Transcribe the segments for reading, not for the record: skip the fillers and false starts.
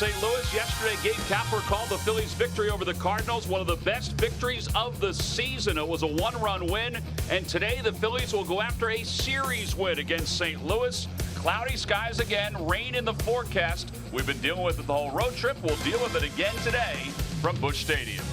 St. Louis. Yesterday, Gabe Kapler called the Phillies' victory over the Cardinals one of the best victories of the season. It was a one-run win, and today the Phillies will go after a series win against St. Louis. Cloudy skies again, rain in the forecast. We've been dealing with it the whole road trip. We'll deal with it again today from Busch Stadium.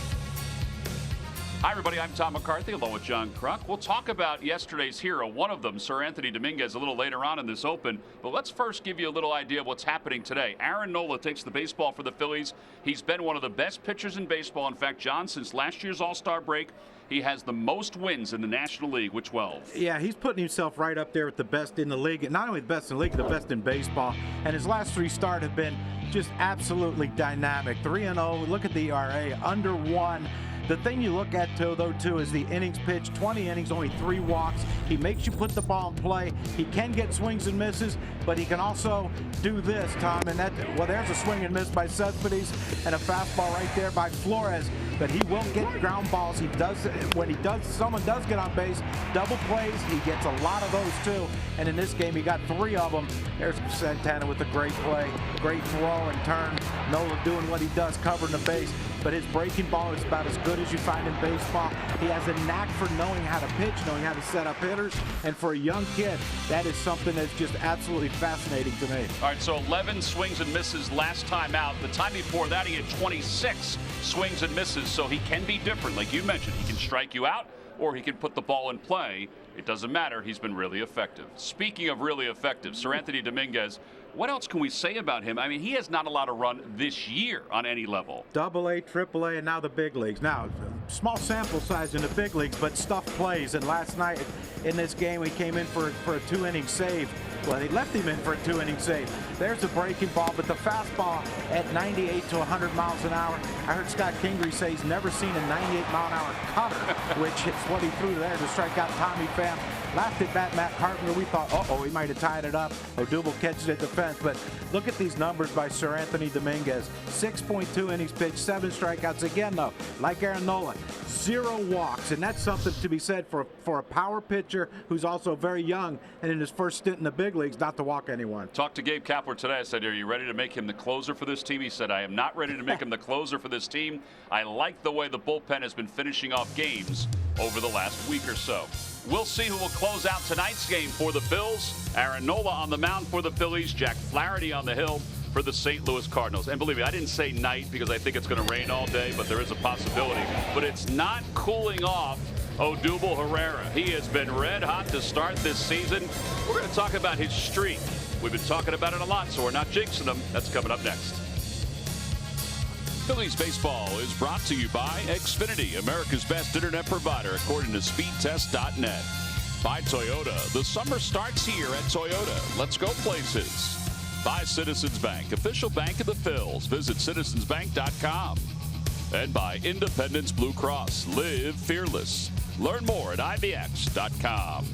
Hi, everybody. I'm Tom McCarthy, along with John Kruk. We'll talk about yesterday's hero, one of them, Sir Anthony Dominguez, a little later on in this Open. But let's first give you a little idea of what's happening today. Aaron Nola takes the baseball for the Phillies. He's been one of the best pitchers in baseball. In fact, John, since last year's All-Star break, he has the most wins in the National League with 12. Yeah, he's putting himself right up there with the best in the league. And not only the best in the league, the best in baseball. And his last three starts have been just absolutely dynamic. 3-0. Look at the ERA, under 1. The thing you look at, though, is the innings pitched. 20 innings, only 3 walks. He makes you put the ball in play. He can get swings and misses, but he can also do this, Tom. And there's a swing and miss by Cespedes and a fastball right there by Flores. But he will get ground balls. He does, when someone does get on base, double plays. He gets a lot of those too. And in this game, he got 3 of them. There's Santana with a great play, great throw and turn. Nola doing what he does, covering the base. But his breaking ball is about as good as you find in baseball. He has a knack for knowing how to pitch, knowing how to set up hitters. And for a young kid, that is something that's just absolutely fascinating to me. All right, so 11 swings and misses last time out. The time before that, he had 26 swings and misses, so he can be different. Like you mentioned, he can strike you out or he can put the ball in play. It doesn't matter. He's been really effective. Speaking of really effective, Sir Anthony Dominguez, what else can we say about him? I mean, he has not allowed a run this year on any level. AA, AAA, and now the big leagues. Now, small sample size in the big leagues, but stuff plays. And last night in this game, he came in for a 2-inning save. Well, they left him in for a 2-inning save. There's a breaking ball, but the fastball at 98 to 100 miles an hour. I heard Scott Kingery say he's never seen a 98-mile-an-hour cutter, which is what he threw there to strike out Tommy Pham. Laughed at Matt Carpenter. We thought, he might have tied it up. Odubel catches it at defense. But look at these numbers by Sir Anthony Dominguez. 6.2 innings pitched, 7 strikeouts. Again, though, like Aaron Nola, 0 walks. And that's something to be said for a power pitcher who's also very young and in his first stint in the big leagues, not to walk anyone. Talked to Gabe Kapler today. I said, are you ready to make him the closer for this team? He said, I am not ready to make him the closer for this team. I like the way the bullpen has been finishing off games over the last week or so. We'll see who will close out tonight's game for the Bills. Aaron Nola on the mound for the Phillies. Jack Flaherty on the hill for the St. Louis Cardinals. And believe me, I didn't say night because I think it's going to rain all day, but there is a possibility. But it's not cooling off Odubel Herrera. He has been red hot to start this season. We're going to talk about his streak. We've been talking about it a lot, so we're not jinxing him. That's coming up next. Phillies baseball is brought to you by Xfinity, America's best internet provider, according to speedtest.net. By Toyota, the summer starts here at Toyota. Let's go places. By Citizens Bank, official bank of the Phils. Visit citizensbank.com. And by Independence Blue Cross. Live fearless. Learn more at IVX.com.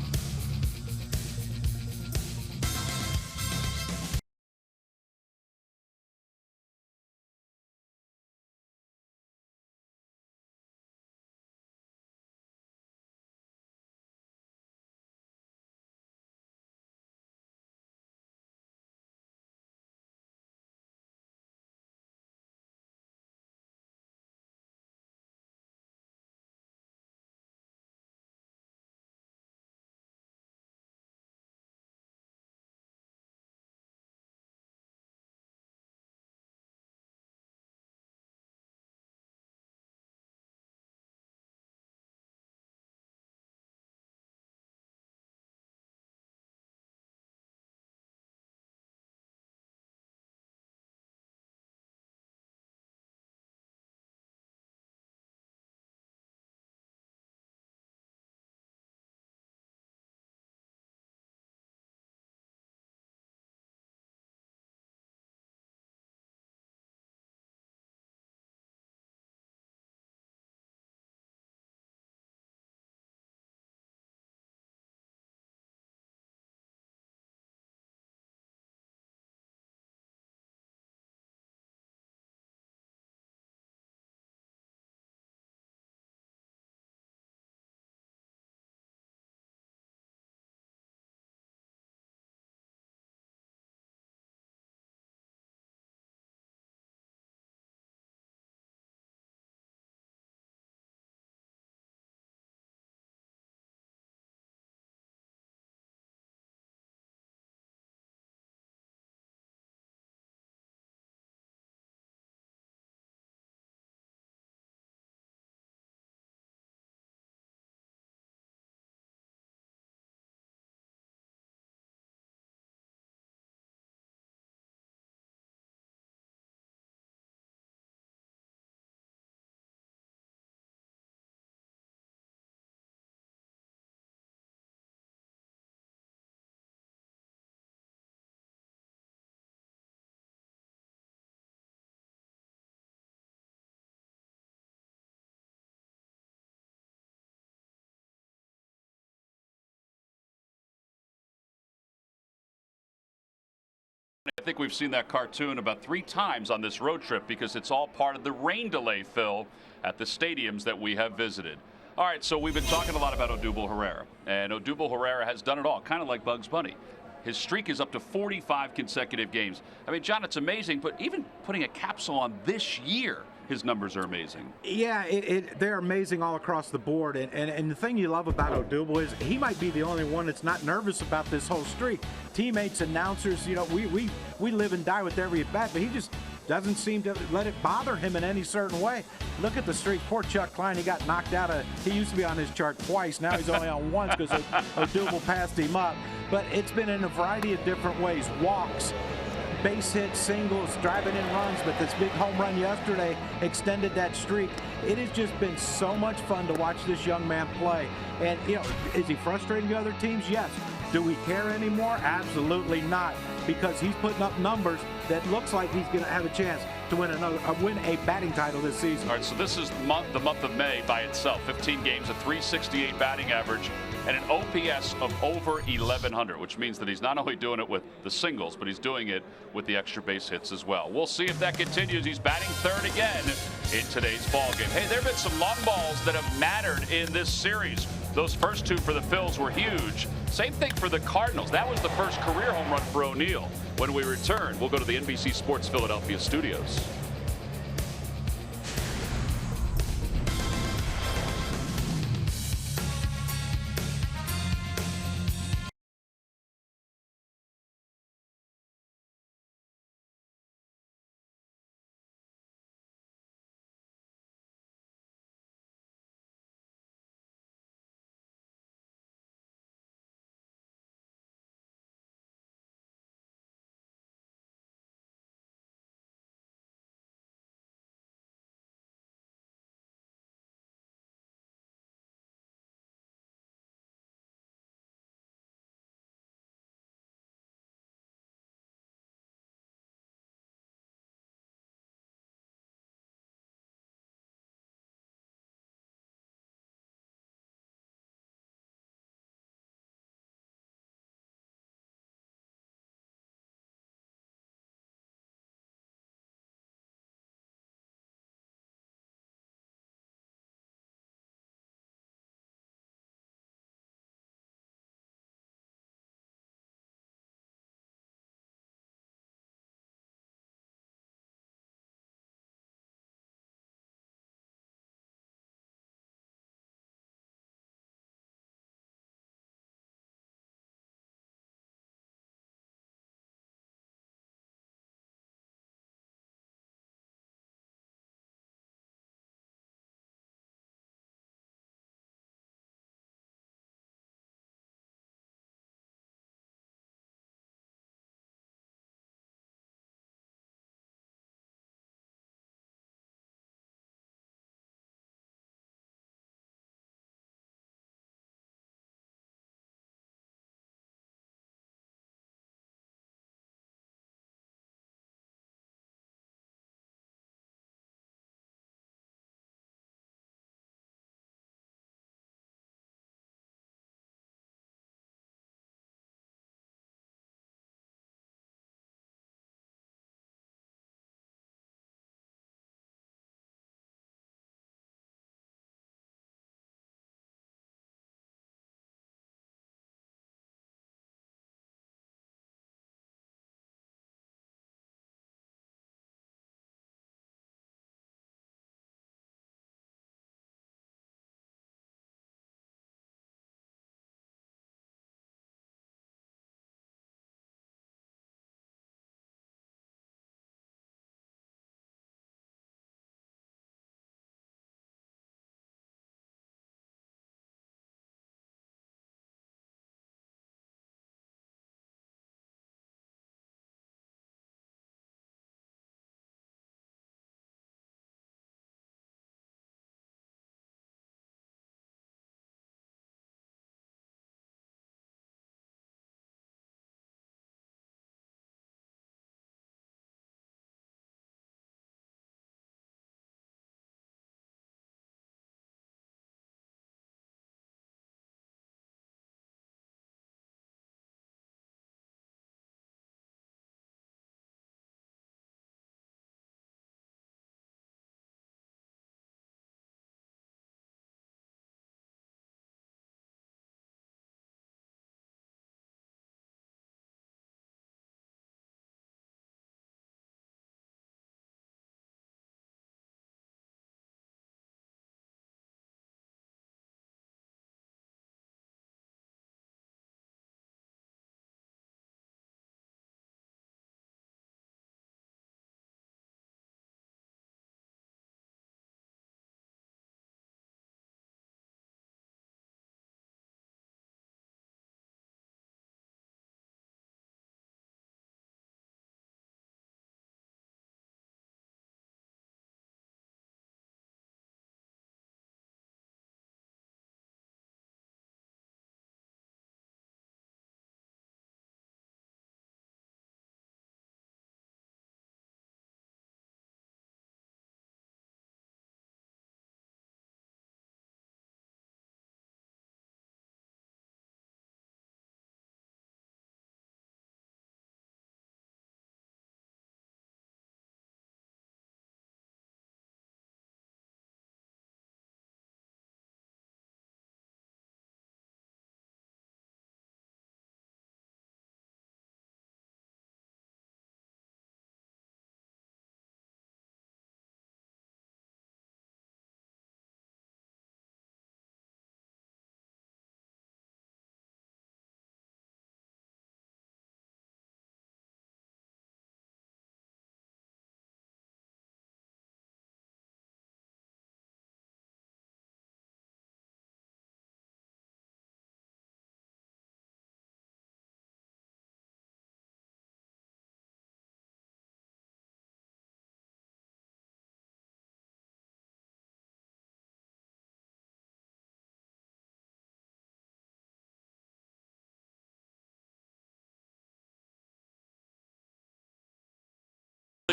think we've seen that cartoon about 3 times on this road trip because it's all part of the rain delay, Phil, at the stadiums that we have visited. All right, so we've been talking a lot about Odubel Herrera, and Odubel Herrera has done it all, kind of like Bugs Bunny. His streak is up to 45 consecutive games. I mean, John, it's amazing, but even putting a capsule on this year, his numbers are amazing. Yeah, they're amazing all across the board. And the thing you love about Odubel is he might be the only one that's not nervous about this whole streak. Teammates, announcers, you know, we live and die with every at bat, but he just doesn't seem to let it bother him in any certain way. Look at the streak. Poor Chuck Klein, he got knocked out of, he used to be on his chart twice. Now he's only on once because Odubel passed him up. But it's been in a variety of different ways. Walks, base hits, singles, driving in runs, but this big home run yesterday extended that streak. It has just been so much fun to watch this young man play. And, you know, is he frustrating the other teams? Yes. Do we care anymore? Absolutely not, because he's putting up numbers that looks like he's going to have a chance to win a batting title this season. All right, so this is the month of May by itself. 15 games, a 368 batting average, and an OPS of over 1,100, which means that he's not only doing it with the singles, but he's doing it with the extra base hits as well. We'll see if that continues. He's batting third again in today's ball game. Hey, there have been some long balls that have mattered in this series. Those first 2 for the Phils were huge. Same thing for the Cardinals. That was the first career home run for O'Neill. When we return, we'll go to the NBC Sports Philadelphia studios.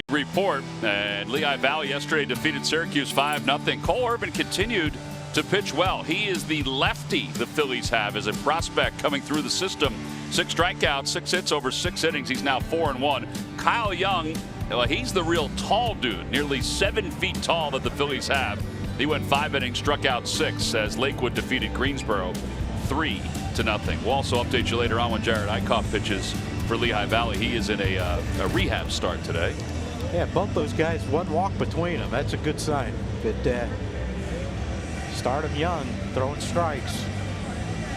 Report, and Lehigh Valley yesterday defeated Syracuse 5-0. Cole Irvin continued to pitch well. He is the lefty the Phillies have as a prospect coming through the system. 6 strikeouts, 6 hits over 6 innings. He's now 4-1. Kyle Young, well, he's the real tall dude, nearly 7 feet tall that the Phillies have. He went 5 innings, struck out 6 as Lakewood defeated Greensboro 3-0. We'll also update you later on when Jared Eichhoff pitches for Lehigh Valley. He is in a rehab start today. Yeah, both those guys, 1 walk between them. That's a good sign. But start them young, throwing strikes.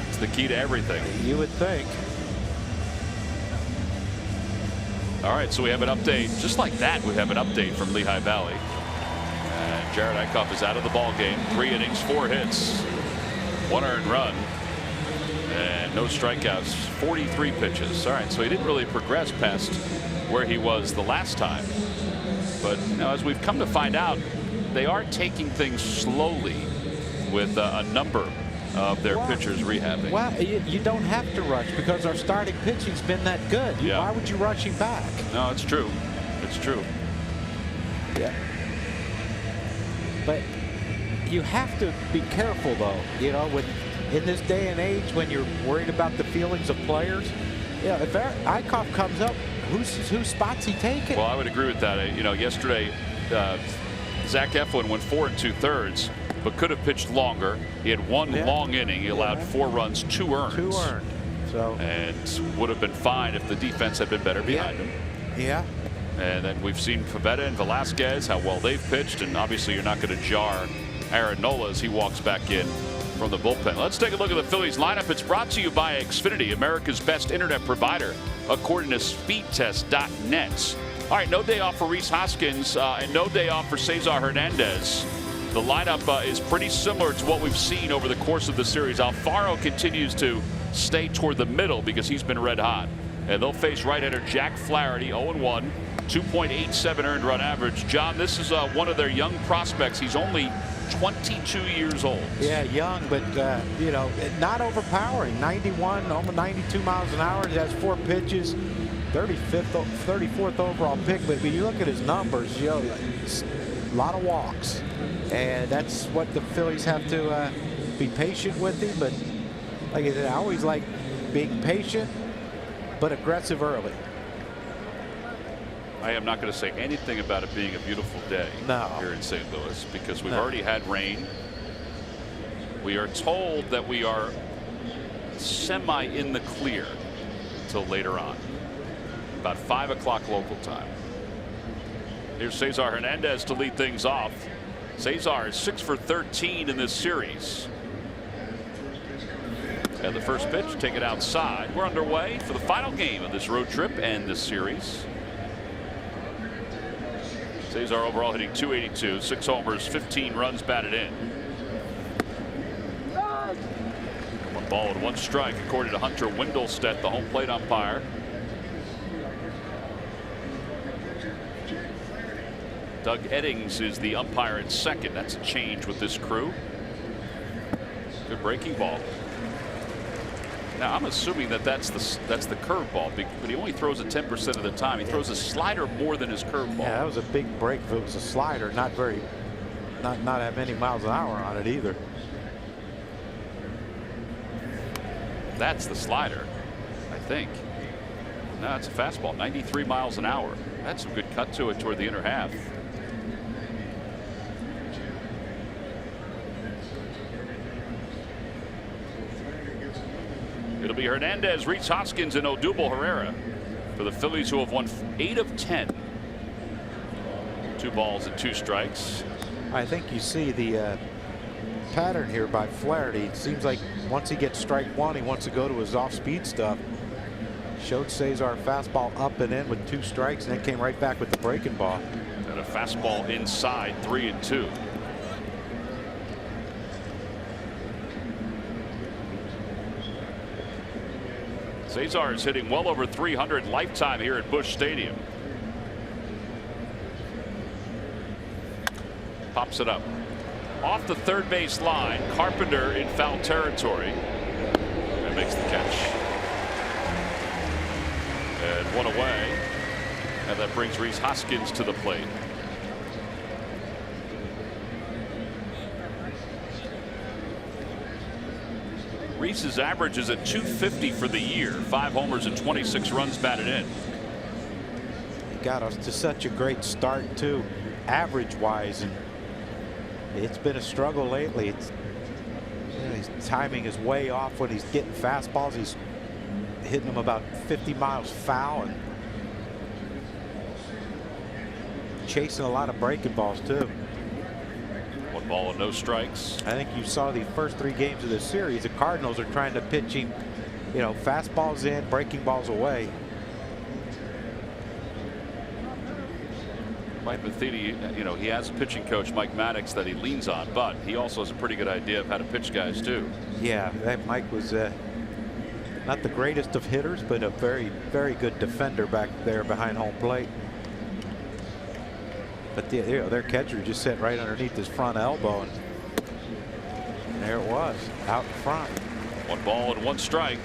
It's the key to everything. You would think. All right, so we have an update. Just like that, we have an update from Lehigh Valley. And Jared Eichhoff is out of the ball game. 3 innings, 4 hits, 1 earned run, and no strikeouts. 43 pitches. All right, so he didn't really progress past where he was the last time. But you know, as we've come to find out, they are taking things slowly with a number of their pitchers rehabbing. Well, you don't have to rush because our starting pitching's been that good. Yeah. Why would you rush him back? No, it's true. It's true. Yeah. But you have to be careful, though. You know, in this day and age, when you're worried about the feelings of players, yeah, if Eichhoff comes up, whose spot's he taking? Well, I would agree with that. You know, yesterday, Zach Eflin went 4 2/3, but could have pitched longer. He had 1 long inning. He allowed 4 runs, 2 earned. 2 earned. So. And would have been fine if the defense had been better behind him. Yeah. And then we've seen Pavetta and Velasquez, how well they've pitched, and obviously you're not going to jar Aaron Nola as he walks back in from the bullpen. Let's take a look at the Phillies lineup. It's brought to you by Xfinity, America's best internet provider, according to speedtest.net. All right, no day off for Rhys Hoskins and no day off for Cesar Hernandez. The lineup is pretty similar to what we've seen over the course of the series. Alfaro continues to stay toward the middle because he's been red hot. And they'll face right-hander Jack Flaherty, 0-1, 2.87 earned run average. John, this is one of their young prospects. He's only 22 years old. Yeah, young, but you know, not overpowering. 91, almost 92 miles an hour. He has 4 pitches, 34th overall pick. But when you look at his numbers, you know, a lot of walks, and that's what the Phillies have to be patient with him. But like I said, I always like being patient but aggressive early. I am not going to say anything about it being a beautiful day here in St. Louis because we've already had rain. We are told that we are semi in the clear until later on, about 5 o'clock local time. Here's Cesar Hernandez to lead things off. Cesar is 6 for 13 in this series. And the first pitch taken outside. We're underway for the final game of this road trip and this series. Cesar overall hitting .282, 6 homers, 15 runs batted in. 1 ball and 1 strike, according to Hunter Wendelstedt, the home plate umpire. Doug Eddings is the umpire at second. That's a change with this crew. Good breaking ball. Now I'm assuming that that's the curveball, but he only throws it 10% of the time. He throws a slider more than his curveball. Yeah, that was a big break. If it was a slider, not have any miles an hour on it either. That's the slider, I think. No, it's a fastball, 93 miles an hour. That's a good cut to it toward the inner half. It'll be Hernandez, Rhys Hoskins, and Odubel Herrera for the Phillies, who have won 8 of 10. 2 balls and 2 strikes. I think you see the pattern here by Flaherty. It seems like once he gets strike 1, he wants to go to his off-speed stuff. Showed Cesar fastball up and in with 2 strikes, and then came right back with the breaking ball. And a fastball inside, 3-2. Cesar is hitting well over 300 lifetime here at Busch Stadium. Pops it up off the third base line. Carpenter in foul territory and makes the catch. And 1 away. And that brings Rhys Hoskins to the plate. Rhys's average is at 250 for the year. 5 homers and 26 runs batted in. Got us to such a great start too, average wise, and it's been a struggle lately. His timing is way off when he's getting fastballs. He's hitting them about 50 miles foul and chasing a lot of breaking balls too. 1 ball and no strikes. I think you saw the first 3 games of this series. The Cardinals are trying to pitch him, fastballs in, breaking balls away. Mike Matheny, he has a pitching coach, Mike Maddox, that he leans on, but he also has a pretty good idea of how to pitch guys too. Yeah, that Mike was not the greatest of hitters, but a very, very good defender back there behind home plate. But their catcher just sat right underneath his front elbow, and there it was, out in front. 1 ball and 1 strike.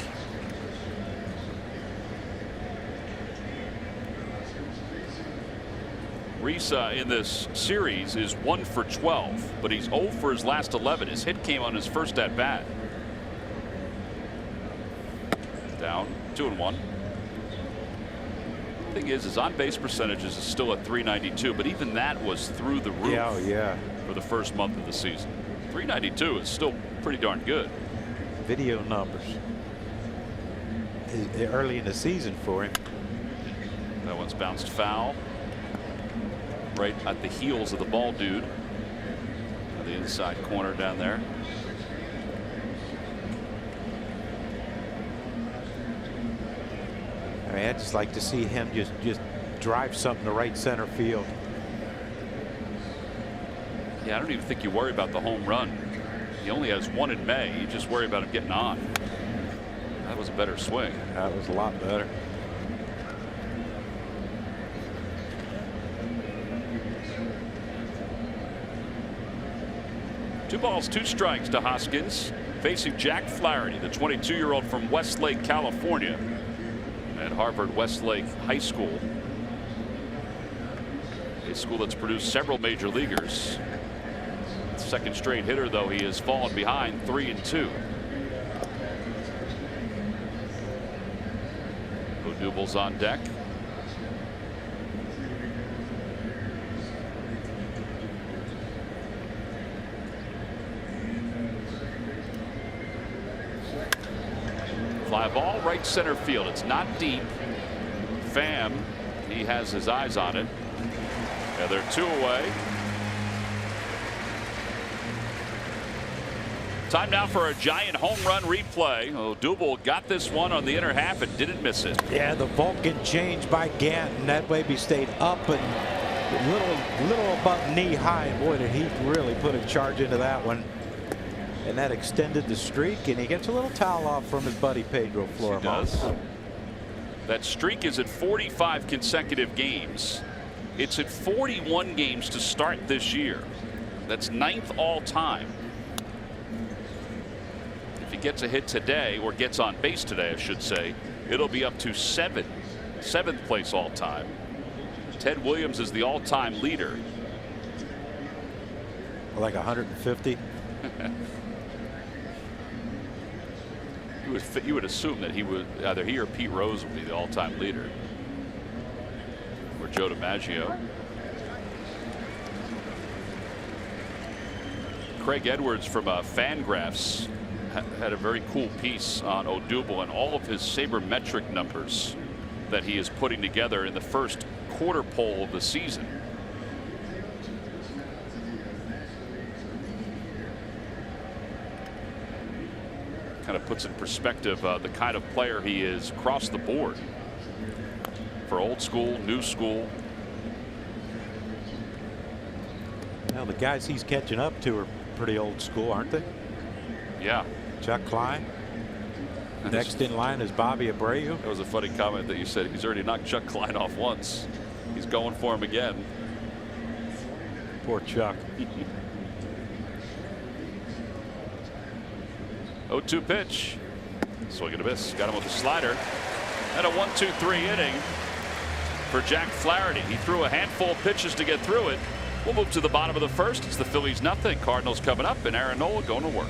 Rhys in this series is 1 for 12, but he's 0 for his last 11. His hit came on his first at bat. Down 2-1. Thing is, his on base percentages is still at .392, but even that was through the roof. Yeah. For the first month of the season. .392 is still pretty darn good. Video numbers early in the season for him. That one's bounced foul. Right at the heels of the ball dude. The inside corner down there. I mean, I'd just like to see him just drive something to right center field. Yeah, I don't even think you worry about the home run. He only has 1 in May. You just worry about him getting on. That was a better swing. That was a lot better. Two balls, 2 strikes to Hoskins, facing Jack Flaherty, the 22-year-old from Westlake, California, at Harvard Westlake High School, a school that's produced several major leaguers. Second straight hitter, though, he has fallen behind 3-2. Odubel's on deck. Fly ball right center field. It's not deep. Pham, he has his eyes on it. Yeah, they're 2 away. Time now for a giant home run replay. Odubel got this one on the inner half and didn't miss it. Yeah, the Vulcan change by Ganton. That way he stayed up and little above knee high. And boy, did he really put a charge into that one. And that extended the streak, and he gets a little towel off from his buddy Pedro Flores. He does. That streak is at 45 consecutive games. It's at 41 games to start this year. That's 9th all time. If he gets a hit today, or gets on base today, I should say, it'll be up to 7th place all time. Ted Williams is the all-time leader. Like 150. You would assume that either he or Pete Rose would be the all-time leader, or Joe DiMaggio. Craig Edwards from Fangraphs had a very cool piece on Odubel and all of his sabermetric numbers that he is putting together in the first quarter poll of the season. Kind of puts in perspective the kind of player he is across the board for old school, new school. Well, the guys he's catching up to are pretty old school, aren't they? Yeah. Chuck Klein. Next in line is Bobby Abreu. That was a funny comment that you said. He's already knocked Chuck Klein off once. He's going for him again. Poor Chuck. 0-2 pitch. Swing and a miss. Got him with a slider. And a 1-2-3 inning. for Jack Flaherty. He threw a handful of pitches to get through it. We'll move to the bottom of the first. It's the Phillies nothing. Cardinals coming up, and Aaron Nola going to work.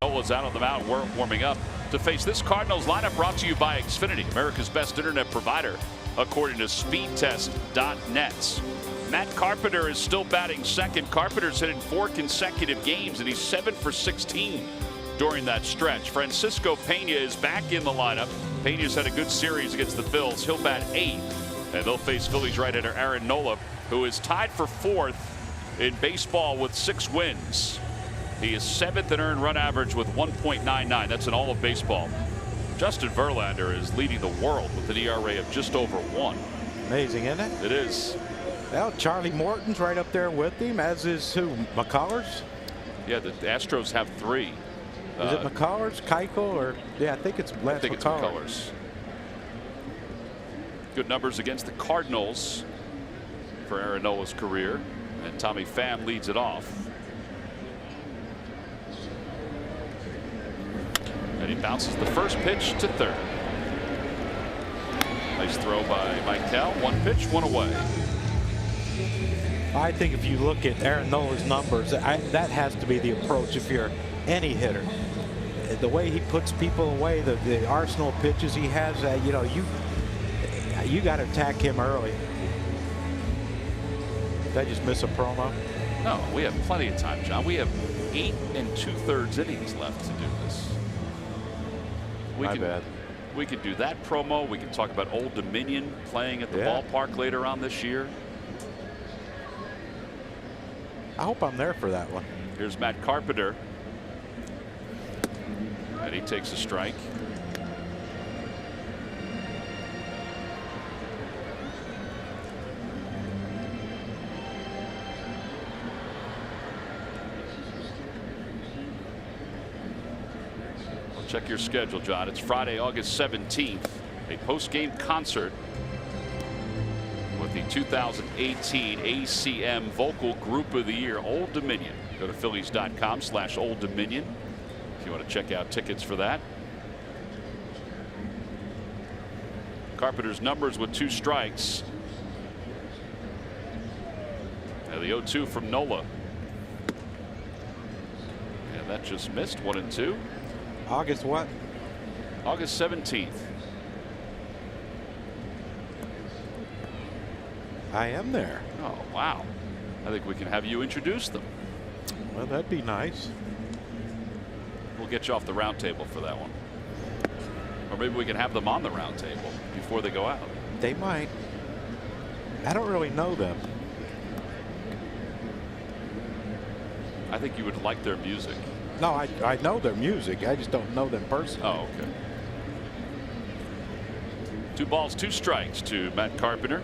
Nola's out on the mound, warming up to face this Cardinals lineup, brought to you by Xfinity, America's best internet provider, according to speedtest.net. Matt Carpenter is still batting second. Carpenter's hit in 4 consecutive games, and he's 7 for 16 during that stretch. Francisco Pena is back in the lineup. Pena's had a good series against the Phils. He'll bat 8th, and they'll face Phillies right-hander Aaron Nola, who is tied for 4th in baseball with 6 wins. He is 7th in earned run average with 1.99. That's in all of baseball. Justin Verlander is leading the world with an ERA of just over 1. Amazing, isn't it? It is. Well, Charlie Morton's right up there with him, as is who? McCullers? Yeah, the Astros have 3. Is it McCullers, Geico, or yeah, I think it's Lance it's McCullers. Good numbers against the Cardinals for Aaron Nola's career, and Tommy Pham leads it off. And he bounces the first pitch to third. Nice throw by Michael. 1 pitch, 1 away. I think if you look at Aaron Nola's numbers, that has to be the approach if you're any hitter. The way he puts people away, the arsenal of pitches he has, you know, you got to attack him early. Did I just miss a promo? No, we have plenty of time, John. We have 8 2/3 innings left to do this. My bad. We could do that promo. We can talk about Old Dominion playing at the ballpark later on this year. I hope I'm there for that one. Here's Matt Carpenter. And he takes a strike. Check your schedule, John. It's Friday, August 17th, a post-game concert with the 2018 ACM Vocal Group of the Year, Old Dominion. Go to Phillies.com/Old Dominion if you want to check out tickets for that. Carpenter's numbers with 2 strikes. Now the 0-2 from Nola. And that just missed. 1-2. August what? August 17th. I am there. Oh, wow. I think we can have you introduce them. Well, that'd be nice. We'll get you off the round table for that one. Or maybe we can have them on the round table before they go out. They might. I don't really know them. I think you would like their music. No, I know their music. I just don't know them personally. Oh, okay. 2 balls, 2 strikes to Matt Carpenter.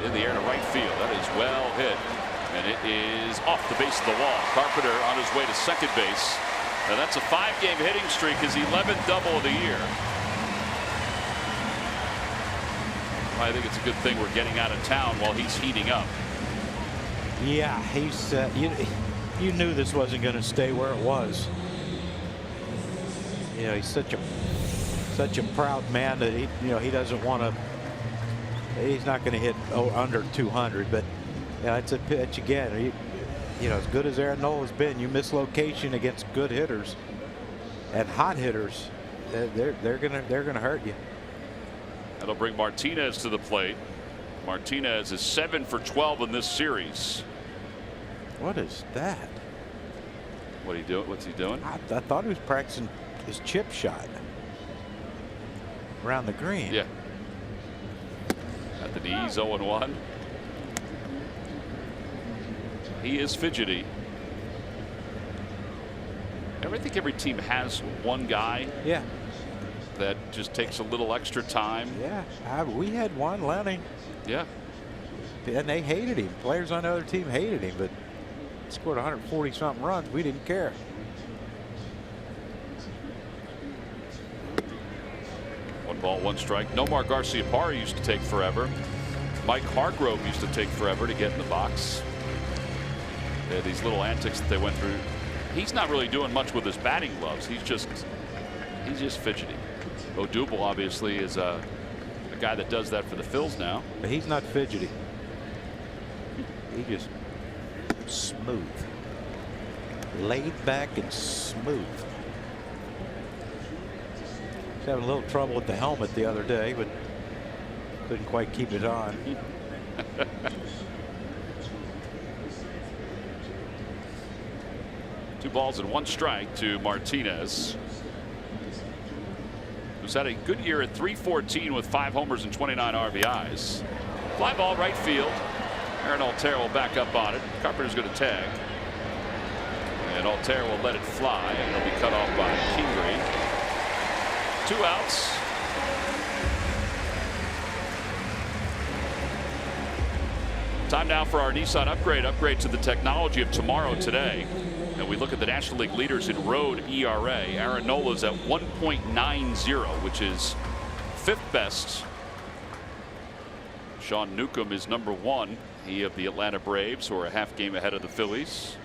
In the air to right field. That is well hit. And it is off the base of the wall. Carpenter on his way to second base. Now that's a 5-game hitting streak, his 11th double of the year. I think it's a good thing we're getting out of town while he's heating up. Yeah, he's you knew this wasn't going to stay where it was. You know, he's such a proud man that he doesn't want to. He's not going to hit under 200, but it's a pitch again. As good as Aaron Nola's been, you miss location against good hitters and hot hitters. They're gonna hurt you. That'll bring Martinez to the plate. Martinez is 7 for 12 in this series. What is that? What he doing? What's he doing? I thought he was practicing his chip shot around the green. Yeah. At the knees, 0-1. He is fidgety. I think every team has one guy. Yeah. That just takes a little extra time. Yeah. We had one, Lenny. Yeah. And they hated him. Players on the other team hated him, but he scored 140 something runs. We didn't care. One ball, one strike. Nomar Garciaparra used to take forever. Mike Hargrove used to take forever to get in the box. They had these little antics that they went through. He's not really doing much with his batting gloves. He's just fidgety. Odubel obviously is a guy that does that for the Phils now. But he's not fidgety. He just smooth, laid back and smooth. He's having a little trouble with the helmet the other day, but couldn't quite keep it on. Two balls and one strike to Martinez, who's had a good year at .314 with 5 homers and 29 RBIs. Fly ball right field. Aaron Altherr will back up on it. Carpenter's going to tag. And Altherr will let it fly, and it'll be cut off by Kingery. 2 outs. Time now for our Nissan upgrade. Upgrade to the technology of tomorrow today. And we look at the National League leaders in road ERA. Aaron Nola's at 1.90, which is 5th best. Sean Newcomb is number 1. He of the Atlanta Braves, who are a half game ahead of the Phillies.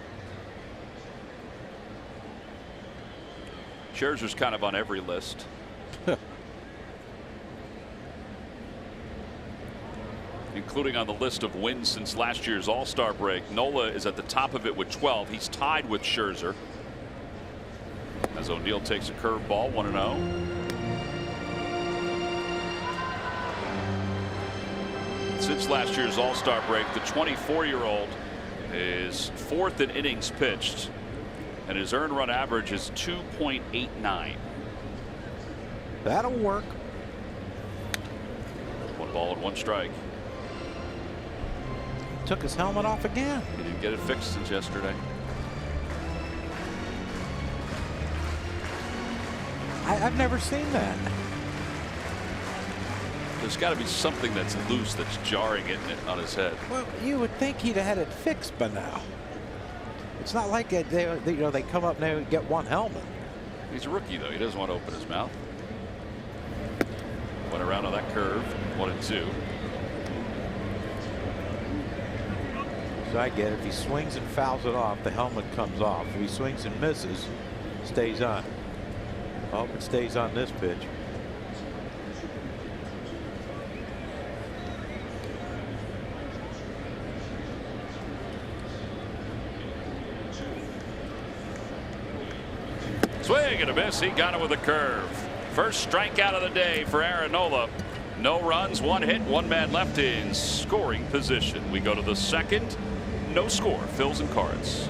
Scherzer's kind of on every list. Including on the list of wins since last year's All-Star break. Nola is at the top of it with 12. He's tied with Scherzer. As O'Neill takes a curveball, 1-0. Since last year's All-Star break, the 24-year-old is 4th in innings pitched, and his earned run average is 2.89. That'll work. 1 ball and 1 strike. Took his helmet off again. He didn't get it fixed since yesterday. I've never seen that. There's got to be something that's loose that's jarring it on his head. Well, you would think he'd have had it fixed by now. It's not like they come up now and get one helmet. He's a rookie, though. He doesn't want to open his mouth. Went around on that curve. 1-2. So I get it. If he swings and fouls it off, the helmet comes off. If he swings and misses, stays on. I hope it stays on this pitch. Swing and a miss. He got it with a curve. First strikeout of the day for Aaron Nola. No runs, 1 hit, 1 man left in scoring position. We go to the 2nd. No score. Phils and Cards.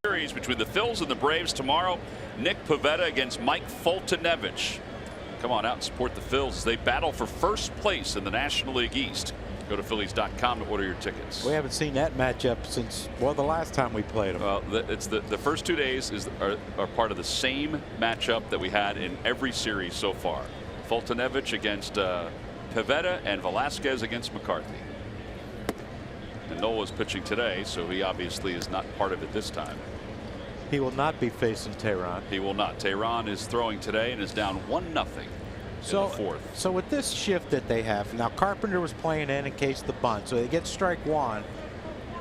Series between the Phils and the Braves tomorrow. Nick Pivetta against Mike Foltynewicz. Come on out and support the Phils as they battle for first place in the National League East. Go to Phillies.com to order your tickets. We haven't seen that matchup since, well, the last time we played them. Well, it's the first 2 days are part of the same matchup that we had in every series so far. Foltynewicz against Pivetta and Velasquez against McCarthy. And Nola's pitching today, so he obviously is not part of it this time. He will not be facing Tehran. He will not. Tehran is throwing today and is down 1-0 in the fourth. So with this shift that they have now, Carpenter was playing in case the bunt, so they get strike one.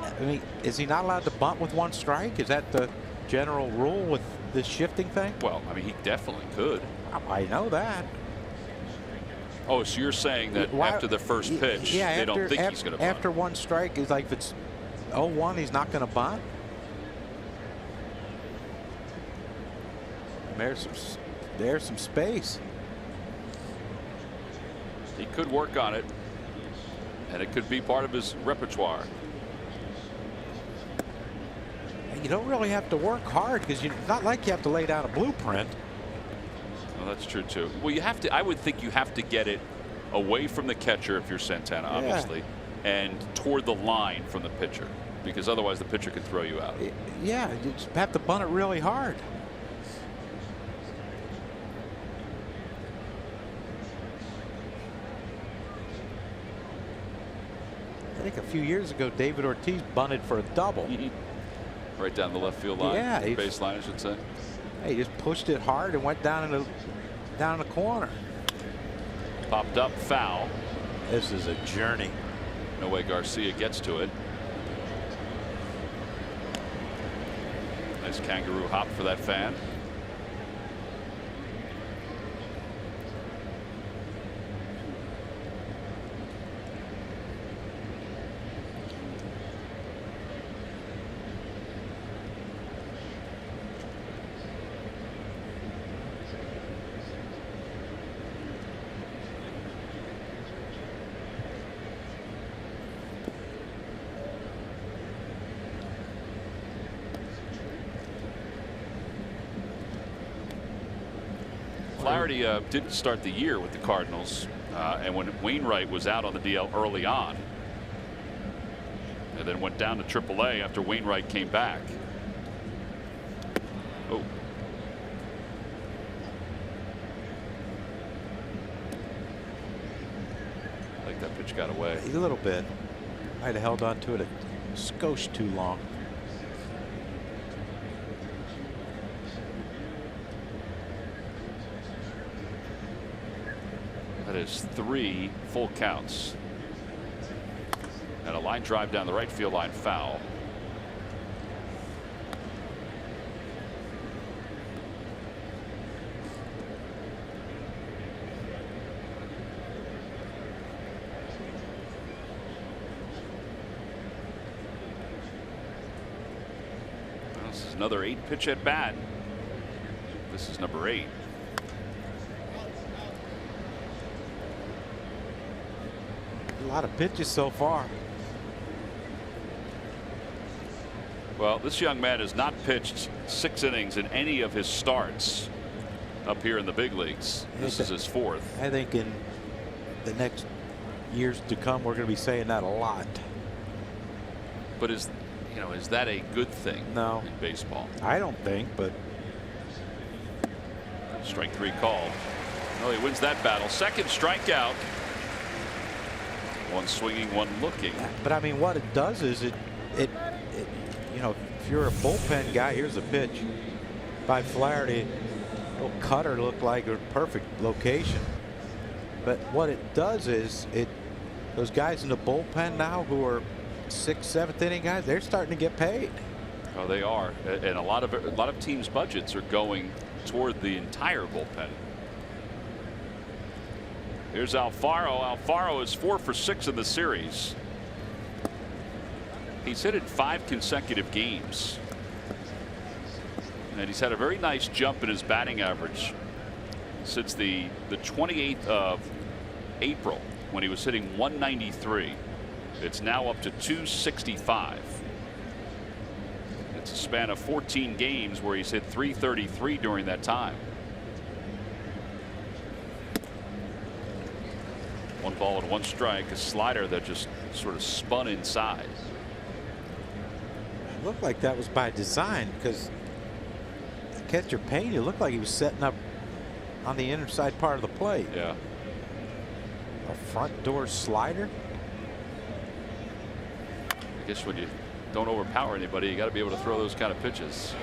I mean, is he not allowed to bunt with one strike? Is that the general rule with this shifting thing? Well, I mean, he definitely could. I know that. Oh, so you're saying that after the first pitch, they don't think he's going to bunt? After one strike, is like if it's 0-1, he's not going to bunt? There's some space. He could work on it, and it could be part of his repertoire. You don't really have to work hard because it's not like you have to lay down a blueprint. Well, that's true too. Well, you have to. I would think you have to get it away from the catcher if you're Santana, obviously, and toward the line from the pitcher, because otherwise the pitcher could throw you out. Yeah, you just have to bunt it really hard. I think a few years ago, David Ortiz bunted for a double. Right down the left field line. Yeah, baseline, I should say. He just pushed it hard and went down in the corner. Popped up, foul. This is a journey. No way Garcia gets to it. Nice kangaroo hop for that fan. Flaherty didn't start the year with the Cardinals, and when Wainwright was out on the DL early on, and then went down to AAA after Wainwright came back. Oh. I think that pitch got away. A little bit. Might have held on to it a skosh too long. That is 3 full counts. And a line drive down the right field line, foul. Well, this is another 8-pitch at bat. This is number 8. A lot of pitches so far. Well, this young man has not pitched 6 innings in any of his starts up here in the big leagues. This is his 4th. I think in the next years to come, we're going to be saying that a lot. But is that a good thing? No. In baseball? I don't think, but. Strike 3 called. Well, he wins that battle. Second strikeout. One swinging, one looking. But I mean, what it does is it you know, if you're a bullpen guy, here's a pitch by Flaherty. Little cutter looked like a perfect location. But what it does is those guys in the bullpen now who are 6th, 7th inning guys, they're starting to get paid. Oh, they are, and a lot of teams' budgets are going toward the entire bullpen. Here's Alfaro. Alfaro is 4 for 6 in the series. He's hit in 5 consecutive games. And he's had a very nice jump in his batting average since the 28th of April when he was hitting 193. It's now up to 265. That's a span of 14 games where he's hit .333 during that time. 1 ball and 1 strike. A slider that just sort of spun inside. It looked like that was by design because catcher Payne, it looked like he was setting up on the inside part of the plate. Yeah. A front door slider. I guess when you don't overpower anybody, you got to be able to throw those kind of pitches.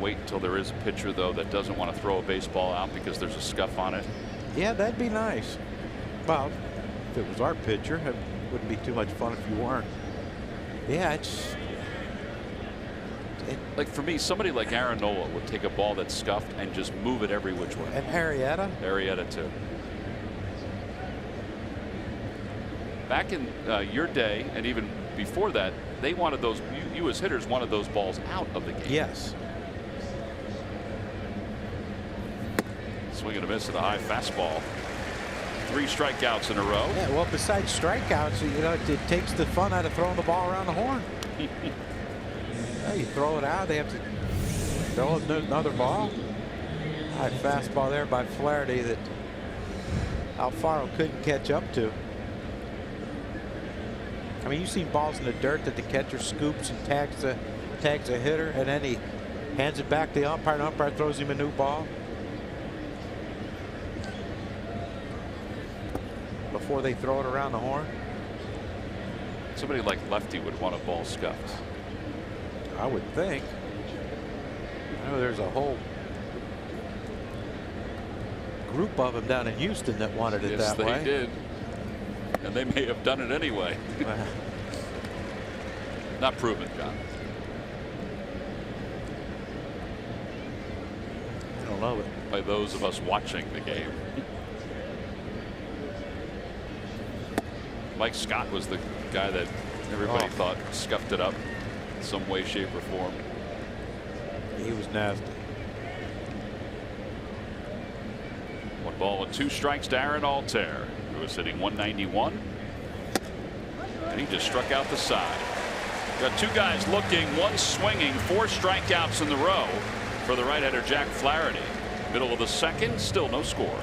Wait until there is a pitcher, though, that doesn't want to throw a baseball out because there's a scuff on it. Yeah, that'd be nice. Well, if it was our pitcher, it wouldn't be too much fun if you weren't. Yeah, like for me, somebody like Aaron Nola would take a ball that's scuffed and just move it every which way. And Arrieta too. Back in your day, and even before that, they wanted those. You as hitters wanted those balls out of the game. Yes. Swing and a miss at a high fastball. 3 strikeouts in a row. Yeah, well, besides strikeouts, you know, it takes the fun out of throwing the ball around the horn. You throw it out, they have to throw another ball. High fastball there by Flaherty that Alfaro couldn't catch up to. I mean, you've seen balls in the dirt that the catcher scoops and tags a hitter, and then he hands it back to the umpire, and the umpire throws him a new ball before they throw it around the horn. Somebody like Lefty would want a ball scuffed. I would think. I know there's a whole group of them down in Houston that wanted it that way. Yes, they did. And they may have done it anyway. Not proven, John. I don't know it. By those of us watching the game. Mike Scott was the guy that everybody thought scuffed it up in some way, shape, or form. He was nasty. 1 ball and 2 strikes to Aaron Altair, who was hitting .191. And he just struck out the side. Got 2 guys looking, 1 swinging, 4 strikeouts in the row for the right-hander Jack Flaherty. Middle of the 2nd, still no score.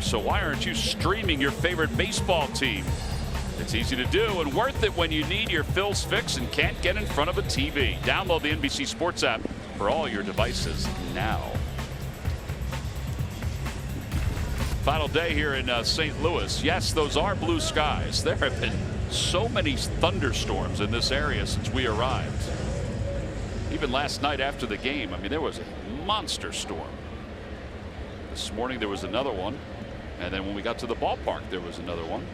So why aren't you streaming your favorite baseball team? It's easy to do and worth it when you need your Phil's fix and can't get in front of a TV. Download the NBC Sports app for all your devices now. Final day here in St. Louis. Yes, those are blue skies. There have been so many thunderstorms in this area since we arrived. Even last night after the game, I mean, there was a monster storm. This morning there was another one, and then when we got to the ballpark there was another one.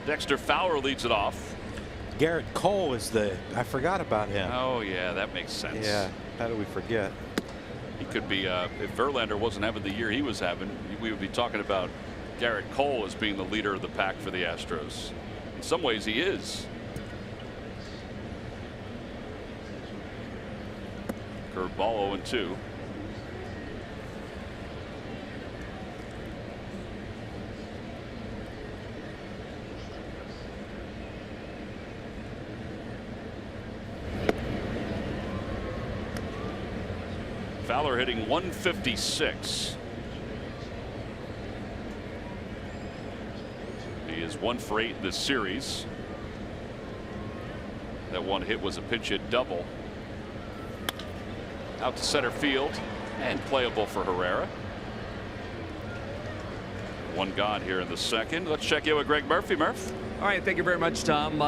Dexter Fowler leads it off. Garrett Cole is I forgot about him. Oh, yeah, that makes sense. Yeah, how do we forget? He could be, if Verlander wasn't having the year he was having, we would be talking about Garrett Cole as being the leader of the pack for the Astros. In some ways, he is. Curveball 0-2. Fowler hitting 156. He is 1 for 8 this series. That one hit was a pinch hit double. Out to center field and playable for Herrera. 1 gone here in the second. Let's check in with Greg Murphy. Murph. All right, thank you very much, Tom.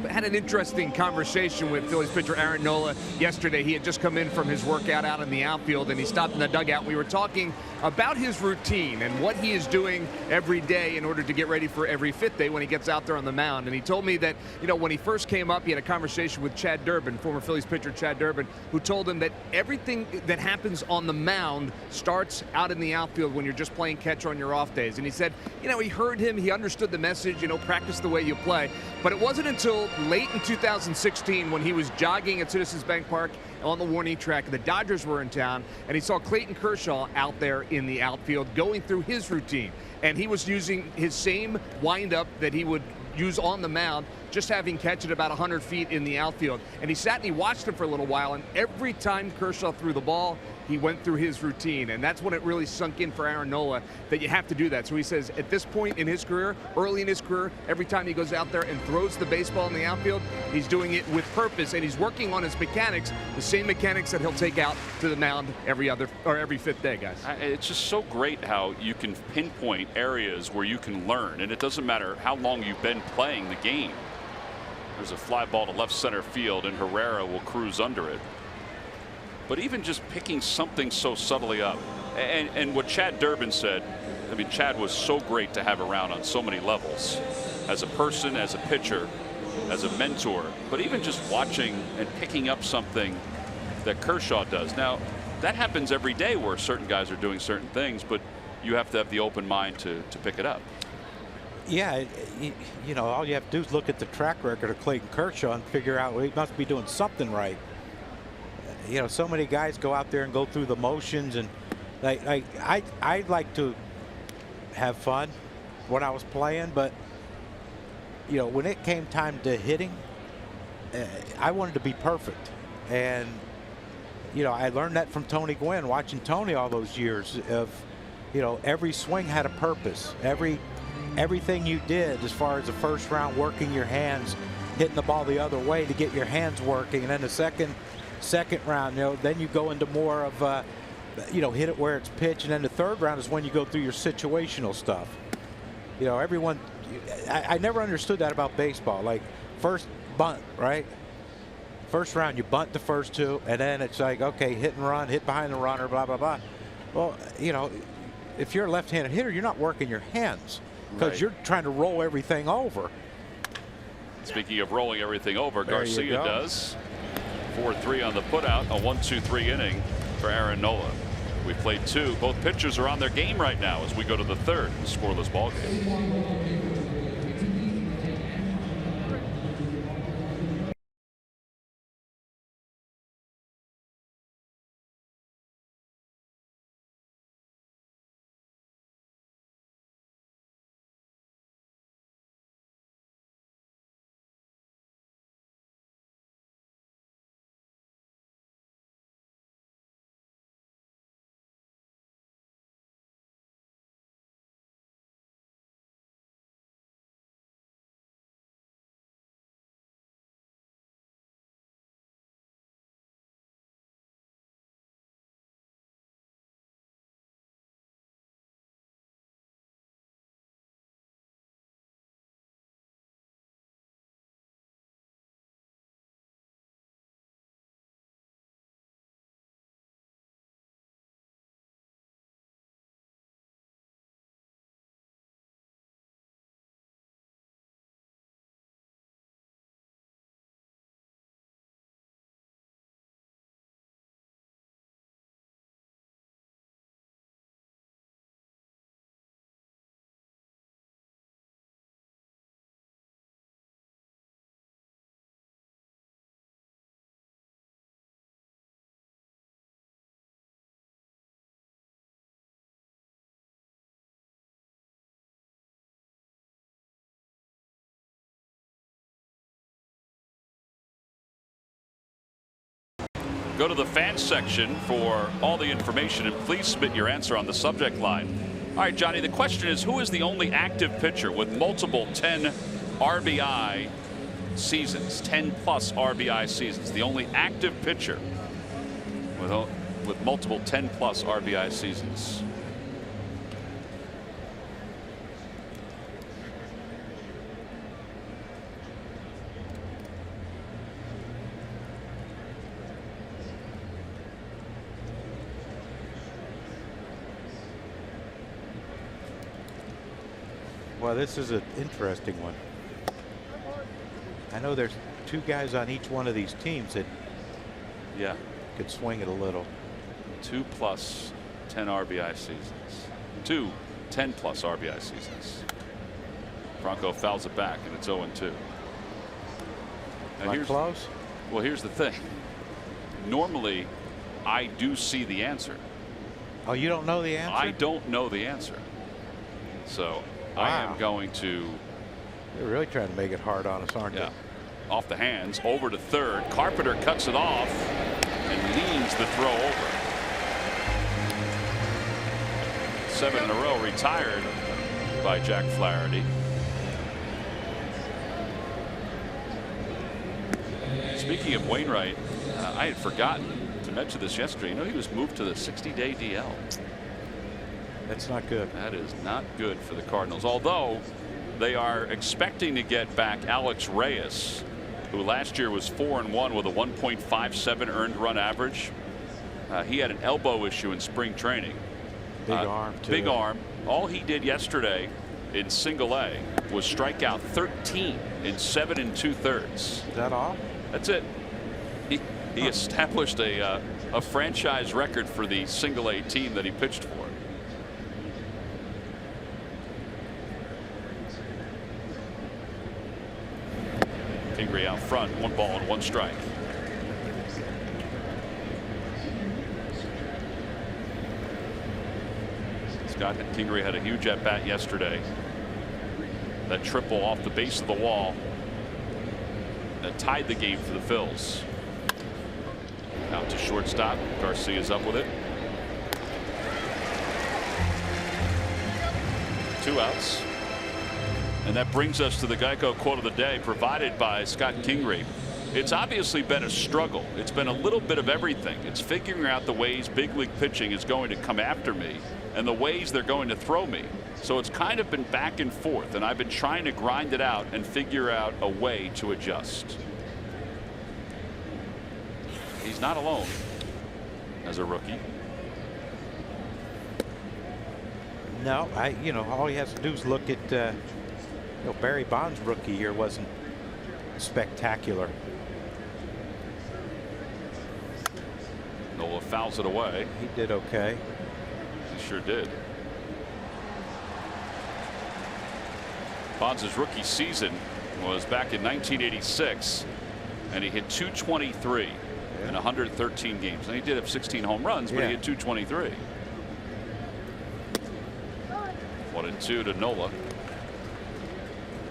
Had an interesting conversation with Phillies pitcher Aaron Nola yesterday. He had just come in from his workout out in the outfield, and he stopped in the dugout. We were talking about his routine and what he is doing every day in order to get ready for every fifth day when he gets out there on the mound. And he told me that, you know, when he first came up, he had a conversation with Chad Durbin, former Phillies pitcher Chad Durbin, who told him that everything that happens on the mound starts out in the outfield when you're just playing catcher on your off days. And he said, you know, he heard him, he understood the message, you know, practice the way you play. But it wasn't until late in 2016 when he was jogging at Citizens Bank Park on the warning track, the Dodgers were in town, and he saw Clayton Kershaw out there in the outfield going through his routine. And he was using his same windup that he would use on the mound, just having catch at about 100 feet in the outfield. And he sat and he watched him for a little while, and every time Kershaw threw the ball, he went through his routine. And that's when it really sunk in for Aaron Nola that you have to do that. So he says at this point in his career, early in his career, every time he goes out there and throws the baseball in the outfield, he's doing it with purpose, and he's working on his mechanics, the same mechanics that he'll take out to the mound every fifth day, guys. It's just so great how you can pinpoint areas where you can learn, and it doesn't matter how long you've been playing the game. There's a fly ball to left center field, and Herrera will cruise under it. But even just picking something so subtly up, and what Chad Durbin said, I mean, Chad was so great to have around on so many levels, as a person, as a pitcher, as a mentor, but even just watching and picking up something that Kershaw does. Now, that happens every day where certain guys are doing certain things, but you have to have the open mind to pick it up. Yeah, you know, all you have to do is look at the track record of Clayton Kershaw and figure out, well, he must be doing something right. You know, so many guys go out there and go through the motions, and I like to have fun when I was playing, but you know, when it came time to hitting, I wanted to be perfect. And you know, I learned that from Tony Gwynn, watching Tony all those years of, you know, every swing had a purpose. Everything you did as far as the first round, working your hands, hitting the ball the other way to get your hands working, and then the second round, you know, then you go into more of you know, hit it where it's pitched, and then the third round is when you go through your situational stuff. You know, everyone, I never understood that about baseball. Like, first bunt, right? First round, you bunt the first two, and then it's like, okay, hit and run, hit behind the runner, blah, blah, blah. Well, you know, if you're a left-handed hitter, you're not working your hands because you're trying to roll everything over. Speaking of rolling everything over, Garcia does. 4-3 on the putout, a 1-2-3 inning for Aaron Nola. We've played 2. Both pitchers are on their game right now as we go to the third scoreless ball game. Go to the fans section for all the information, and please submit your answer on the subject line. All right, Johnny, the question is, who is the only active pitcher with multiple 10 RBI seasons, 10-plus RBI seasons? The only active pitcher with multiple 10-plus RBI seasons. Well, this is an interesting one. I know there's 2 guys on each one of these teams that could swing it a little. 2 plus 10 RBI seasons. 2 10-plus RBI seasons. Franco fouls it back, and it's 0-2. Not close? Well, here's the thing. Normally, I do see the answer. Oh, you don't know the answer? I don't know the answer. So I am going to. You're really trying to make it hard on us, aren't you? Off the hands, over to third. Carpenter cuts it off and leans the throw over. 7 in a row retired by Jack Flaherty. Speaking of Wainwright, I had forgotten to mention this yesterday. You know, he was moved to the 60-day DL. That's not good. That is not good for the Cardinals, although they are expecting to get back Alex Reyes, who last year was 4-1 with a 1.57 earned run average. He had an elbow issue in spring training. Big arm, too. Big arm. All he did yesterday in single A was strike out 13 in 7 2/3. Is that all? That's it. He established a franchise record for the single A team that he pitched for. Kingery out front, 1 ball and 1 strike. Scott Kingery had a huge at bat yesterday. That triple off the base of the wall that tied the game for the Phils. Out to shortstop. Garcia's up with it. 2 outs. And that brings us to the Geico quote of the day, provided by Scott Kingery. It's obviously been a struggle. It's been a little bit of everything. It's figuring out the ways big league pitching is going to come after me and the ways they're going to throw me. So it's kind of been back and forth, and I've been trying to grind it out and figure out a way to adjust. He's not alone as a rookie. No, all he has to do is look at Barry Bonds' rookie year wasn't spectacular. Nola fouls it away. He did okay. He sure did. Bonds' rookie season was back in 1986, and he hit 223 in 113 games. And he did have 16 home runs, but he hit 223. 1-2 to Nola.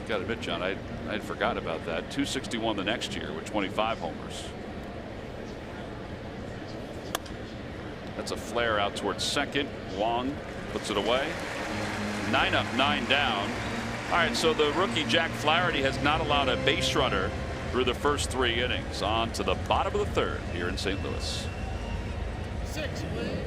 Got to admit, John, I had forgotten about that. 261 the next year with 25 homers. That's a flare out towards second. Wong puts it away. 9 up, 9 down. All right, so the rookie Jack Flaherty has not allowed a base runner through the first 3 innings. On to the bottom of the 3rd here in St. Louis. 6, please.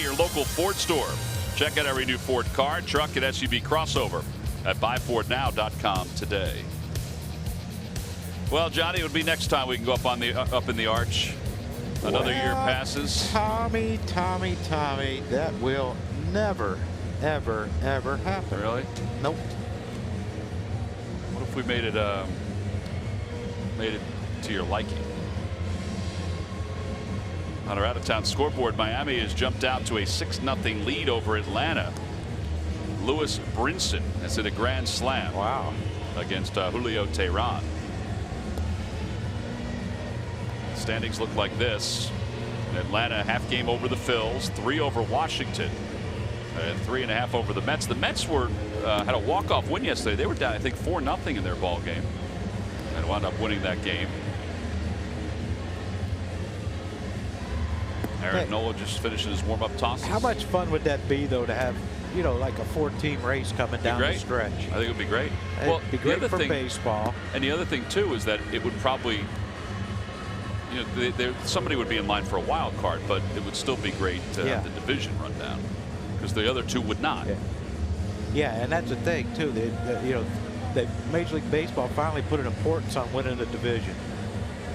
your local Ford store. Check out every new Ford car, truck, and SUV crossover at buyfordnow.com today. Well, Johnny, it would be next time we can go up in the arch. Another year passes. Tommy, that will never, ever, ever happen. Really? Nope. What if we made it to your liking? On our out-of-town scoreboard, Miami has jumped out to a 6-0 lead over Atlanta. Lewis Brinson has hit a grand slam. Wow. Against Julio Teheran. Standings look like this. Atlanta half game over the Phils, 3 over Washington, and 3.5 over the Mets. The Mets had a walk-off win yesterday. They were down, I think, 4-0 in their ball game, and wound up winning that game. Aaron Nola just finishing his warm-up tosses. How much fun would that be, though, to have, you know, like a 4-team race coming down the stretch? I think it would be great. It'd be great for baseball. And the other thing too is that it would probably, you know, somebody would be in line for a wild card, but it would still be great to have the division run down, because the other two would not. Yeah, and that's the thing too. You know, the Major League Baseball finally put an importance on winning the division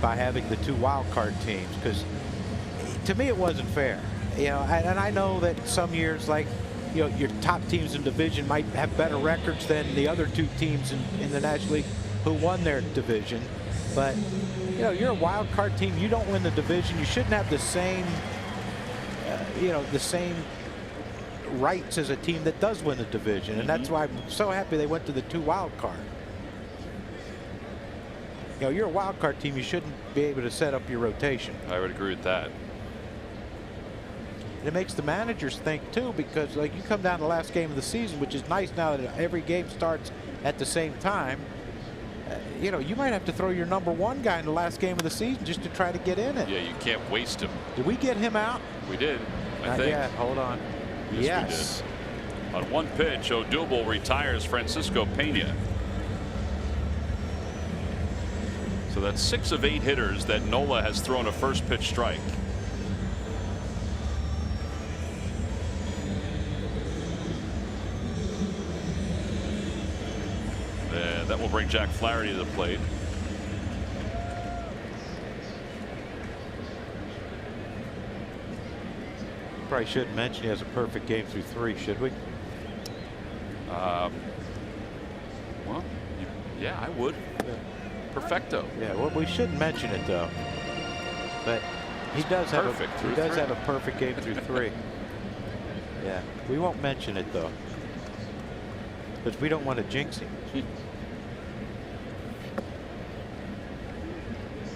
by having the 2 wild card teams, because to me it wasn't fair. You know, and I know that some years, like, you know, your top teams in division might have better records than the other 2 teams in the National League who won their division, but you know, you're a wild card team. You don't win the division. You shouldn't have the same, you know, the same rights as a team that does win the division, and that's why I'm so happy they went to the 2 wild card. You know, you're a wild card team. You shouldn't be able to set up your rotation. I would agree with that. And it makes the managers think too, because like you come down to the last game of the season, which is nice now that every game starts at the same time. You know, you might have to throw your #1 guy in the last game of the season just to try to get in it. Yeah, you can't waste him. Did we get him out? We did, I think. Yeah, hold on. Yes, we did. On 1 pitch, Odubel retires Francisco Pena. So that's 6 of 8 hitters that Nola has thrown a first pitch strike. That will bring Jack Flaherty to the plate. Probably shouldn't mention he has a perfect game through 3, should we? Well, yeah, I would. Yeah. Perfecto. Yeah, well, we shouldn't mention it though. But he does have a perfect game through 3. Yeah, we won't mention it though, because we don't want to jinx him.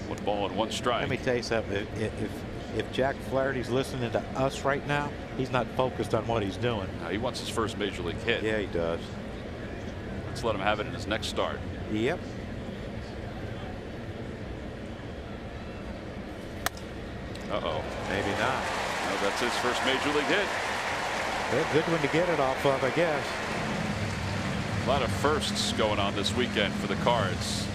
1 ball and 1 strike. Let me tell you something. If Jack Flaherty's listening to us right now, he's not focused on what he's doing. No, he wants his first major league hit. Yeah, he does. Let's let him have it in his next start. Yep. Uh-oh. Maybe not. No, that's his first major league hit. A good one to get it off of, I guess. A lot of firsts going on this weekend for the Cards.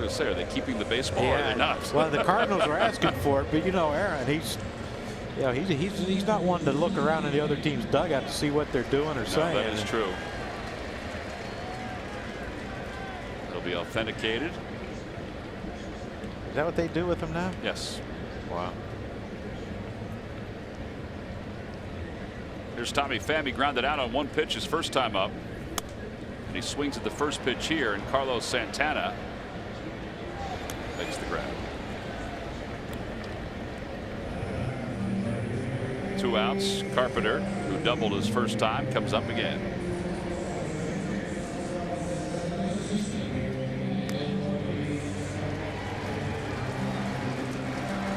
Say, are they keeping the baseball or are they not? Well, the Cardinals are asking for it, but you know, Aaron, he's not one to look around in the other team's dugout to see what they're doing or saying. That is true. It'll be authenticated. Is that what they do with him now? Yes. Wow. Here's Tommy Pham. He grounded out on 1 pitch his first time up, and he swings at the first pitch here, and Carlos Santana makes the grab. 2 outs. Carpenter, who doubled his first time, comes up again.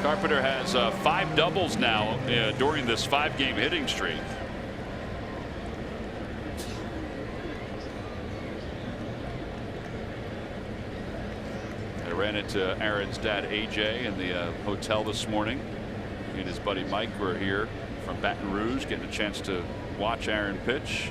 Carpenter has 5 doubles now during this 5-game hitting streak. Ran into Aaron's dad AJ in the hotel this morning. He and his buddy Mike were here from Baton Rouge, getting a chance to watch Aaron pitch.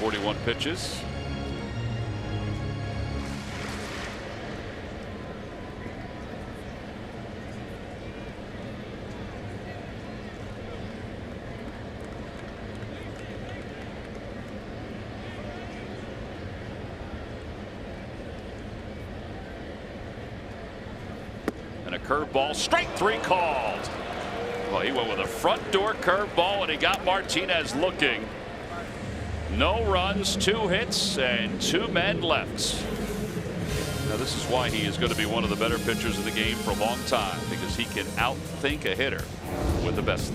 41 pitches. And a curveball, strike 3 called. Well, he went with a front door curveball and he got Martinez looking. No runs, 2 hits, and 2 men left. Now this is why he is going to be one of the better pitchers in the game for a long time, because he can outthink a hitter with the best.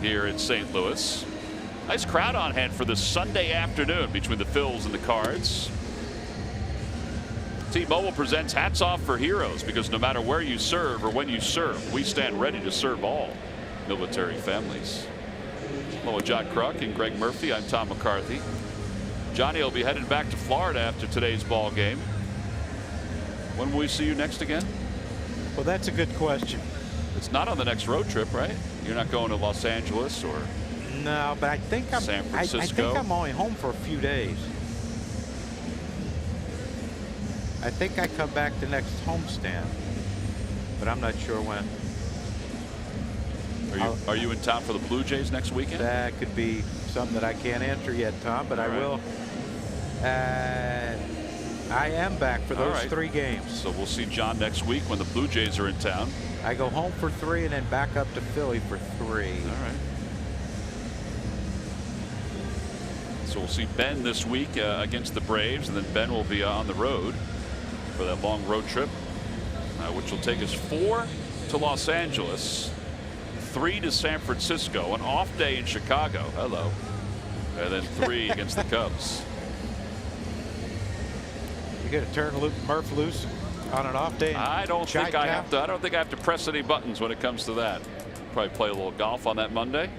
Here in St. Louis. Nice crowd on hand for this Sunday afternoon between the Phils and the Cards. T-Mobile presents Hats Off for Heroes, because no matter where you serve or when you serve, we stand ready to serve all military families. Hello, John Kruk and Greg Murphy. I'm Tom McCarthy. Johnny will be headed back to Florida after today's ball game. When will we see you next again? Well, that's a good question. It's not on the next road trip, right? You're not going to Los Angeles or no, but I think I'm San Francisco. I think I'm only home for a few days. I think I come back the next homestand, but I'm not sure when. Are you in town for the Blue Jays next weekend? That could be something that I can't answer yet, Tom, but I will. I am back for those 3 games. So we'll see John next week when the Blue Jays are in town. I go home for 3 and then back up to Philly for 3. All right. So we'll see Ben this week against the Braves, and then Ben will be on the road for that long road trip, which will take us 4 to Los Angeles, 3 to San Francisco, an off day in Chicago. Hello. And then 3 against the Cubs. You got to turn Murph loose on an off day. I don't think I have to. I don't think I have to press any buttons when it comes to that. Probably play a little golf on that Monday,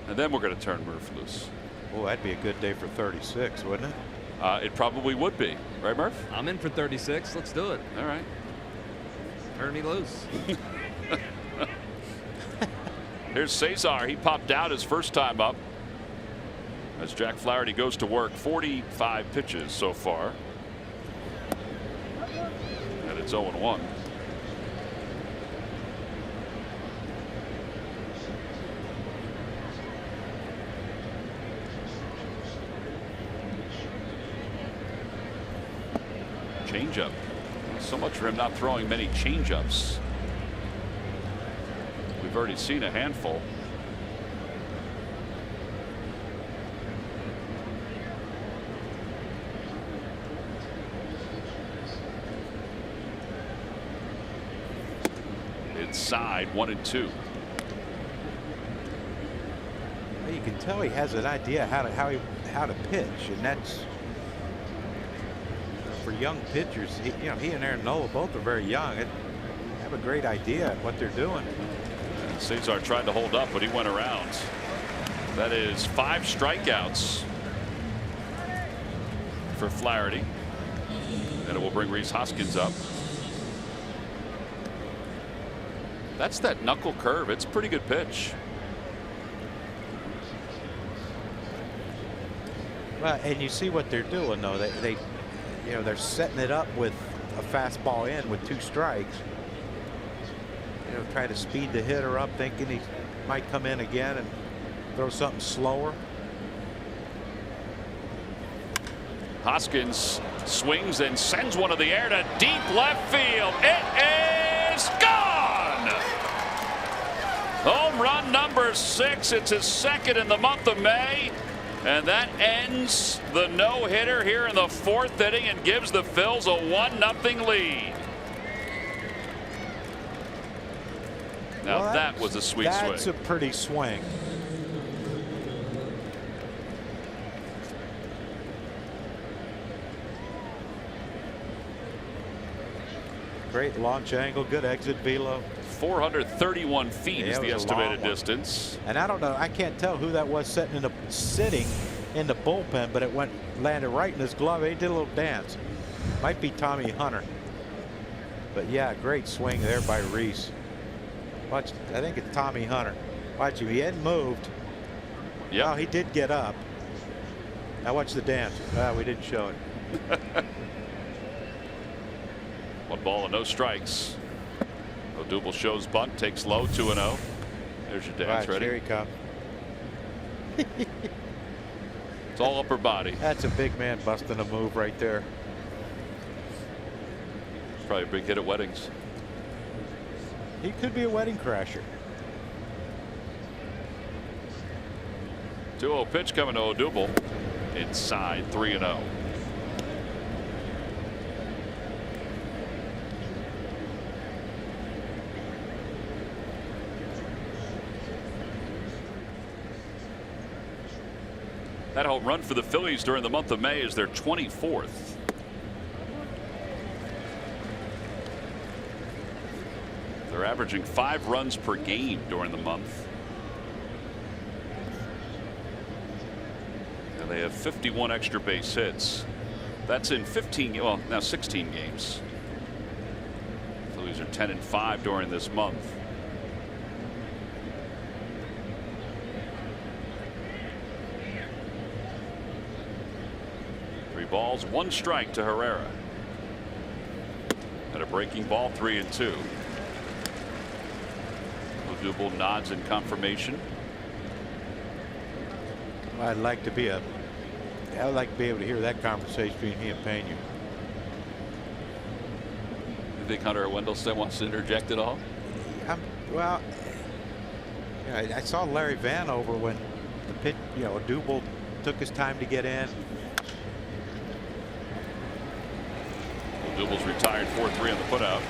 and then we're going to turn Murph loose. Oh, that'd be a good day for 36, wouldn't it? It probably would be, right, Murph? I'm in for 36. Let's do it. All right. Turn me loose. Here's Cesar. He popped out his first time up as Jack Flaherty goes to work. 45 pitches so far. And it's 0-1. Changeup. So much for him not throwing many changeups. We've already seen a handful. Inside, 1-2. Well, you can tell he has an idea how to pitch, and that's for young pitchers. He and Aaron Nola both are very young. have a great idea at what they're doing. Cesar tried to hold up, but he went around. That is 5 strikeouts for Flaherty. And it will bring Rhys Hoskins up. That's that knuckle curve. It's a pretty good pitch. Well, and you see what they're doing, though. They you know, they're setting it up with a fastball in with 2 strikes. You know, try to speed the hitter up, thinking he might come in again and throw something slower. Hoskins swings and sends one to the air to deep left field. It is gone. Home run number 6. It's his 2nd in the month of May. And that ends the no-hitter here in the 4th inning and gives the Phils a 1-0 lead. Now Well, that was a sweet swing. That's a pretty swing. Great launch angle, good exit velo. 431 feet is the estimated distance. And I don't know, I can't tell who that was sitting in the bullpen, but it landed right in his glove. He did a little dance. Might be Tommy Hunter. But yeah, great swing there by Rhys. Watch, I think it's Tommy Hunter. Watch him, he hadn't moved. Yeah, well, he did get up. Now watch the dance. We didn't show it. 1 ball and no strikes. Odubel shows bunt, takes low, 2-0. There's your dance. Right, ready? here he comes. It's all upper body. That's a big man busting a move right there. Probably a big hit at weddings. He could be a wedding crasher. 2-0 pitch coming to Odubel. Inside, 3-0. That home run for the Phillies during the month of May is their 24th. They're averaging 5 runs per game during the month. And they have 51 extra base hits. That's in 15, well, now 16 games. Phillies are 10-5 during this month. Balls, 1 strike to Herrera. And a breaking ball, 3-2. Odubel nods in confirmation. I'd like to be able to hear that conversation between he and Pena. You think Hunter Wendelstein wants to interject at all? Well, yeah, I saw Larry Vanover when the pitch, Odubel took his time to get in. Odubel's retired 4-3 on the putout.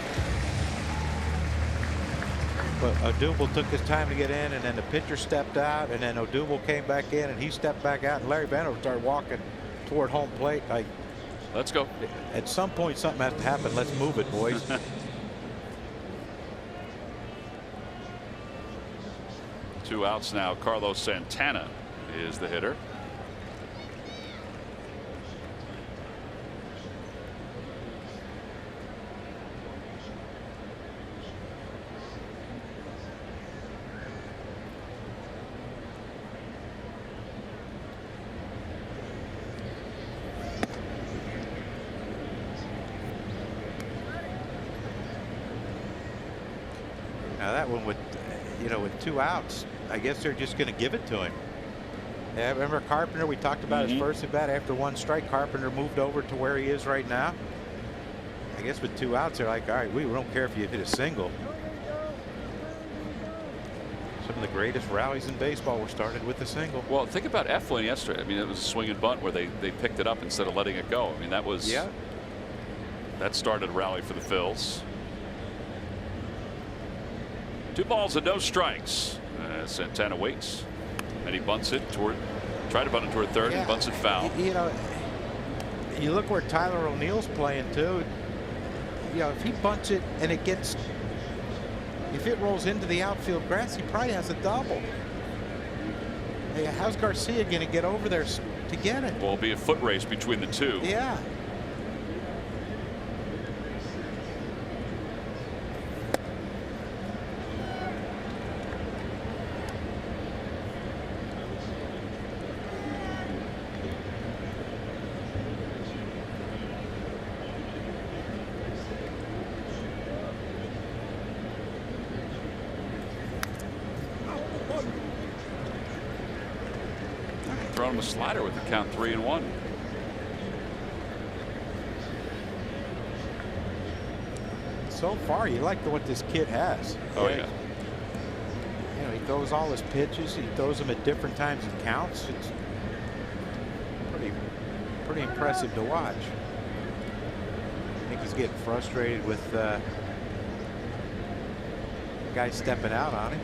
But Odubel took his time to get in, and then the pitcher stepped out, and then Odubel came back in, and he stepped back out, and Larry Vanover started walking toward home plate. Like, let's go. At some point, something has to happen. Let's move it, boys. 2 outs now. Carlos Santana is the hitter. Now that one with 2 outs, I guess they're just going to give it to him. Yeah, remember Carpenter? We talked about his first at bat after 1 strike. Carpenter moved over to where he is right now. I guess with 2 outs, they're like, all right, we don't care if you hit a single. Some of the greatest rallies in baseball were started with a single. Well, think about Eflin yesterday. I mean, it was a swing and bunt where they picked it up instead of letting it go. I mean, that was that started a rally for the Phils. 2 balls and no strikes. Santana waits, and he bunts it tried to bunt it toward third, and bunts it foul. You look where Tyler O'Neill's playing too. If he bunts it and it gets If it rolls into the outfield grass, he probably has a double. Hey, how's Garcia going to get over there to get it? Well, it'll be a foot race between the two. Yeah. Throwing him a slider with the count 3-1. So far, you like what this kid has. Oh, yeah. You know, he throws all his pitches. He throws them at different times and counts. It's pretty impressive to watch. I think he's getting frustrated with the guy stepping out on him.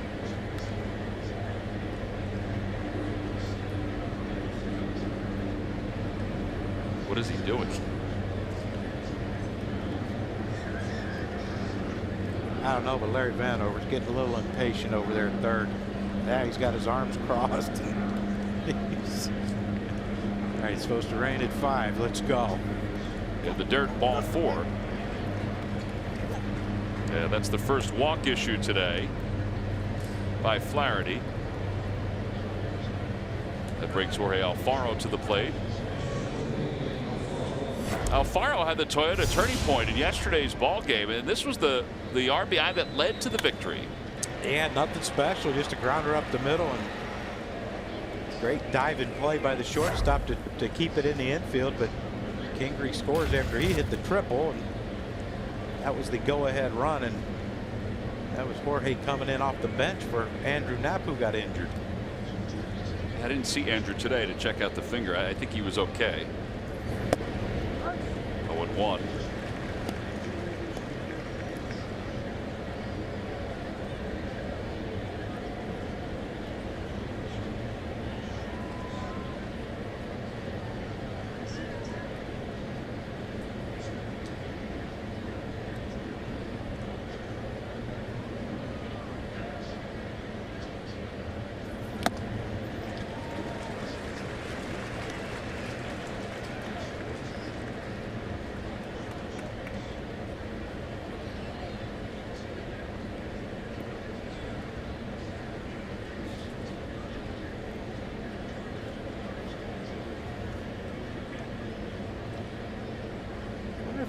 What is he doing? I don't know, but Larry Vanover's getting a little impatient over there at third. Yeah, he's got his arms crossed. All right, it's supposed to rain at 5. Let's go. Yeah, the dirt, ball 4. Yeah, that's the first walk issue today by Flaherty. That brings Jorge Alfaro to the plate. Alfaro had the Toyota turning point in yesterday's ball game, and this was the RBI that led to the victory. Yeah, nothing special, just a grounder up the middle, and great diving play by the shortstop to keep it in the infield. But Kingery scores after he hit the triple, and that was the go-ahead run. And that was Jorge coming in off the bench for Andrew Knapp, who got injured. I didn't see Andrew today to check out the finger. I think he was okay. 0-1.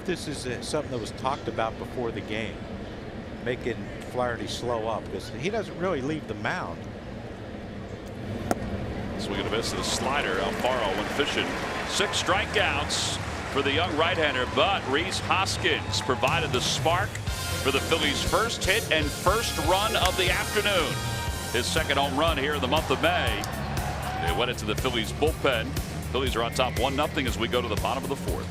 This is something that was talked about before the game, making Flaherty slow up, because he doesn't really leave the mound. Swing and a miss to the slider. Alfaro went fishing. 6 strikeouts for the young right-hander, but Rhys Hoskins provided the spark for the Phillies' first hit and first run of the afternoon. His second home run here in the month of May. They went into the Phillies bullpen. Phillies are on top 1-0 as we go to the bottom of the 4th.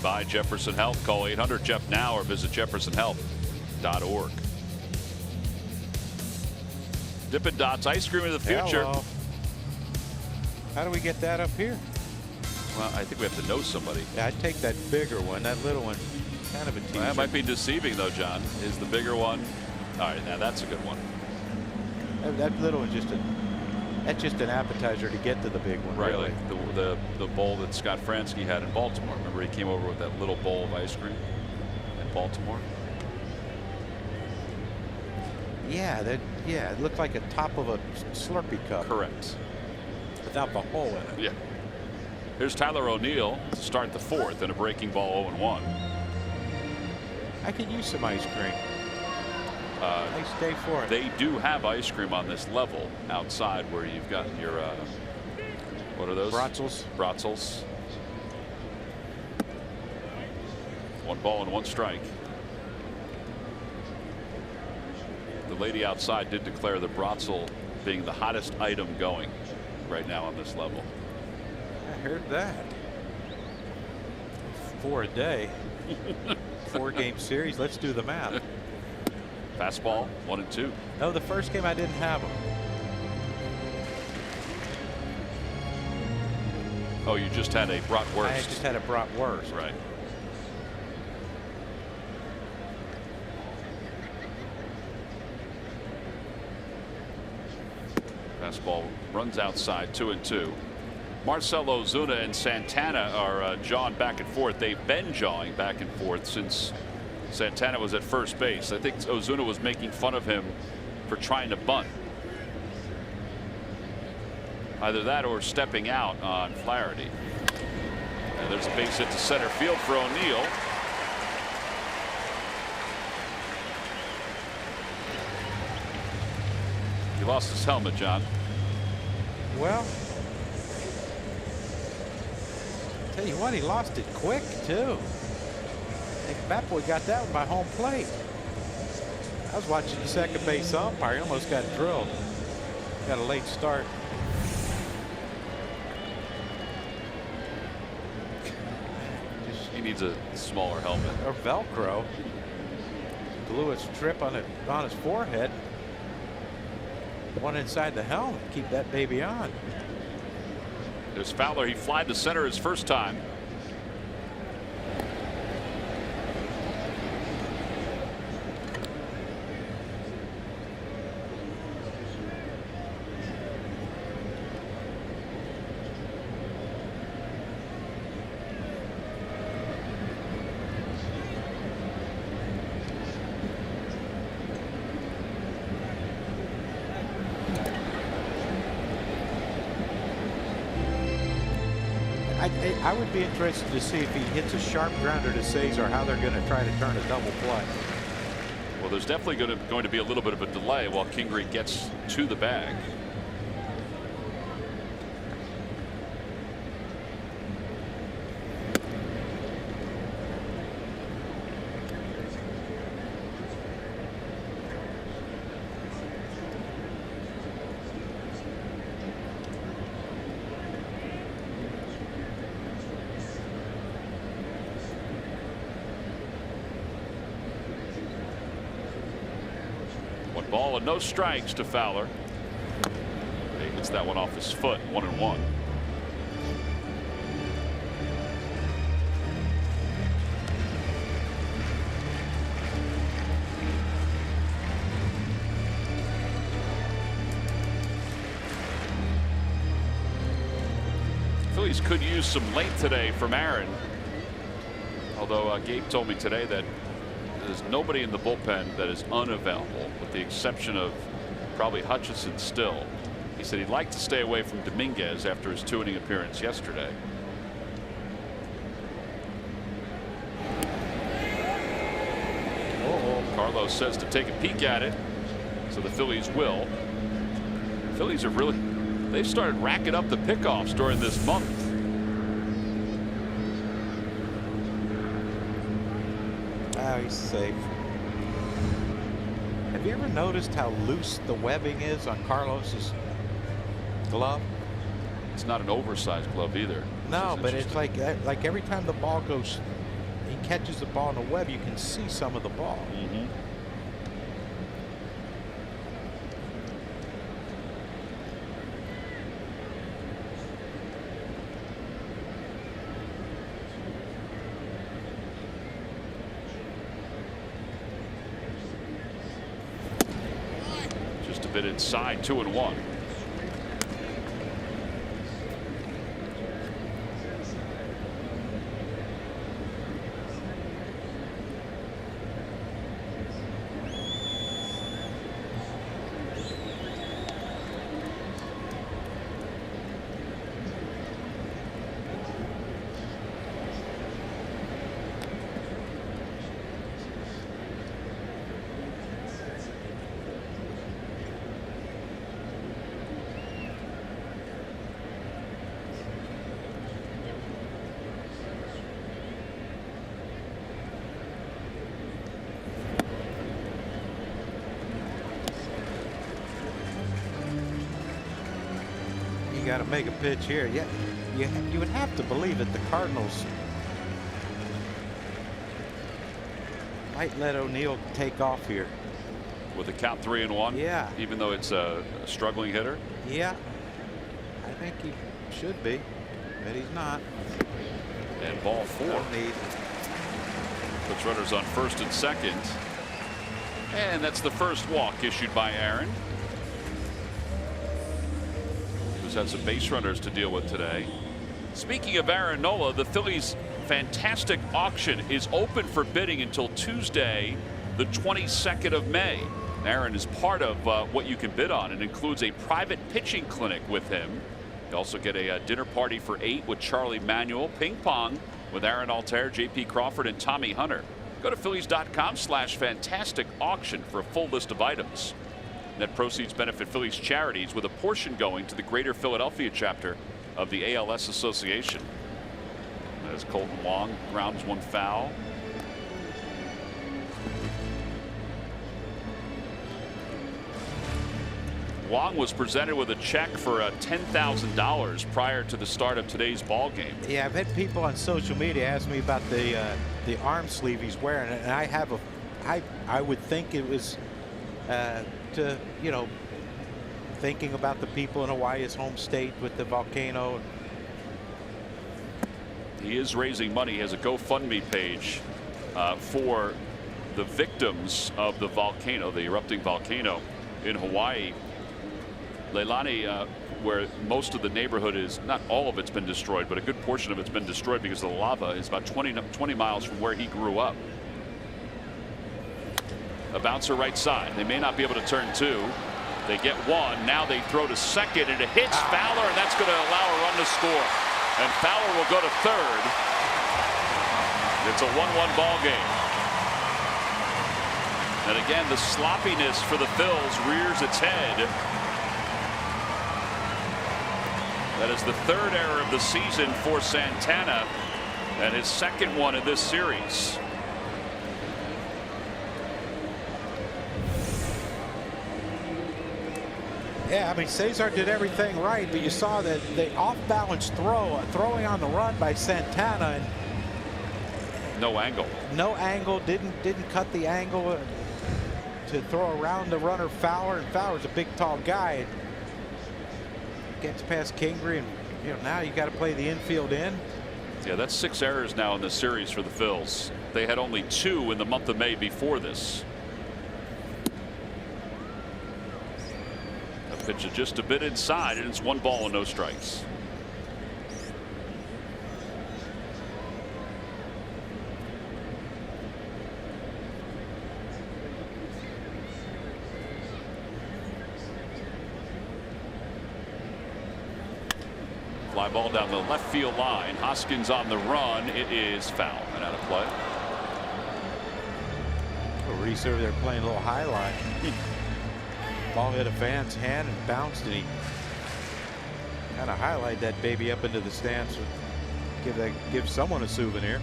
by Jefferson Health. Call 800-JEFF now or visit jeffersonhealth.org. Dippin' Dots ice cream of the future. Hello. How do we get that up here? Well, I think we have to know somebody. Yeah, I'd take that bigger one. That little one, kind of a teaser. That might be deceiving, though, John. Is the bigger one? All right, now that's a good one. That little one's that's just an appetizer to get to the big one. Right, really. like the bowl that Scott Fransky had in Baltimore. Remember, he came over with that little bowl of ice cream in Baltimore. Yeah, it looked like a top of a Slurpee cup. Correct. Without the hole in it. Yeah. Here's Tyler O'Neill to start the fourth in a breaking ball 0-1. I could use some ice cream. Nice day for it. They do have ice cream on this level outside where you've got your what are those? Brotzels. 1 ball and 1 strike. The lady outside did declare the Brotzel being the hottest item going right now on this level. I heard that. 4 a day. 4-game series. Let's do the math. Fastball 1 and 2. No, the first game I didn't have them. Oh, you just had a bratwurst. I just had a bratwurst. Right. Fastball runs outside 2 and 2. Marcell Ozuna and Santana are jawing back and forth. They've been jawing back and forth since Santana was at first base. I think Ozuna was making fun of him for trying to bunt. Either that or stepping out on Flaherty. And there's a base hit to center field for O'Neill. He lost his helmet, John. Well, tell you what, he lost it quick too. I think Bat Boy got that one by home plate. I was watching the second base umpire. He almost got drilled. Got a late start. He needs a smaller helmet. Or Velcro. Glue a strip on his forehead. One inside the helmet. Keep that baby on. There's Fowler. He flied to center his first time. I would be interested to see if he hits a sharp grounder to Cesar, how they're going to try to turn a double play. Well, there's definitely going to be a little bit of a delay while Kingery gets to the bag. Ball and no strikes to Fowler. He gets that one off his foot. 1-1. Phillies could use some length today from Aaron. Although Gabe told me today that there's nobody in the bullpen that is unavailable, with the exception of probably Hutchison still. He said he'd like to stay away from Dominguez after his 2-inning appearance yesterday. Carlos says to take a peek at it, so the Phillies will. The Phillies have they've started racking up the pickoffs during this month. Oh, he's safe. Have you ever noticed how loose the webbing is on Carlos's glove? It's not an oversized glove either. No, but it's like every time the ball goes catches the ball in the web, you can see some of the ball. Just a bit inside, 2-1. Got to make a pitch here. Yeah, you would have to believe that the Cardinals might let O'Neill take off here. With a count 3-1. Yeah. Even though it's a struggling hitter. Yeah, I think he should be, but he's not. And ball 4. Puts runners on first and second. And that's the first walk issued by Aaron. Has some base runners to deal with today. Speaking of Aaron Nola, the Phillies' fantastic auction is open for bidding until Tuesday, the 22nd of May. Aaron is part of what you can bid on. It includes a private pitching clinic with him. You also get a dinner party for 8 with Charlie Manuel, ping pong with Aaron Altair, J.P. Crawford, and Tommy Hunter. Go to Phillies.com/fantastic auction for a full list of items. Net proceeds benefit Phillies charities, with a portion going to the Greater Philadelphia chapter of the ALS Association. As Colton Wong grounds one foul. Wong was presented with a check for $10,000 prior to the start of today's ball game. Yeah, I've had people on social media ask me about the arm sleeve he's wearing, and I would think it was to, you know, thinking about the people in Hawaii, his home state, with the volcano. He is raising money. He has a GoFundMe page for the victims of the volcano, the erupting volcano in Hawaii. Leilani, where most of the neighborhood is, not all of it's been destroyed, but a good portion of it's been destroyed because of the lava, is about 20 miles from where he grew up. A bouncer right side. They may not be able to turn 2. They get 1. Now they throw to second, and it hits Fowler, and that's going to allow a run to score. And Fowler will go to third. It's a 1-1 ball game. And again, the sloppiness for the Phils rears its head. That is the 3rd error of the season for Santana, and his 2nd one in this series. Yeah, I mean, Cesar did everything right, but you saw that the off-balance throwing on the run by Santana, and no angle. No angle. Didn't cut the angle to throw around the runner Fowler, and Fowler's a big, tall guy. Gets past Kingery, and now you got to play the infield in. Yeah, that's 6 errors now in the series for the Phils. They had only 2 in the month of May before this. Pitch is just a bit inside, and it's 1 ball and no strikes. Fly ball down the left field line. Hoskins on the run. It is foul and out of play. Reese over there playing a little high line. Ball hit a fan's hand and bounced, and he kind of highlight that baby up into the stands. Give someone a souvenir.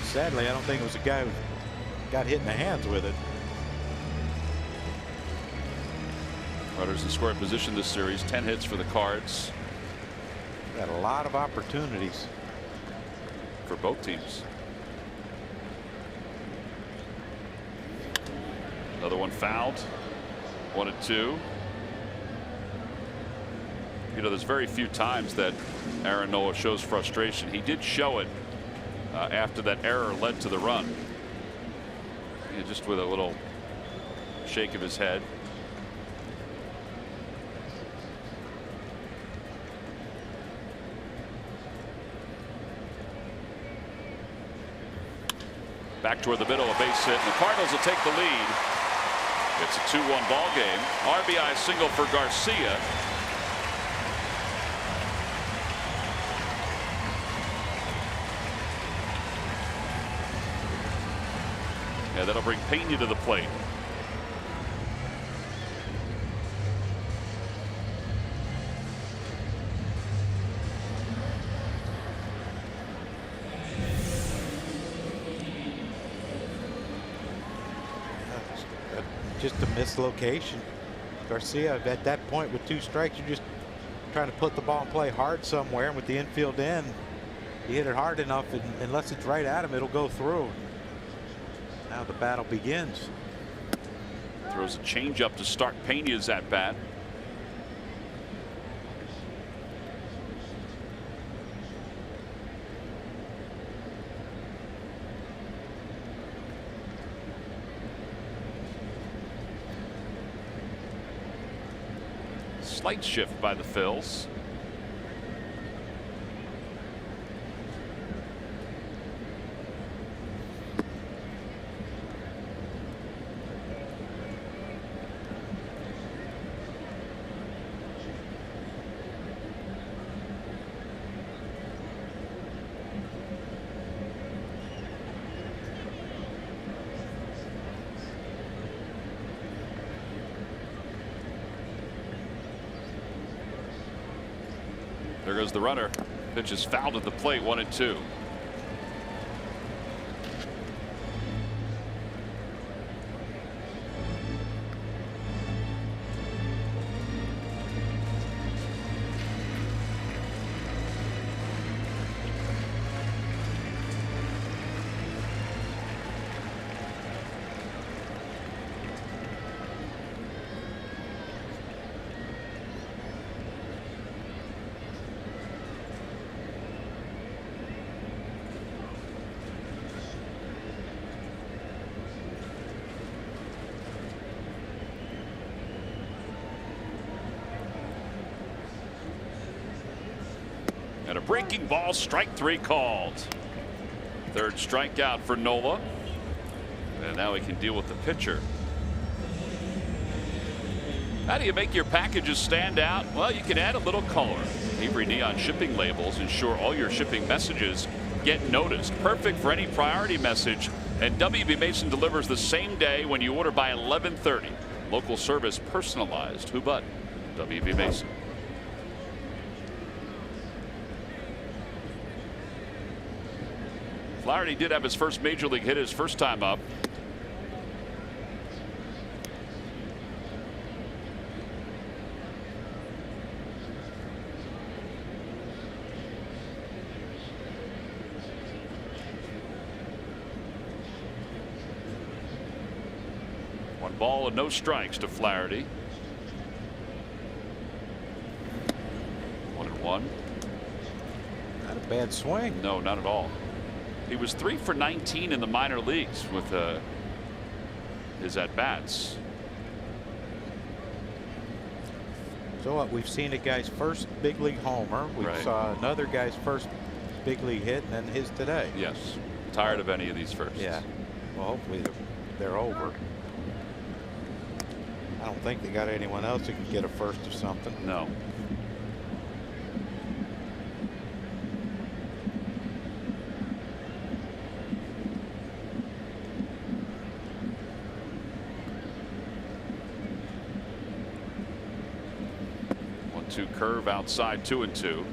Sadly, I don't think it was a guy who got hit in the hands with it. Runners in scoring position this series. 10 hits for the Cards. Got a lot of opportunities for both teams. Another one fouled. 1-2. You know, there's very few times that Aaron Nola shows frustration. He did show it after that error led to the run. Yeah, just with a little shake of his head. Back toward the middle, a base hit, and the Cardinals will take the lead. It's a 2-1 ball game. RBI single for Garcia. Yeah, that'll bring Pena to the plate. Just a mislocation. Garcia, at that point with 2 strikes, you're just trying to put the ball and play hard somewhere. And with the infield in, you hit it hard enough, and unless it's right at him, it'll go through. Now the battle begins. Throws a changeup to start Pena's at bat. Slight shift by the Phils. There goes the runner. Pitch is fouled at the plate. 1-2. And a breaking ball, strike 3 called. Third strikeout for Nola. And now he can deal with the pitcher. How do you make your packages stand out? Well, you can add a little color. Avery Neon shipping labels ensure all your shipping messages get noticed. Perfect for any priority message. And WB Mason delivers the same day when you order by 11:30. Local service personalized. Who but WB Mason? Flaherty did have his first major league hit his first time up. One ball and no strikes to Flaherty. 1-1. Not a bad swing. No, not at all. He was 3 for 19 in the minor leagues with his at-bats. So what, we've seen a guy's first big league homer. We saw another guy's first big league hit, and then his today. Yes. Tired of any of these firsts. Yeah. Well, hopefully they're over. I don't think they got anyone else who can get a first or something. No. Curve outside, 2-2.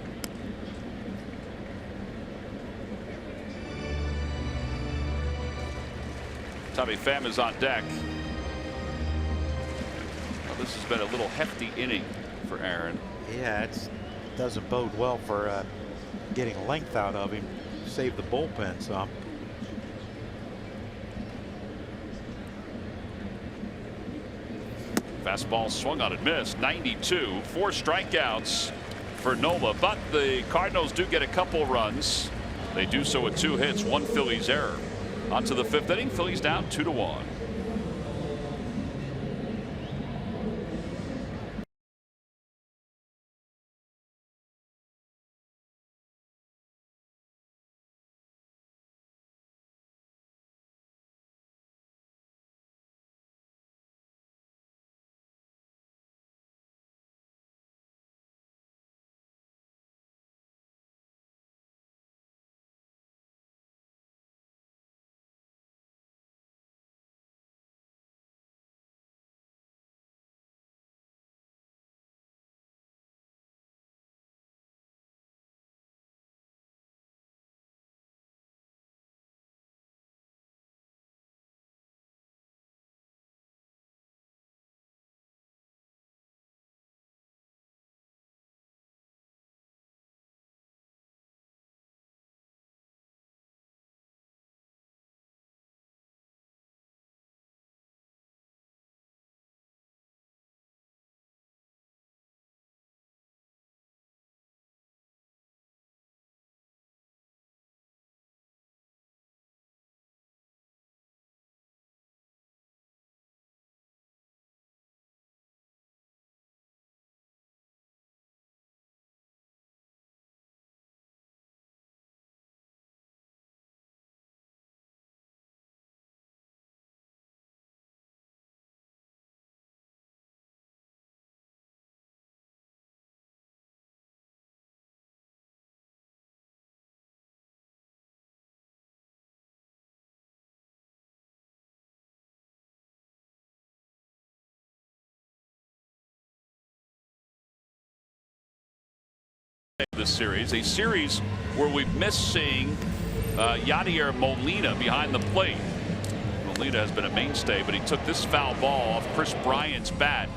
Tommy Pham is on deck. Well, this has been a little hefty inning for Aaron. Yeah, it doesn't bode well for getting length out of him. Save the bullpen some. Fastball swung on and missed. 92. 4 strikeouts for Nola, but the Cardinals do get a couple runs. They do so with 2 hits, 1 Phillies error. On to the 5th inning. Phillies down 2-1. This series, a series where we've missed seeing Yadier Molina behind the plate. Molina has been a mainstay, but he took this foul ball off Chris Bryant's bat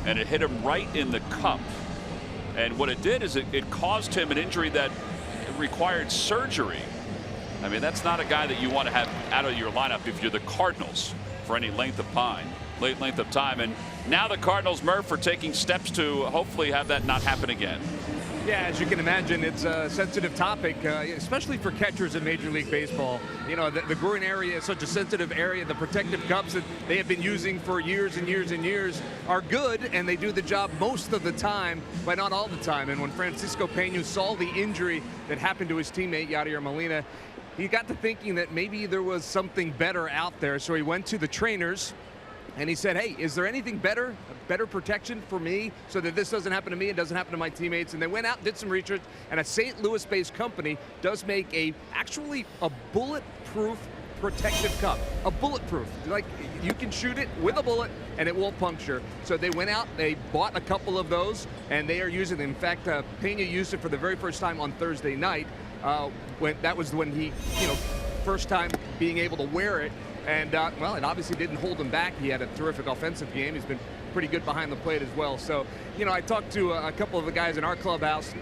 and it hit him right in the cup. And what it did is it caused him an injury that required surgery. I mean, that's not a guy that you want to have out of your lineup if you're the Cardinals for any length of time. And now the Cardinals, Murph, are taking steps to hopefully have that not happen again. Yeah, as you can imagine, it's a sensitive topic, especially for catchers in Major League Baseball. You know, the groin area is such a sensitive area. The protective cups that they have been using for years and years and years are good, and they do the job most of the time, but not all the time. And when Francisco Peña saw the injury that happened to his teammate, Yadier Molina, he got to thinking that maybe there was something better out there. So he went to the trainers, and he said, hey, is there anything better, better protection for me so that this doesn't happen to me and doesn't happen to my teammates? And they went out and did some research, and a St. Louis-based company does make actually a bulletproof protective cup. A bulletproof. Like, you can shoot it with a bullet and it won't puncture. So they went out, they bought a couple of those, and they are using them. In fact, Peña used it for the very first time on Thursday night. That was when he, first time being able to wear it. And, well, it obviously didn't hold him back. He had a terrific offensive game. He's been pretty good behind the plate as well. So, I talked to a couple of the guys in our clubhouse,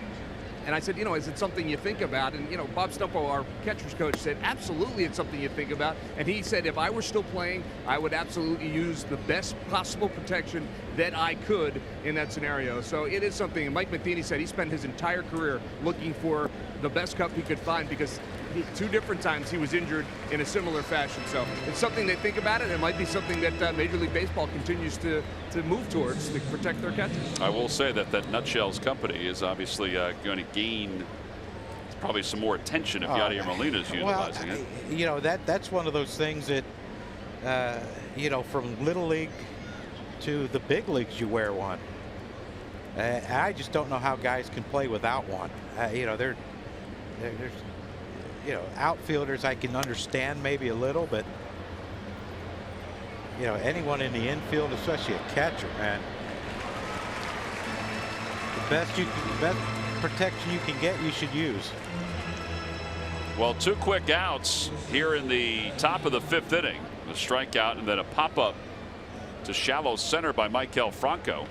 and I said, is it something you think about? And, Bob Stumpo, our catcher's coach, said, absolutely it's something you think about. And he said, if I were still playing, I would absolutely use the best possible protection that I could in that scenario. So it is something. And Mike Matheny said he spent his entire career looking for the best cup he could find because 2 different times he was injured in a similar fashion. So it's something they think about it. It might be something that Major League Baseball continues to move towards to protect their catchers. I will say that Nutshells company is obviously going to gain probably some more attention if Yadier Molina is utilizing it. That's one of those things that from Little League to the big leagues, you wear one. I just don't know how guys can play without one. There's outfielders I can understand maybe a little, but anyone in the infield, especially a catcher, man, the best protection you can get, you should use. Well, 2 quick outs here in the top of the 5th inning. A strikeout and then a pop-up to shallow center by Michael Franco.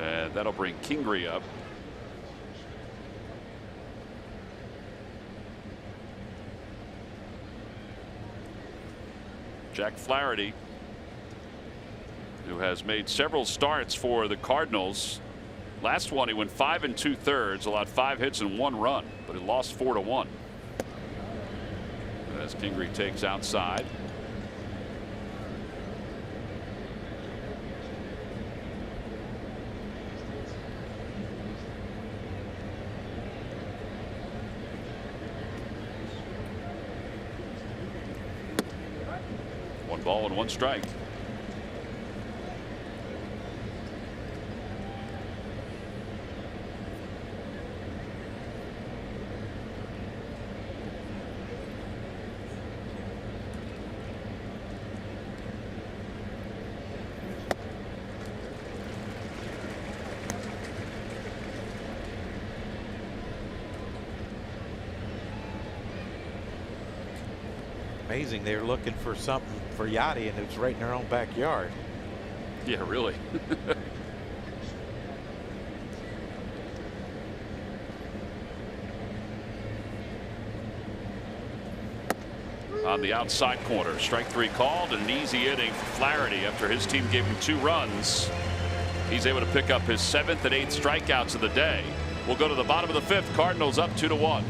And that'll bring Kingery up. Jack Flaherty, who who has made several starts for the Cardinals. Last one, he went 5 2/3, allowed 5 hits and 1 run, but he lost 4-1. As Kingery takes outside. One ball and 1 strike. Amazing. They were looking for something for Yachty, and it was right in their own backyard. Yeah, really. On the outside corner, strike 3 called, and an easy inning for Flaherty after his team gave him 2 runs. He's able to pick up his 7th and 8th strikeouts of the day. We'll go to the bottom of the 5th. Cardinals up 2-1.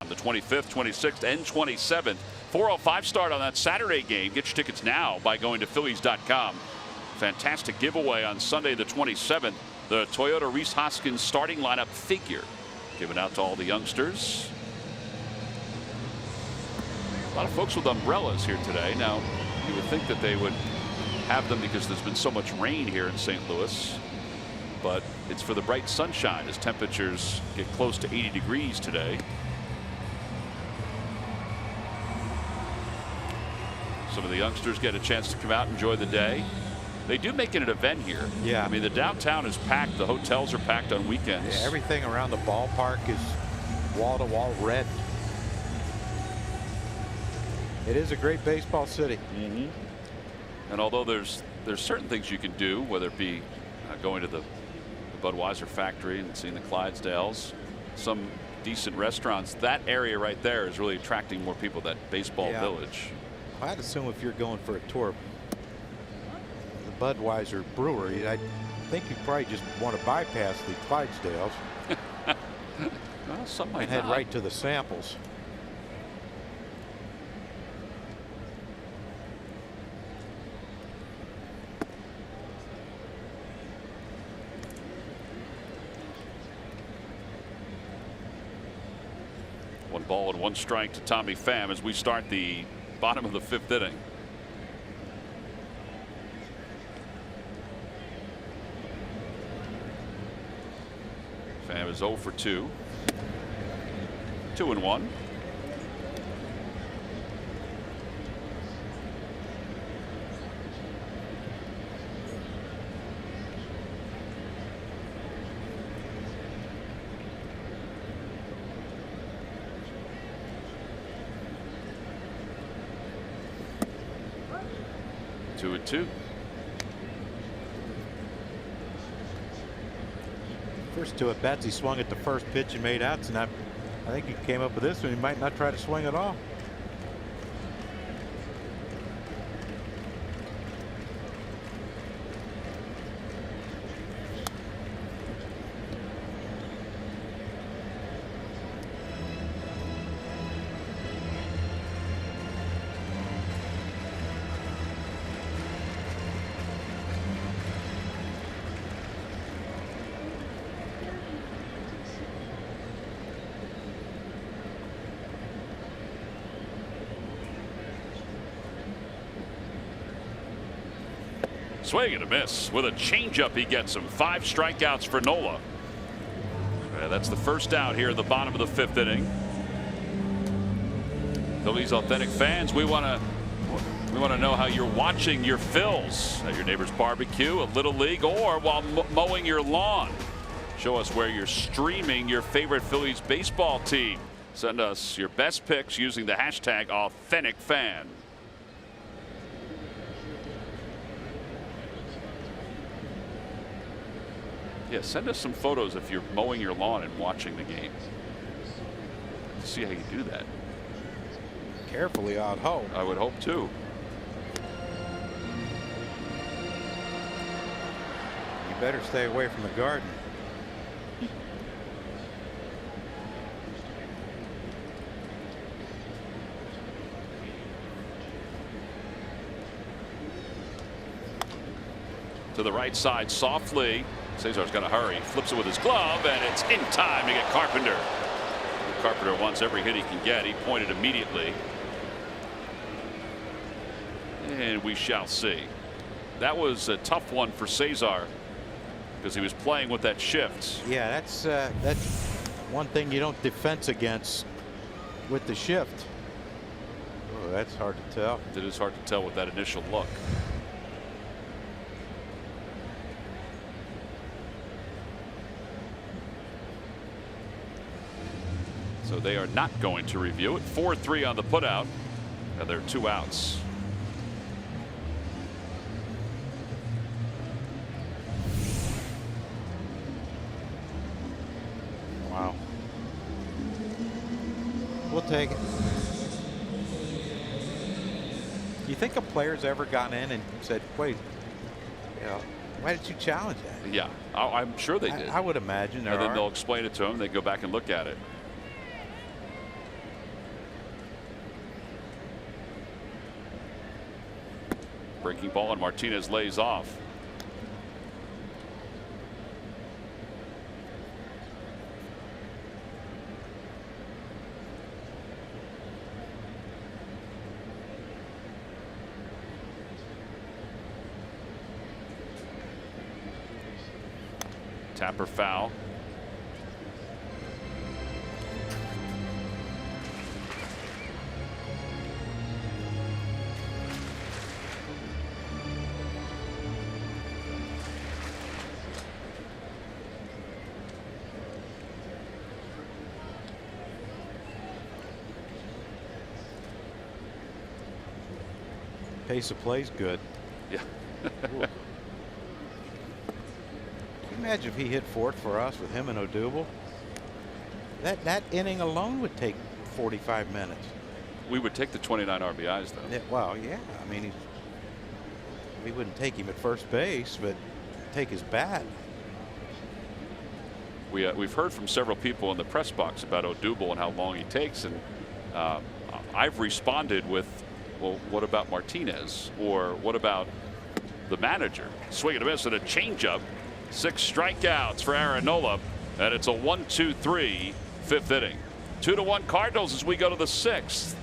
The 25th, 26th, and 27th. 4:05 start on that Saturday game. Get your tickets now by going to Phillies.com. Fantastic giveaway on Sunday the 27th. The Toyota Reese Hoskins starting lineup figure given out to all the youngsters. A lot of folks with umbrellas here today. Now, you would think that they would have them because there's been so much rain here in St. Louis. But it's for the bright sunshine as temperatures get close to 80 degrees today. Some of the youngsters get a chance to come out and enjoy the day. They do make it an event here. Yeah. I mean, the downtown is packed. The hotels are packed on weekends. Yeah, everything around the ballpark is wall-to-wall red. It is a great baseball city. Mm-hmm. And although there's certain things you can do, whether it be going to the Budweiser factory and seeing the Clydesdales, some decent restaurants, that area right there is really attracting more people, that baseball village. I'd assume if you're going for a tour of the Budweiser brewery, I think you probably just want to bypass the Clydesdales well, some might and head not. right to the samples. One ball and 1 strike to Tommy Pham as we start the bottom of the 5th inning. Pham is 0 for 2. 2-1. 2-2. First 2 at bats, he swung at the first pitch and made outs, and I think he came up with this one. He might not try to swing at all. Swing and a miss. With a changeup, he gets him. 5 strikeouts for Nola. That's the first out here in the bottom of the 5th inning. Phillies Authentic fans, we want to know how you're watching your Phils at your neighbor's barbecue, a little league, or while mowing your lawn. Show us where you're streaming your favorite Phillies baseball team. Send us your best picks using the hashtag #AuthenticFan. Yeah, send us some photos if you're mowing your lawn and watching the game. Let's see how you do that. Carefully, I'd hope. I would hope too. You better stay away from the garden. To the right side softly. Cesar's got to hurry. Flips it with his glove, and it's in time to get Carpenter. Carpenter wants every hit he can get. He pointed immediately. And we shall see. That was a tough one for Cesar because he was playing with that shift. Yeah, that's one thing you don't defense against with the shift. Oh, that's hard to tell. It is hard to tell with that initial look. So they are not going to review it. 4-3 on the putout, and there are 2 outs. Wow. We'll take it. You think a player's ever gone in and said, wait, why did you challenge that? Yeah, I'm sure they did. I would imagine there and then are. they'll explain it to him. They go back and look at it. Breaking ball, and Martinez lays off. Tapper foul. Pace of play's good. Yeah. Can you imagine if he hit 4th for us with him and Odubel? That inning alone would take 45 minutes. We would take the 29 RBIs though. Yeah, well, yeah. I mean, we wouldn't take him at first base, but take his bat. We've heard from several people in the press box about Odubel and how long he takes, and I've responded with, well, what about Martinez, or what about the manager? Swing and a miss and a changeup. 6 strikeouts for Aaron Nola, and it's a 1-2-3 5th inning. 2-1 Cardinals as we go to the 6th.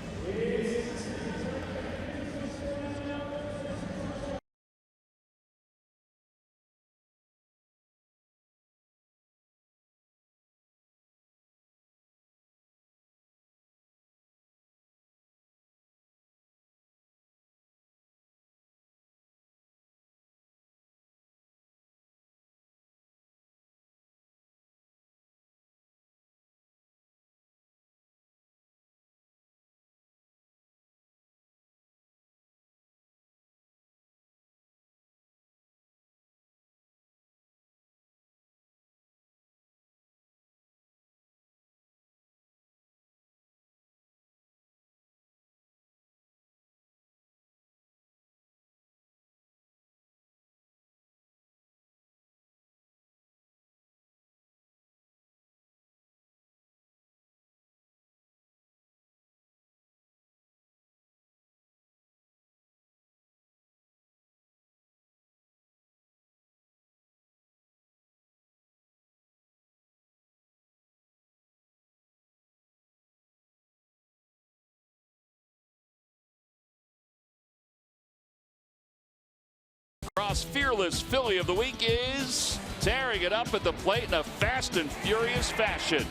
Ross' fearless Philly of the week is tearing it up at the plate in a fast and furious fashion.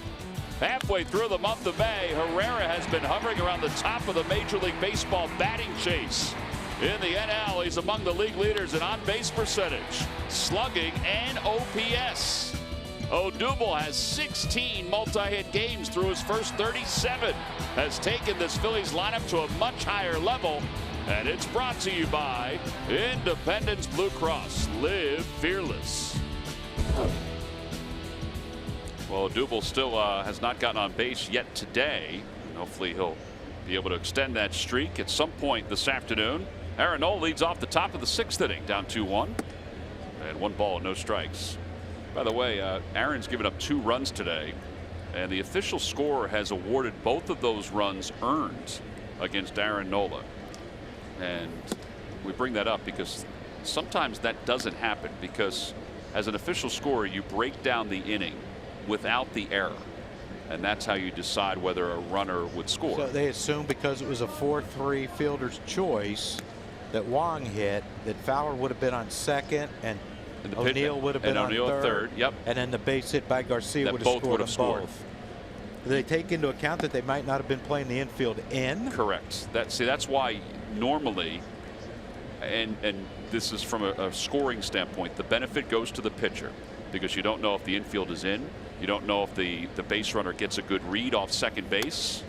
Halfway through the month of May, Herrera has been hovering around the top of the Major League Baseball batting chase. In the NL, he's among the league leaders in on-base percentage, slugging, and OPS. Odubel has 16 multi-hit games through his first 37, has taken this Phillies lineup to a much higher level, and it's brought to you by Independence Blue Cross. Live fearless. Well, Odubel still has not gotten on base yet today. Hopefully he'll be able to extend that streak at some point this afternoon. Aaron Nola leads off the top of the 6th inning, down 2-1, and 1 ball, no strikes. By the way, Aaron's given up 2 runs today, and the official score has awarded both of those runs earned against Aaron Nola. And we bring that up because sometimes that doesn't happen, because as an official scorer, you break down the inning without the error, and that's how you decide whether a runner would score. So they assume because it was a 4-3 fielder's choice that Wong hit, that Fowler would have been on second and O'Neill would have been on third. Yep. And then the base hit by Garcia would have scored them both. Do they take into account that they might not have been playing the infield in? Correct. That's why normally, and this is from a scoring standpoint, the benefit goes to the pitcher, because you don't know if the infield is in. You don't know if the base runner gets a good read off second base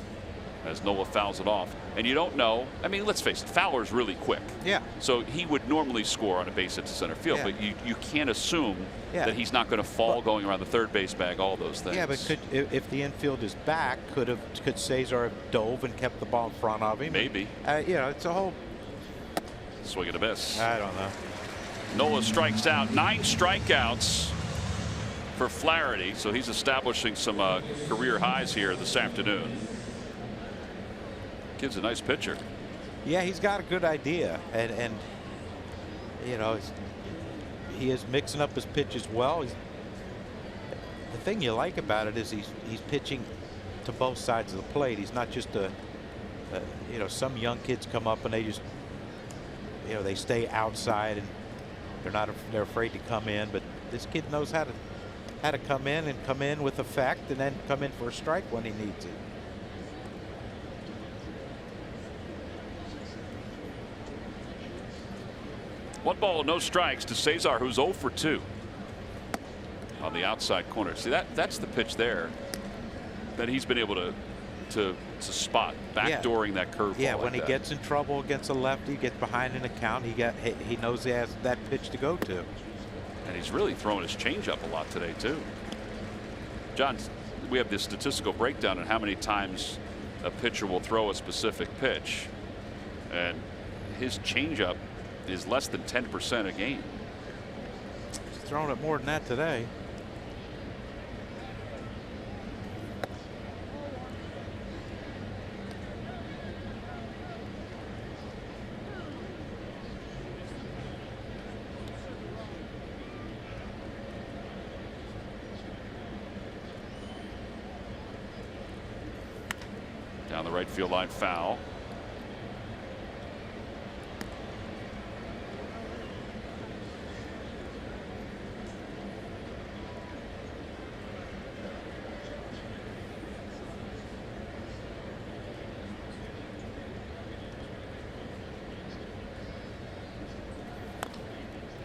as Nola fouls it off. And you don't know, I mean, let's face it, Fowler's really quick. Yeah. So he would normally score on a base hit to center field, but you can't assume that he's not going to fall going around the third base bag, all those things. Yeah, but if the infield is back, could Cesar have dove and kept the ball in front of him? Maybe. You know, it's a whole swing and a miss. I don't know. Nola strikes out, 9 strikeouts for Flaherty, so he's establishing some career highs here this afternoon. Kid's a nice pitcher. Yeah, he's got a good idea, and you know, he is mixing up his pitches well. The thing you like about it is he's pitching to both sides of the plate. He's not just you know, some young kids come up and they just, you know, they stay outside and they're afraid to come in, but this kid knows how to come in with effect, and then come in for a strike when he needs it. One ball, no strikes to Cesar, who's 0 for 2 on the outside corner. See, that's the pitch there that he's been able to spot, backdooring that curveball. Yeah, when he gets in trouble against a lefty, gets behind an account, he knows he has that pitch to go to. And he's really throwing his changeup a lot today too. John, we have this statistical breakdown on how many times a pitcher will throw a specific pitch, and his changeup is less than 10% a game. He's throwing it more than that today. Down the right field line, foul.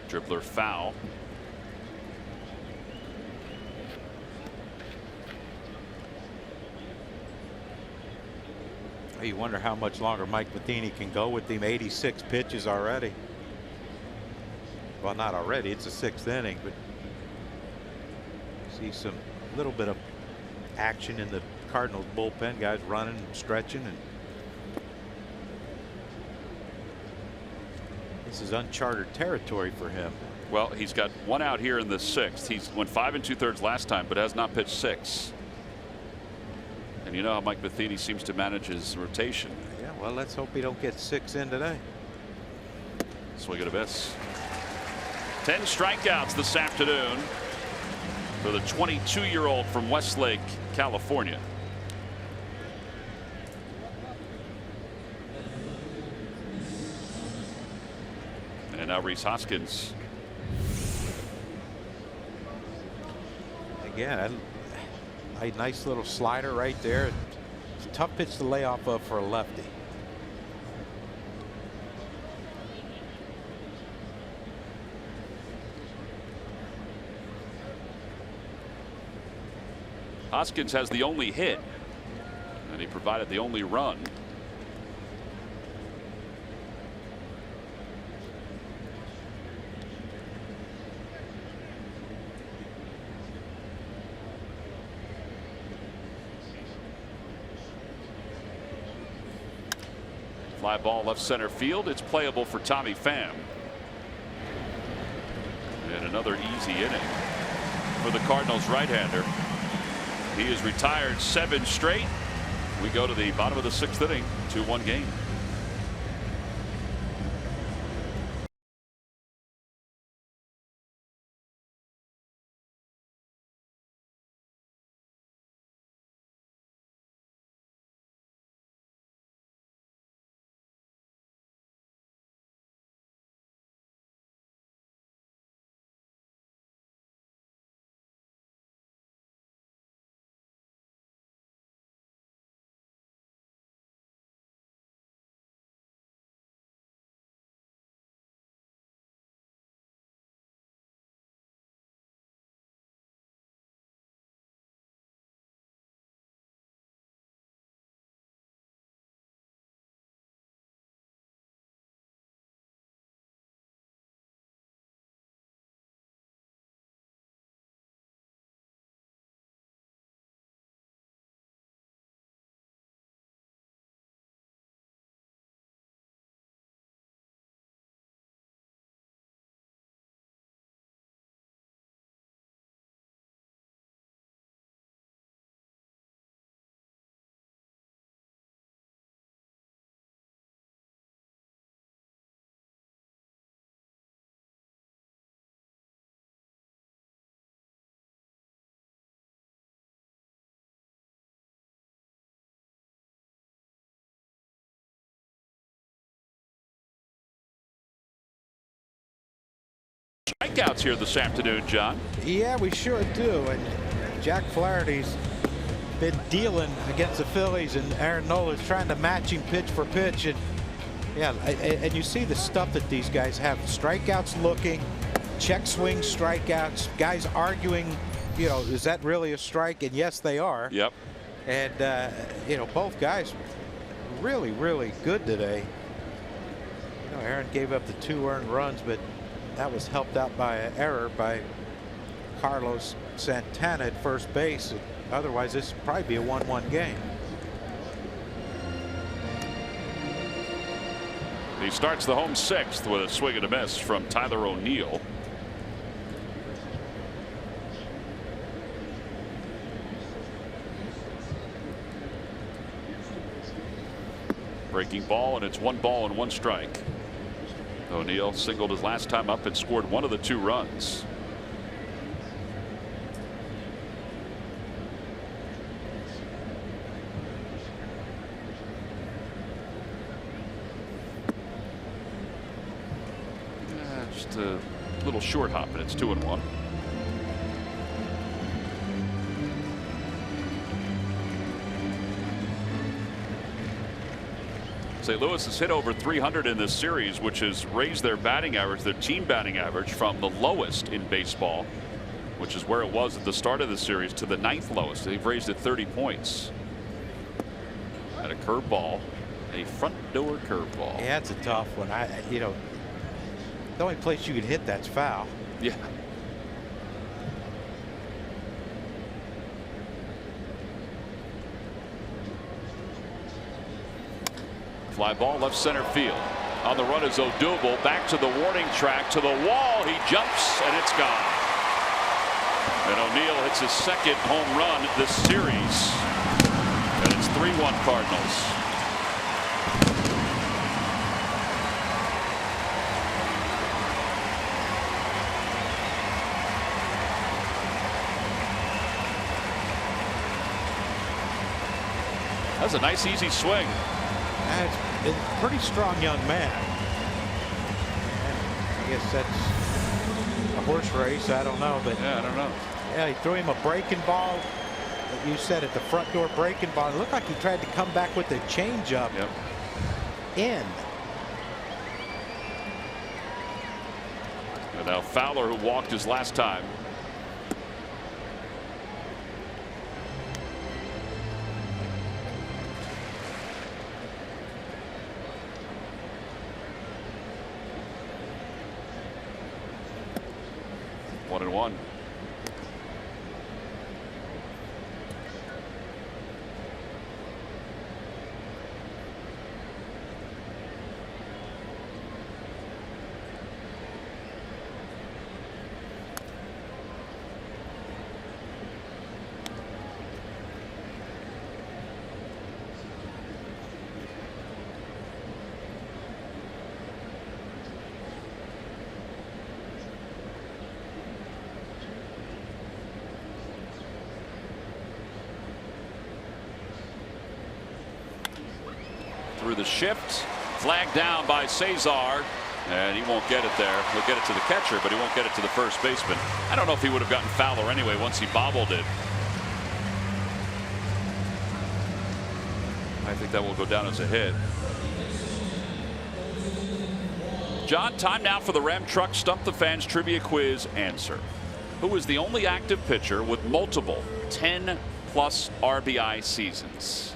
Dribbler foul. You wonder how much longer Mike Matheny can go with him. 86 pitches already. Well, not already. It's the 6th inning, but see some little bit of action in the Cardinals bullpen. Guys running and stretching, and this is uncharted territory for him. Well, he's got 1 out here in the 6th. He went 5 2/3 last time, but has not pitched 6. And you know how Mike Matheny seems to manage his rotation. Yeah, well, let's hope he don't get 6 in today. Swing and a miss. 10 strikeouts this afternoon for the 22-year-old from Westlake, California. And now Rhys Hoskins. Again, a nice little slider right there. It's a tough pitch to lay off of for a lefty. Hoskins has the only hit, and he provided the only run. Fly ball left center field. It's playable for Tommy Pham. And another easy inning for the Cardinals right-hander. He has retired 7 straight. We go to the bottom of the 6th inning, 2-1 game. Strikeouts here this afternoon, John. Yeah, we sure do. And Jack Flaherty's been dealing against the Phillies, and Aaron Nola's trying to match him pitch for pitch. And yeah, and you see the stuff that these guys have. Strikeouts looking, check swing strikeouts, guys arguing, you know, is that really a strike? And yes, they are. Yep. And, you know, both guys really, really good today. You know, Aaron gave up the 2 earned runs, but that was helped out by an error by Carlos Santana at first base. Otherwise, this would probably be a 1-1 game. He starts the home 6th with a swing and a miss from Tyler O'Neill. Breaking ball, and it's 1 ball and 1 strike. O'Neill singled his last time up and scored 1 of the 2 runs. Just a little short hop, and it's 2-1. St. Louis has hit over 300 in this series, which has raised their batting average, their team batting average, from the lowest in baseball, which is where it was at the start of the series, to the 9th lowest. They've raised it 30 points. And a curveball, a front door curveball. Yeah, it's a tough one. You know, the only place you could hit that's foul. Yeah. Fly ball left center field. On the run is Odubel, back to the warning track, to the wall. He jumps, and it's gone. And O'Neill hits his 2nd home run this series. And it's 3-1 Cardinals. That's a nice easy swing. It's a pretty strong young man. And, guess that's a horse race. I don't know, but Yeah, I don't know. yeah, he threw him a breaking ball. You said at the front door breaking ball. It looked like he tried to come back with a changeup. Yep. In. And now Fowler, who walked his last time. One and one. Through the shift, flagged down by Cesar, and he won't get it there. He'll get it to the catcher, but he won't get it to the first baseman. I don't know if he would have gotten Fowler anyway once he bobbled it. I think that will go down as a hit. John, time now for the Ram Truck Stump the Fans trivia quiz answer. Who is the only active pitcher with multiple 10+ RBI seasons?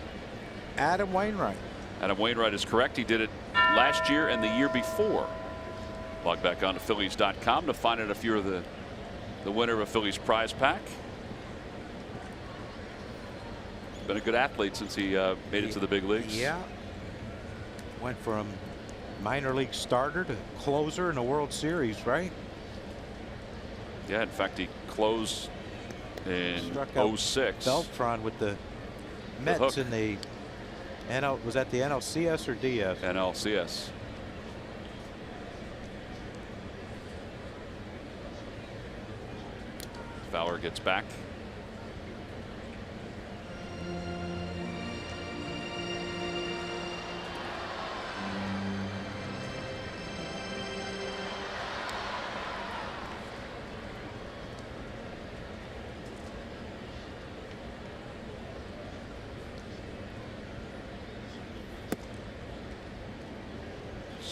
Adam Wainwright. Adam Wainwright is correct. He did it last year and the year before. Log back on to Phillies.com to find out if you're the winner of a Phillies prize pack. Been a good athlete since he made it to the big leagues. Yeah. Went from minor league starter to closer in a World Series, right? Yeah, in fact, he closed in Struck out 06. Beltran with the Mets in the was that the NLCS or DS? NLCS. Fowler gets back.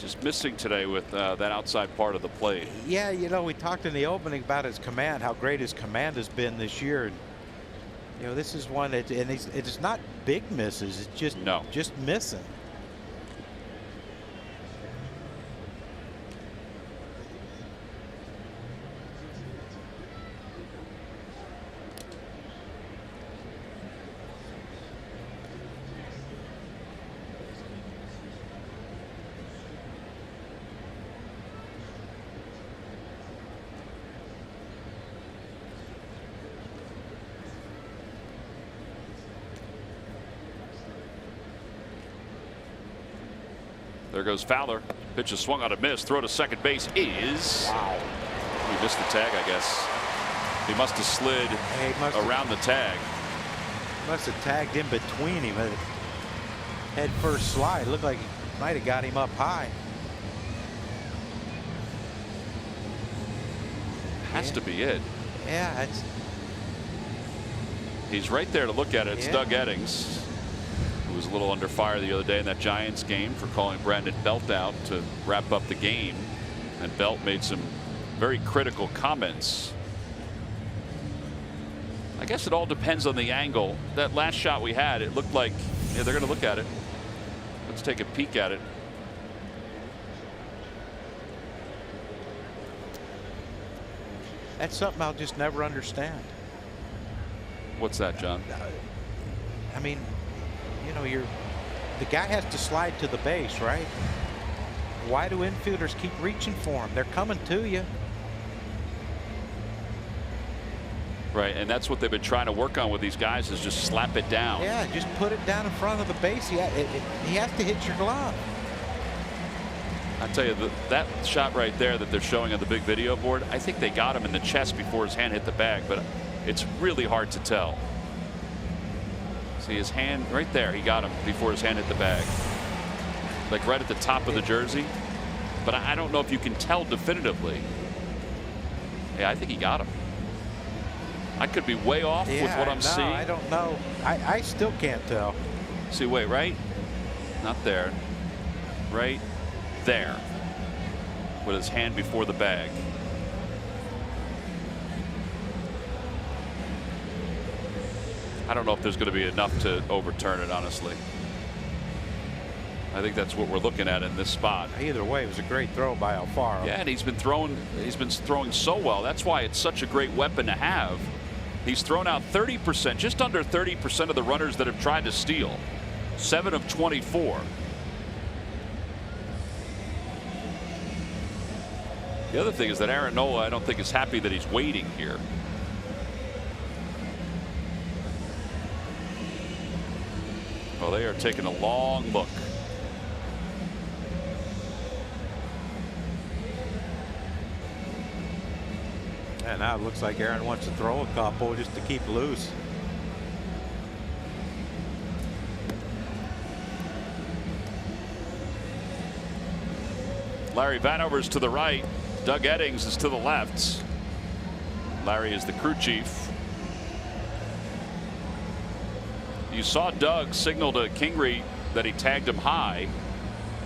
Just missing today with that outside part of the plate. Yeah, you know, we talked in the opening about his command, how great his command has been this year. And, you know, this is one that, and it's not big misses, it's just missing. There goes Fowler. Pitch is swung on a miss. Throw to second base is. Wow. He missed the tag, I guess. He must have slid around the tag. Must have tagged in between him. Head first slide. Looked like he might have got him up high. Has to be it. Yeah, it's. He's right there to look at it. It's Doug Eddings, who was a little under fire the other day in that Giants game for calling Brandon Belt out to wrap up the game. And Belt made some very critical comments. I guess it all depends on the angle. That last shot we had, it looked like they're going to look at it. Let's take a peek at it. That's something I'll just never understand. What's that, John? I mean, you know, the guy has to slide to the base, right? Why do infielders keep reaching for him? They're coming to you. Right, and that's what they've been trying to work on with these guys, is just slap it down. Yeah, just put it down in front of the base. He has to hit your glove. I tell you, that shot right there that they're showing on the big video board, I think they got him in the chest before his hand hit the bag, but it's really hard to tell. See his hand right there. He got him before his hand hit the bag. Like right at the top of the jersey. but I don't know if you can tell definitively. Yeah, I think he got him. I could be way off with what I'm seeing. I don't know. I still can't tell. See, wait, right? Not there. Right there. With his hand before the bag. I don't know if there's going to be enough to overturn it, honestly. I think that's what we're looking at in this spot. Either way, it was a great throw by Alfaro. Yeah, and he's been throwing so well. That's why it's such a great weapon to have. He's thrown out 30%, just under 30% of the runners that have tried to steal. 7 of 24. The other thing is that Aaron Nola, I don't think, is happy that he's waiting here. Well, they are taking a long look. And now it looks like Aaron wants to throw a couple just to keep loose. Larry Vanover's to the right. Doug Eddings is to the left. Larry is the crew chief. You saw Doug signal to Kingery that he tagged him high,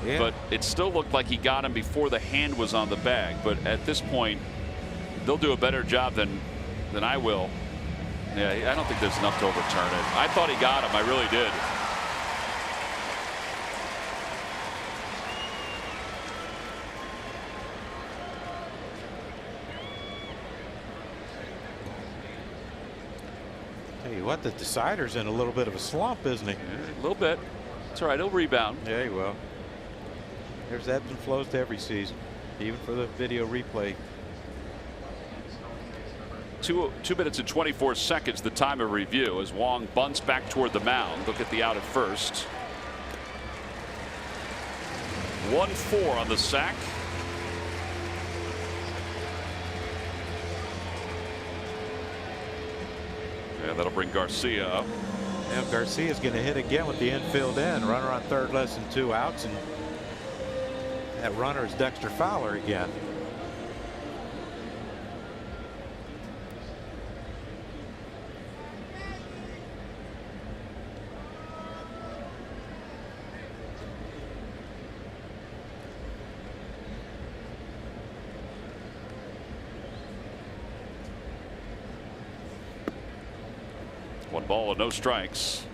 but it still looked like he got him before the hand was on the bag. But at this point, they'll do a better job than I will. Yeah, I don't think there's enough to overturn it. I thought he got him. I really did. Tell you what, the decider's in a little bit of a slump, isn't he? Yeah, a little bit. It's all right. He'll rebound. Yeah, he will. There's ebbs and flows to every season, even for the video replay. 2 minutes and 24 seconds, the time of review, as Wong bunts back toward the mound. Look at the out at first. 1-4 on the sack. Yeah, that'll bring Garcia up. Yeah, Garcia's going to hit again with the infield end. Runner on third, less than 2 outs, and that runner is Dexter Fowler again. One ball and no strikes.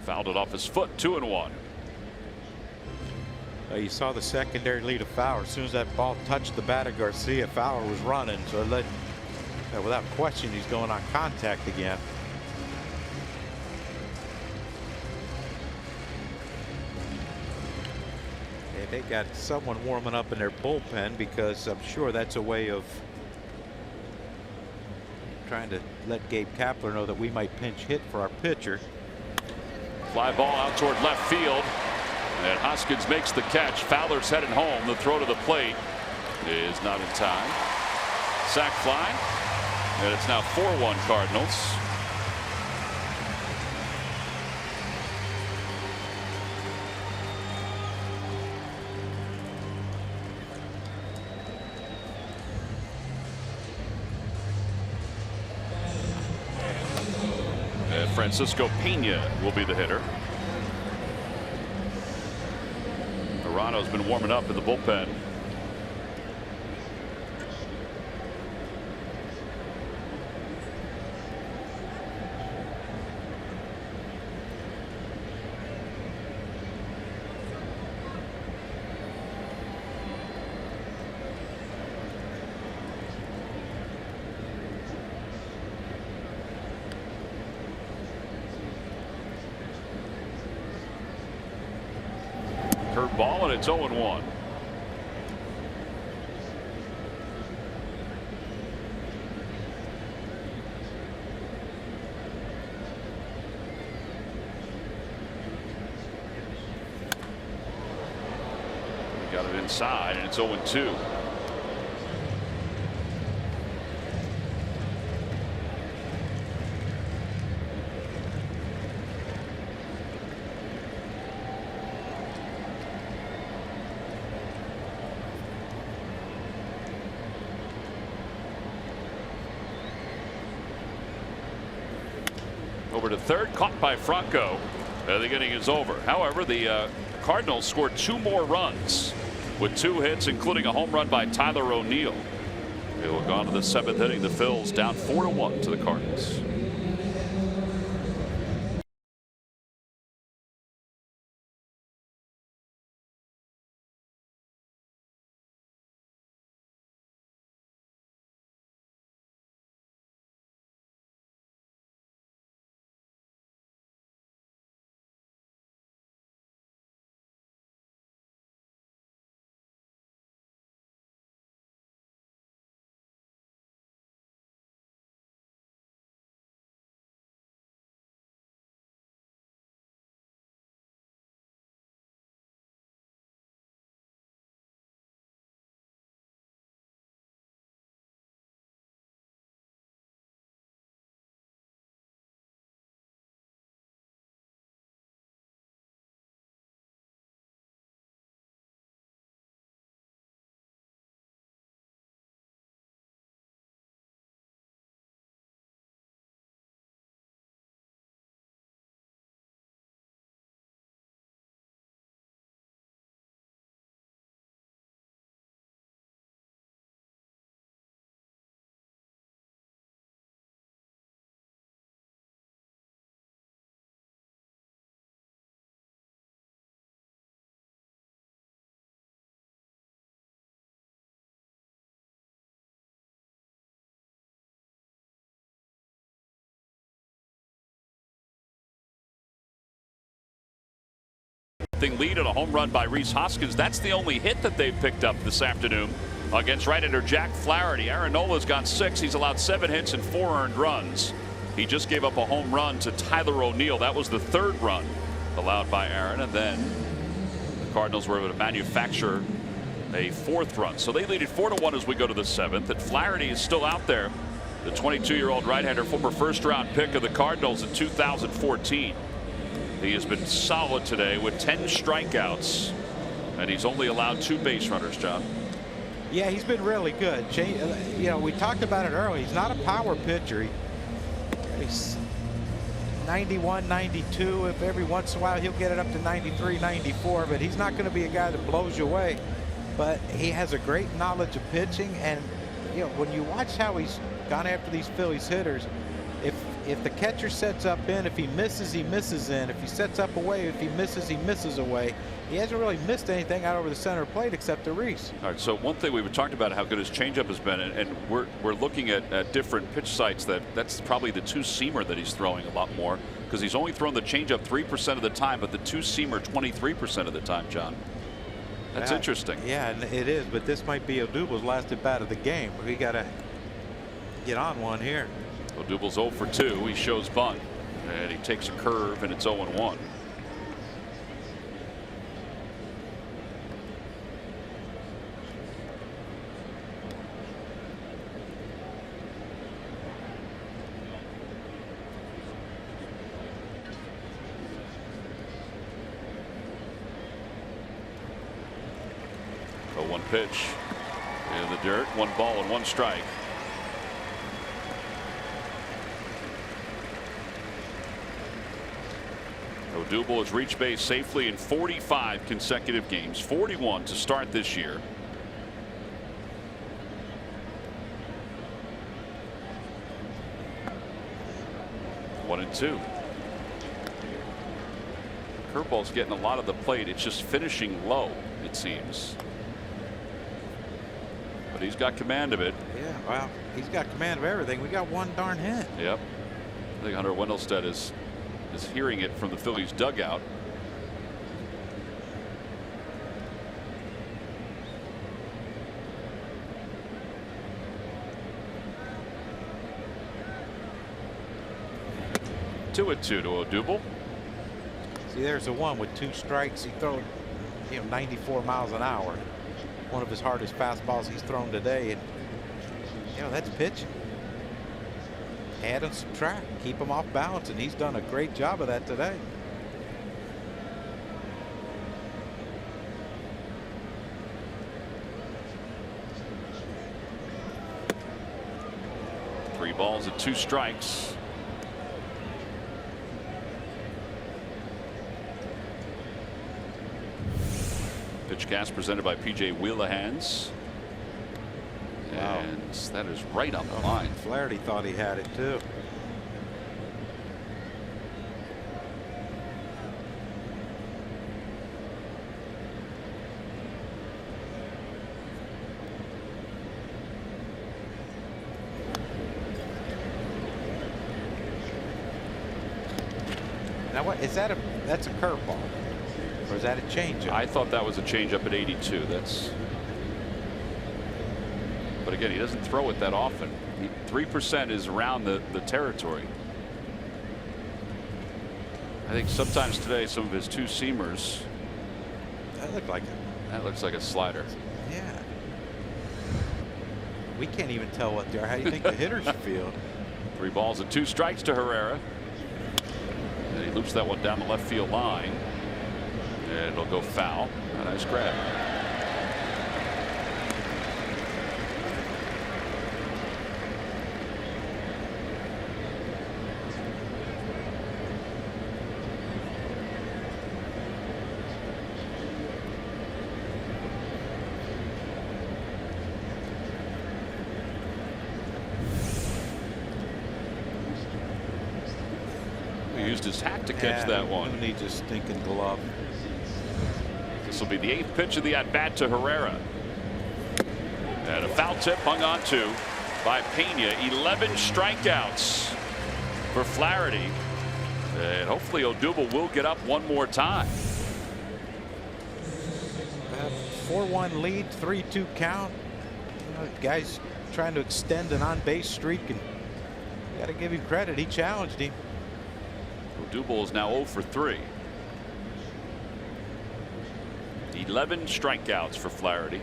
Fouled it off his foot. 2-1. You saw the secondary lead of Fowler. As soon as that ball touched the bat of Garcia, Fowler was running. So it led, without question, he's going on contact again. And they got someone warming up in their bullpen, because I'm sure that's a way of trying to let Gabe Kapler know that we might pinch hit for our pitcher. Fly ball out toward left field, and Hoskins makes the catch. Fowler's headed home. The throw to the plate is not in time. Sac fly, and it's now 4-1 Cardinals. Francisco Pena will be the hitter. Verano's been warming up in the bullpen. Curveball, and it's 0-1. Got it inside, and it's 0-2. Over to third, caught by Franco. The inning is over. However, the Cardinals scored 2 more runs with 2 hits, including a home run by Tyler O'Neill. They will go on to the 7th inning. The Phils down 4-1 to the Cardinals. Lead and a home run by Rhys Hoskins. That's the only hit that they've picked up this afternoon against right-hander Jack Flaherty. Aaron Nola's got 6. He's allowed 7 hits and 4 earned runs. He just gave up a home run to Tyler O'Neill. That was the 3rd run allowed by Aaron, and then the Cardinals were able to manufacture a 4th run. So they lead it 4-1 as we go to the 7th. And Flaherty is still out there. The 22-year-old right-hander, former first-round pick of the Cardinals in 2014. He has been solid today with 10 strikeouts, and he's only allowed 2 base runners, John. Yeah, he's been really good. You know, we talked about it earlier. He's not a power pitcher. He's 91, 92. If every once in a while he'll get it up to 93, 94, but he's not going to be a guy that blows you away. But he has a great knowledge of pitching, and you know, when you watch how he's gone after these Phillies hitters, if the catcher sets up in, if he misses, he misses in. If he sets up away, if he misses away. He hasn't really missed anything out over the center plate except to Rhys. All right, so one thing we've talked about how good his changeup has been, and we're looking at different pitch sites that's probably the 2-seamer that he's throwing a lot more, because he's only thrown the changeup 3% of the time, but the 2-seamer 23% of the time, John. That's interesting. Yeah, and it is, but this might be Odubel's last at bat of the game. We got to get on one here. Odubel's 0 for 2. He shows bunt, and he takes a curve, and it's 0-1. One pitch in the dirt, 1 ball and 1 strike. Odubel has reached base safely in 45 consecutive games, 41 to start this year. One and 2. Curveball's getting a lot of the plate. It's just finishing low, it seems. But he's got command of it. Yeah, well, he's got command of everything. We got 1 darn hit. Yep. I think Hunter Wendelstedt is hearing it from the Phillies dugout. 2-2 to Odubel. See, there's the one with 2 strikes. He throws, 94 miles an hour. One of his hardest fastballs he's thrown today. And, that's pitching. Add and subtract, keep him off balance, and he's done a great job of that today. Three balls and 2 strikes. Pitch cast presented by PJ Wheelahans. Wow. And that is right on the line. Flaherty thought he had it too. Now what is that? That's a curveball, or is that a changeup? I thought that was a changeup at 82. But again, he doesn't throw it that often. 3% is around the territory. I think sometimes today some of his 2-seamers. That looks like a slider. Yeah. We can't even tell what they are. How do you think the hitters feel? 3 balls and 2 strikes to Herrera. And he loops that one down the left field line. And it'll go foul. A nice grab. Used his hat to catch that one. Who needs a stinking glove? This will be the 8th pitch of the at bat to Herrera. And a foul tip hung on to by Pena. 11 strikeouts for Flaherty. And hopefully Odubel will get up one more time. 4-1 lead, 3-2 count. Guys trying to extend an on-base streak, and you got to give him credit. He challenged him. Odubel is now 0 for 3. 11 strikeouts for Flaherty.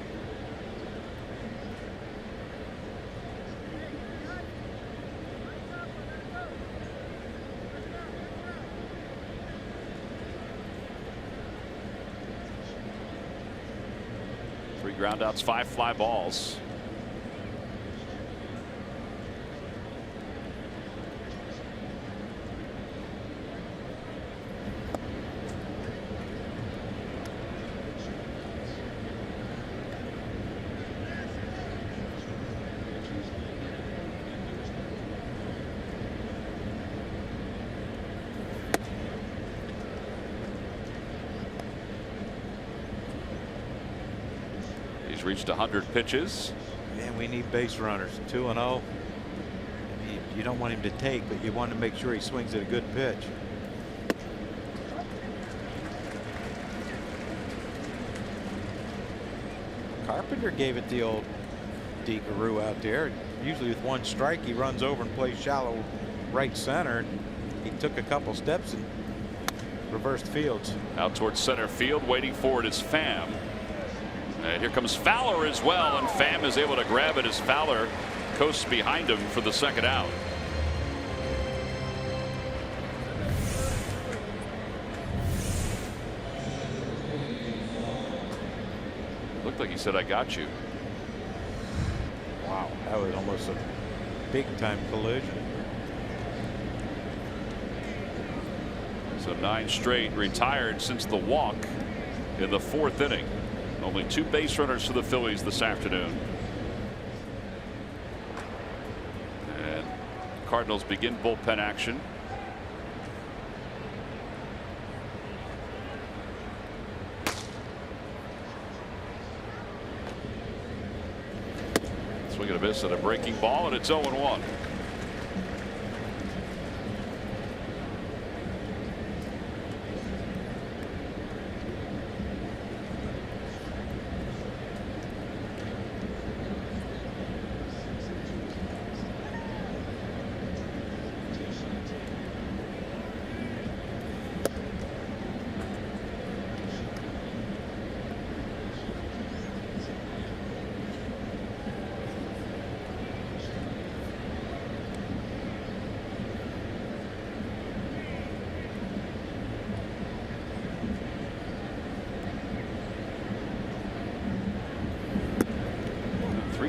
Three groundouts, 5 fly balls. He's reached 100 pitches. Man, we need base runners. 2-0. You don't want him to take, but you want to make sure he swings at a good pitch. Carpenter gave it the old Abreu out there. Usually with 1 strike, he runs over and plays shallow right center. He took a couple steps and reversed fields. Out towards center field, waiting for it is Pham. And here comes Fowler as well, and Pham is able to grab it as Fowler coasts behind him for the 2nd out. Looked like he said, "I got you." Wow, that was almost a big-time collision. So 9 straight retired since the walk in the 4th inning. Only 2 base runners for the Phillies this afternoon. And Cardinals begin bullpen action. Swing and a miss at a breaking ball, and it's 0-1.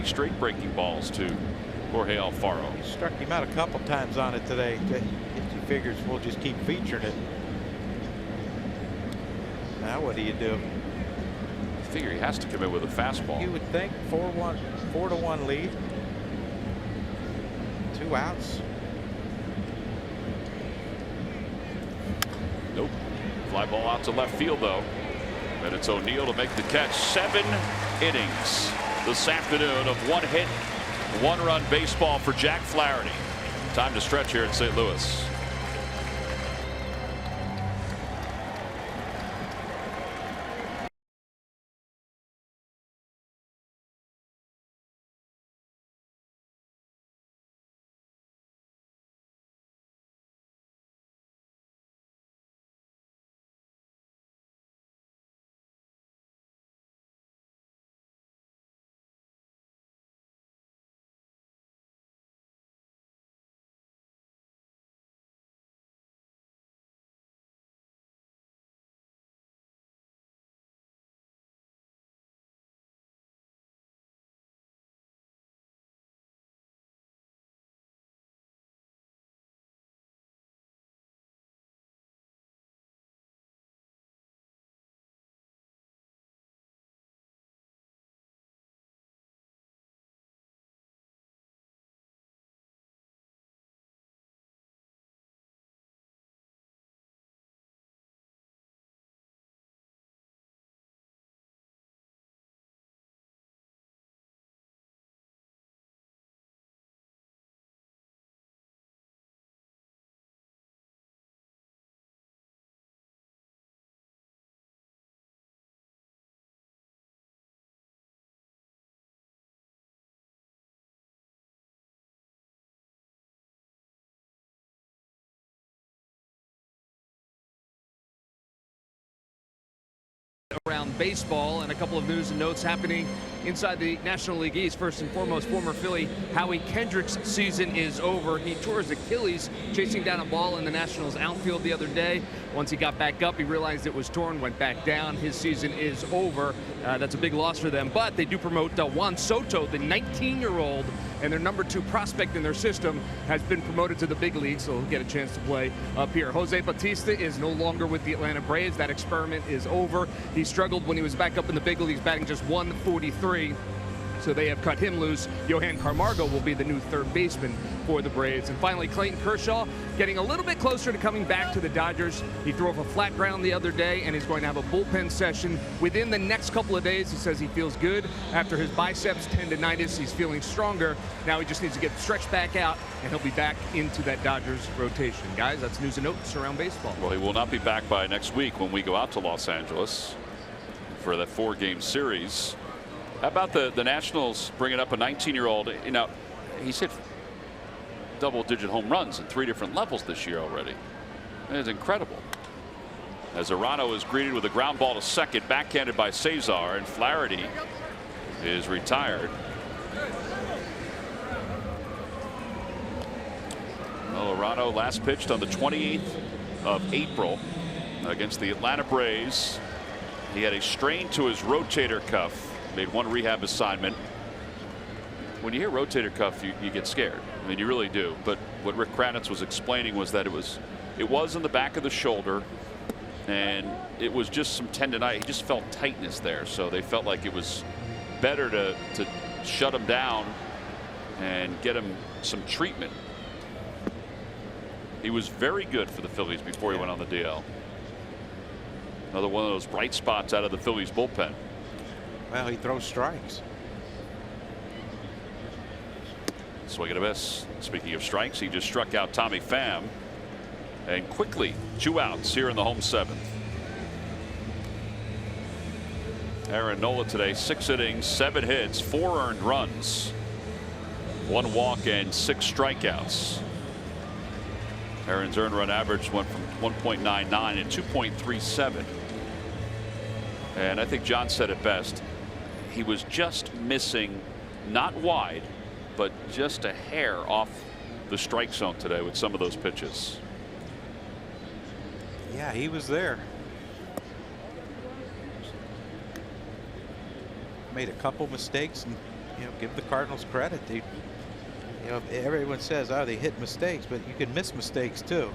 3 straight breaking balls to Jorge Alfaro. Struck him out a couple times on it today. He figures we'll just keep featuring it. Now what do you do? I figure he has to come in with a fastball. You would think 4-1 lead. 2 outs. Nope. Fly ball out to left field though. And it's O'Neill to make the catch. 7 innings this afternoon of 1 hit, 1 run baseball for Jack Flaherty. Time to stretch here at St. Louis. Around baseball, and a couple of news and notes happening inside the National League East. First and foremost, former Philly Howie Kendrick's season is over. He tore his Achilles chasing down a ball in the Nationals outfield the other day. Once he got back up, he realized it was torn, went back down. His season is over. That's a big loss for them, but they do promote Juan Soto, the 19-year-old, and their number 2 prospect in their system has been promoted to the big leagues, so he'll get a chance to play up here. Jose Bautista is no longer with the Atlanta Braves. That experiment is over. He struggled when he was back up in the big leagues, batting just .143. So they have cut him loose. Johan Camargo will be the new third baseman for the Braves. And finally, Clayton Kershaw getting a little bit closer to coming back to the Dodgers. He threw off a flat ground the other day, and he's going to have a bullpen session within the next couple of days. He says he feels good after his biceps tendonitis. He's feeling stronger. Now he just needs to get stretched back out, and he'll be back into that Dodgers rotation. Guys, that's news and notes around baseball. Well, he will not be back by next week when we go out to Los Angeles for that 4-game series. How about the Nationals bringing up a 19-year-old? You know, he's hit double-digit home runs in 3 different levels this year already. It's incredible. As Arano is greeted with a ground ball to second, backhanded by Cesar, and Flaherty is retired. Well, Arano last pitched on the 28th of April against the Atlanta Braves. He had a strain to his rotator cuff. Made 1 rehab assignment. When you hear rotator cuff, you get scared. I mean, you really do. But what Rick Kranitz was explaining was that it was in the back of the shoulder, and it was just some tendonitis. He just felt tightness there, so they felt like it was better to shut him down and get him some treatment. He was very good for the Phillies before he went on the DL. Another one of those bright spots out of the Phillies bullpen. Well, he throws strikes. Swing and a miss. Speaking of strikes, he just struck out Tommy Pham, and quickly 2 outs here in the home 7th. Aaron Nola today, 6 innings, 7 hits, 4 earned runs, 1 walk, and 6 strikeouts. Aaron's earned run average went from 1.99 and 2.37. And I think John said it best. He was just missing, not wide, but just a hair off the strike zone today with some of those pitches. Yeah, he was there. Made a couple mistakes and give the Cardinals credit. Everyone says, oh, they hit mistakes, but you can miss mistakes too.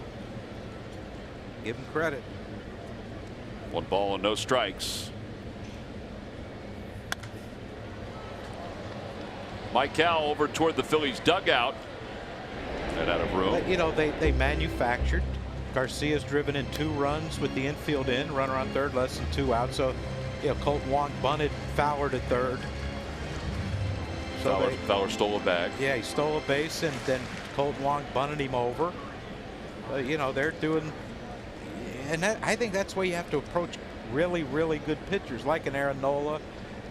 Give them credit. 1 ball and no strikes. Michael over toward the Phillies dugout. And out of room. But, they manufactured. Garcia's driven in 2 runs with the infield in, runner on third, less than 2 out. So, Colton Wong bunted Fowler to third. So Fowler stole a bag. Yeah, he stole a base, and then Colton Wong bunted him over. They're doing, and I think that's why you have to approach really, really good pitchers like an Aaron Nola,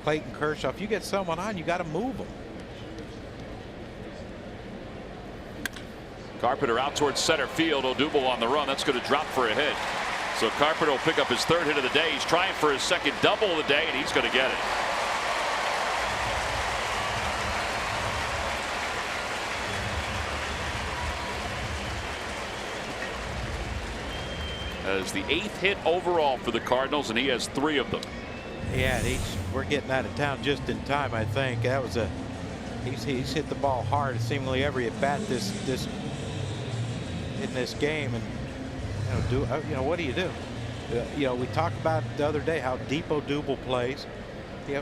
Clayton Kershaw. If you get someone on, you got to move them. Carpenter out towards center field. Odubel on the run. That's going to drop for a hit. So Carpenter will pick up his 3rd hit of the day. He's trying for his 2nd double of the day, and he's going to get it. That is the 8th hit overall for the Cardinals, and he has 3 of them. Yeah, we're getting out of town just in time. I think that was he's hit the ball hard seemingly every at bat in this game, and what do you do? We talked about the other day how deep Odubel plays.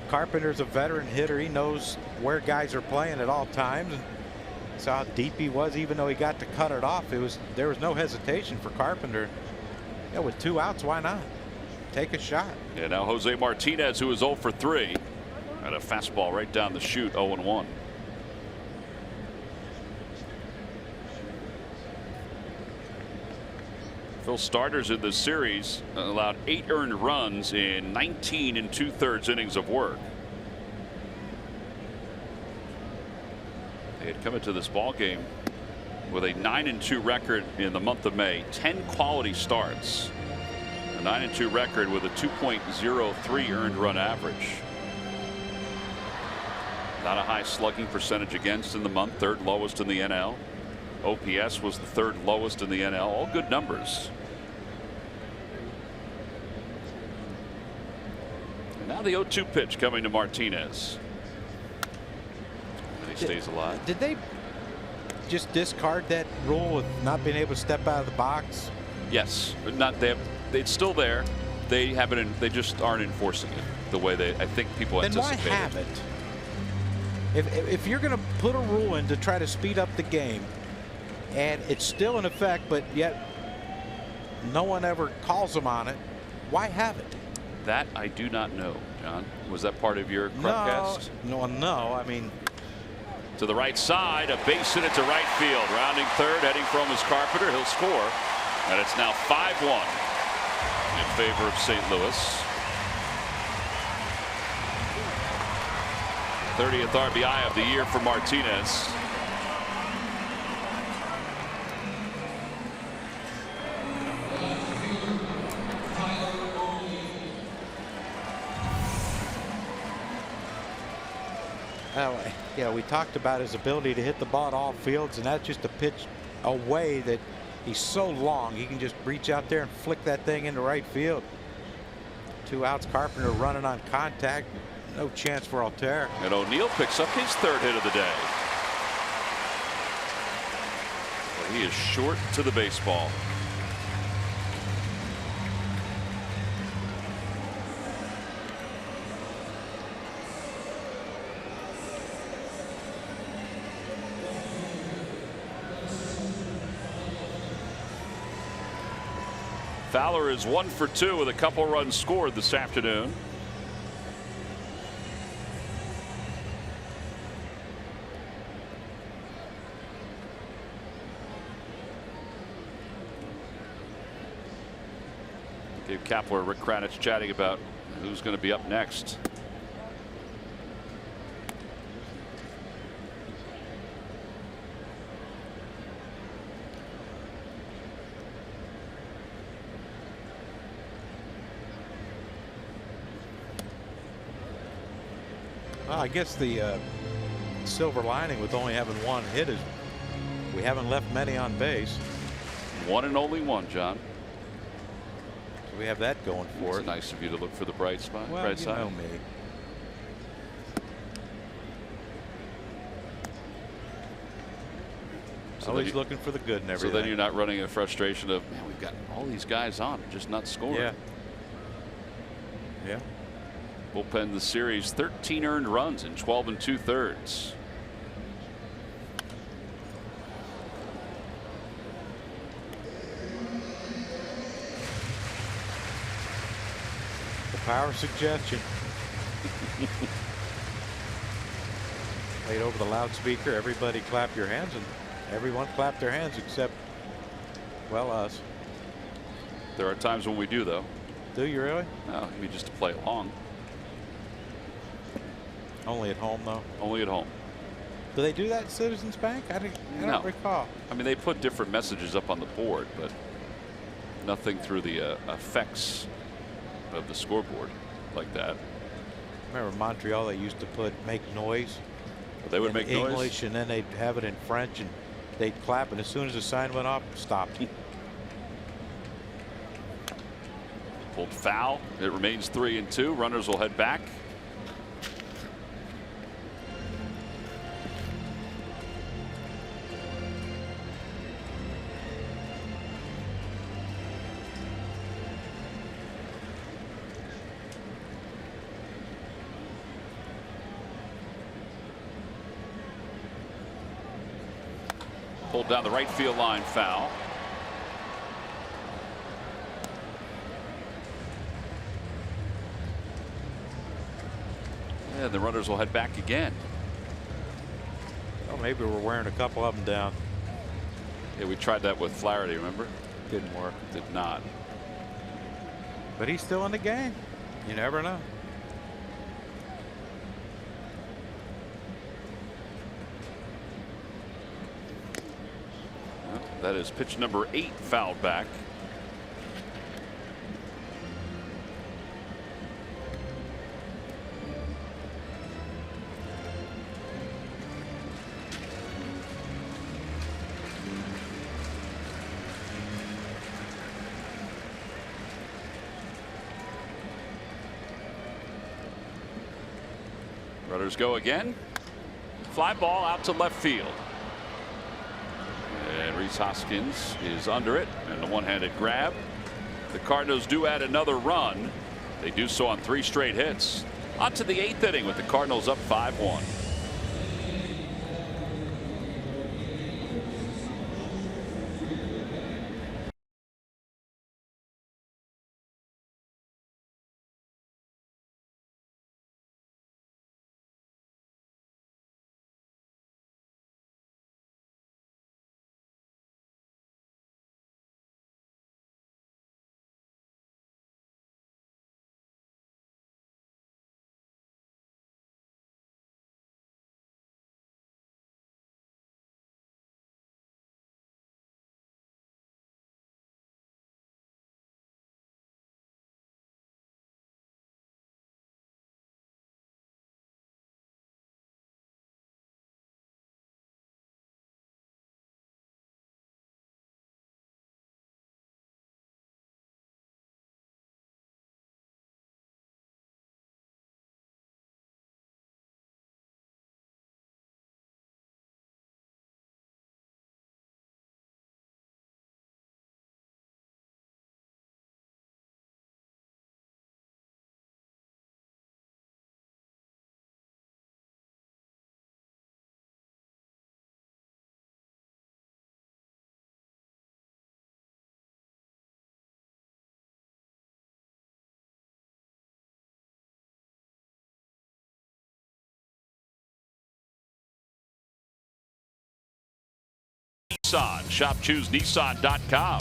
Carpenter's a veteran hitter. He knows where guys are playing at all times, and saw how deep he was. Even though he got to cut it off, there was no hesitation for Carpenter. With 2 outs, why not take a shot? Yeah, now Jose Martinez, who is 0 for 3, and a fastball right down the chute, 0-1. Phil, starters in this series allowed 8 earned runs in 19 2/3 innings of work. They had come into this ball game with a 9-2 record in the month of May, 10 quality starts, a 9-2 record with a 2.03 earned run average. Not a high slugging percentage against in the month, 3rd lowest in the NL. OPS was the 3rd lowest in the NL. All good numbers. And now the 0-2 pitch coming to Martinez. And he stays alive. Did they just discard that rule of not being able to step out of the box? Yes, but it's still there. They haven't. They just aren't enforcing it the way I think people anticipated. Then why have it? If you're going to put a rule in to try to speed up the game, and it's still in effect, but yet no one ever calls them on it, why have it? That I do not know, John. Was that part of your Crupcast? No. I mean, to the right side, a base hit it to right field. Rounding third, heading from his Carpenter. He'll score, and it's now 5-1 in favor of St. Louis. 30th RBI of the year for Martinez. We talked about his ability to hit the ball at all fields, and that's just a pitch away that he's so long he can just reach out there and flick that thing into right field. 2 outs, Carpenter running on contact. No chance for Altair. And O'Neill picks up his 3rd hit of the day. But he is short to the baseball. Fowler is 1 for 2 with a couple runs scored this afternoon. Gabe Kapler, Rick Kranich chatting about who's going to be up next. Well, I guess the silver lining with only having 1 hit is we haven't left many on base. 1 and only 1, John. So we have that going for It's it. nice of you to look for the bright spot. Well, bright you side. know me. Always looking for the good and everything. So then you're not running a frustration of, man, we've got all these guys on, just not scoring. Yeah. Yeah. Bullpen the series, 13 earned runs in 12 2/3. The power suggestion. Played over the loudspeaker. Everybody clap your hands, and everyone clapped their hands except, well, us. There are times when we do, though. Do you really? No, we just play along. Only at home, though. Only at home. Do they do that at Citizens Bank? I don't recall. I mean, they put different messages up on the board, but nothing through the effects of the scoreboard like that. Remember Montreal? They used to make noise. They would make noise. English, and then they'd have it in French, and they'd clap, and as soon as the sign went off, stopped. Pulled foul. It remains 3-2. Runners will head back. Pulled down the right field line, foul. Yeah, the runners will head back again. Well, maybe we're wearing a couple of them down. Yeah, we tried that with Flaherty, remember? Didn't work. Did not. But he's still in the game. You never know. That is pitch number 8 fouled back. Runners go again. Fly ball out to left field. And Rhys Hoskins is under it, and the one-handed grab. The Cardinals do add another run. They do so on 3 straight hits. On to the 8th inning with the Cardinals up 5-1. Nissan. Shop ChooseNissan.com.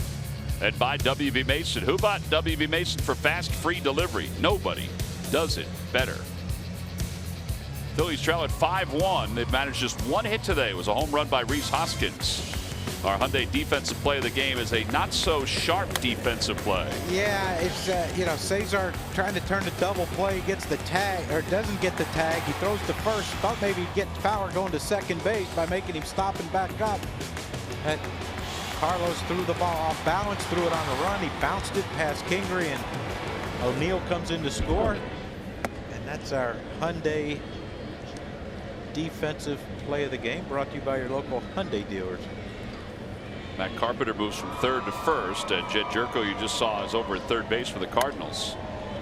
And by W.B. Mason. Who bought W.B. Mason for fast, free delivery? Nobody does it better. Phillies trail at 5-1. They've managed just 1 hit today. It was a home run by Rhys Hoskins. Our Hyundai defensive play of the game is a not so sharp defensive play. Yeah, it's Cesar trying to turn the double play, gets the tag, or doesn't get the tag. He throws to first. Thought maybe he'd get Fowler going to second base by making him stop and back up. And Carlos threw the ball off balance, threw it on the run. He bounced it past Kingery, and O'Neill comes in to score. And that's our Hyundai defensive play of the game, brought to you by your local Hyundai dealers. Matt Carpenter moves from third to first, and Jed Jerko, you just saw, is over at third base for the Cardinals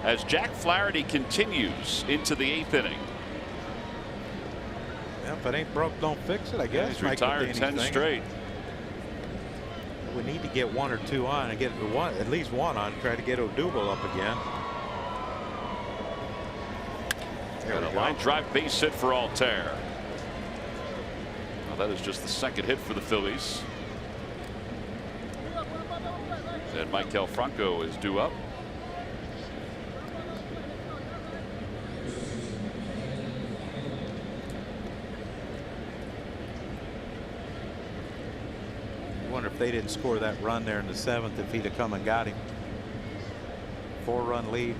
as Jack Flaherty continues into the 8th inning. Yeah, if it ain't broke, don't fix it, I guess. He's retired 10 straight. We need to get 1 or 2 on and get at least 1 on. Try to get Odubel up again. And a line drive base hit for Altair. Well, that is just the second hit for the Phillies. And Michael Franco is due up. I wonder if they didn't score that run there in the 7th, if he'd have come and got him. 4-run lead,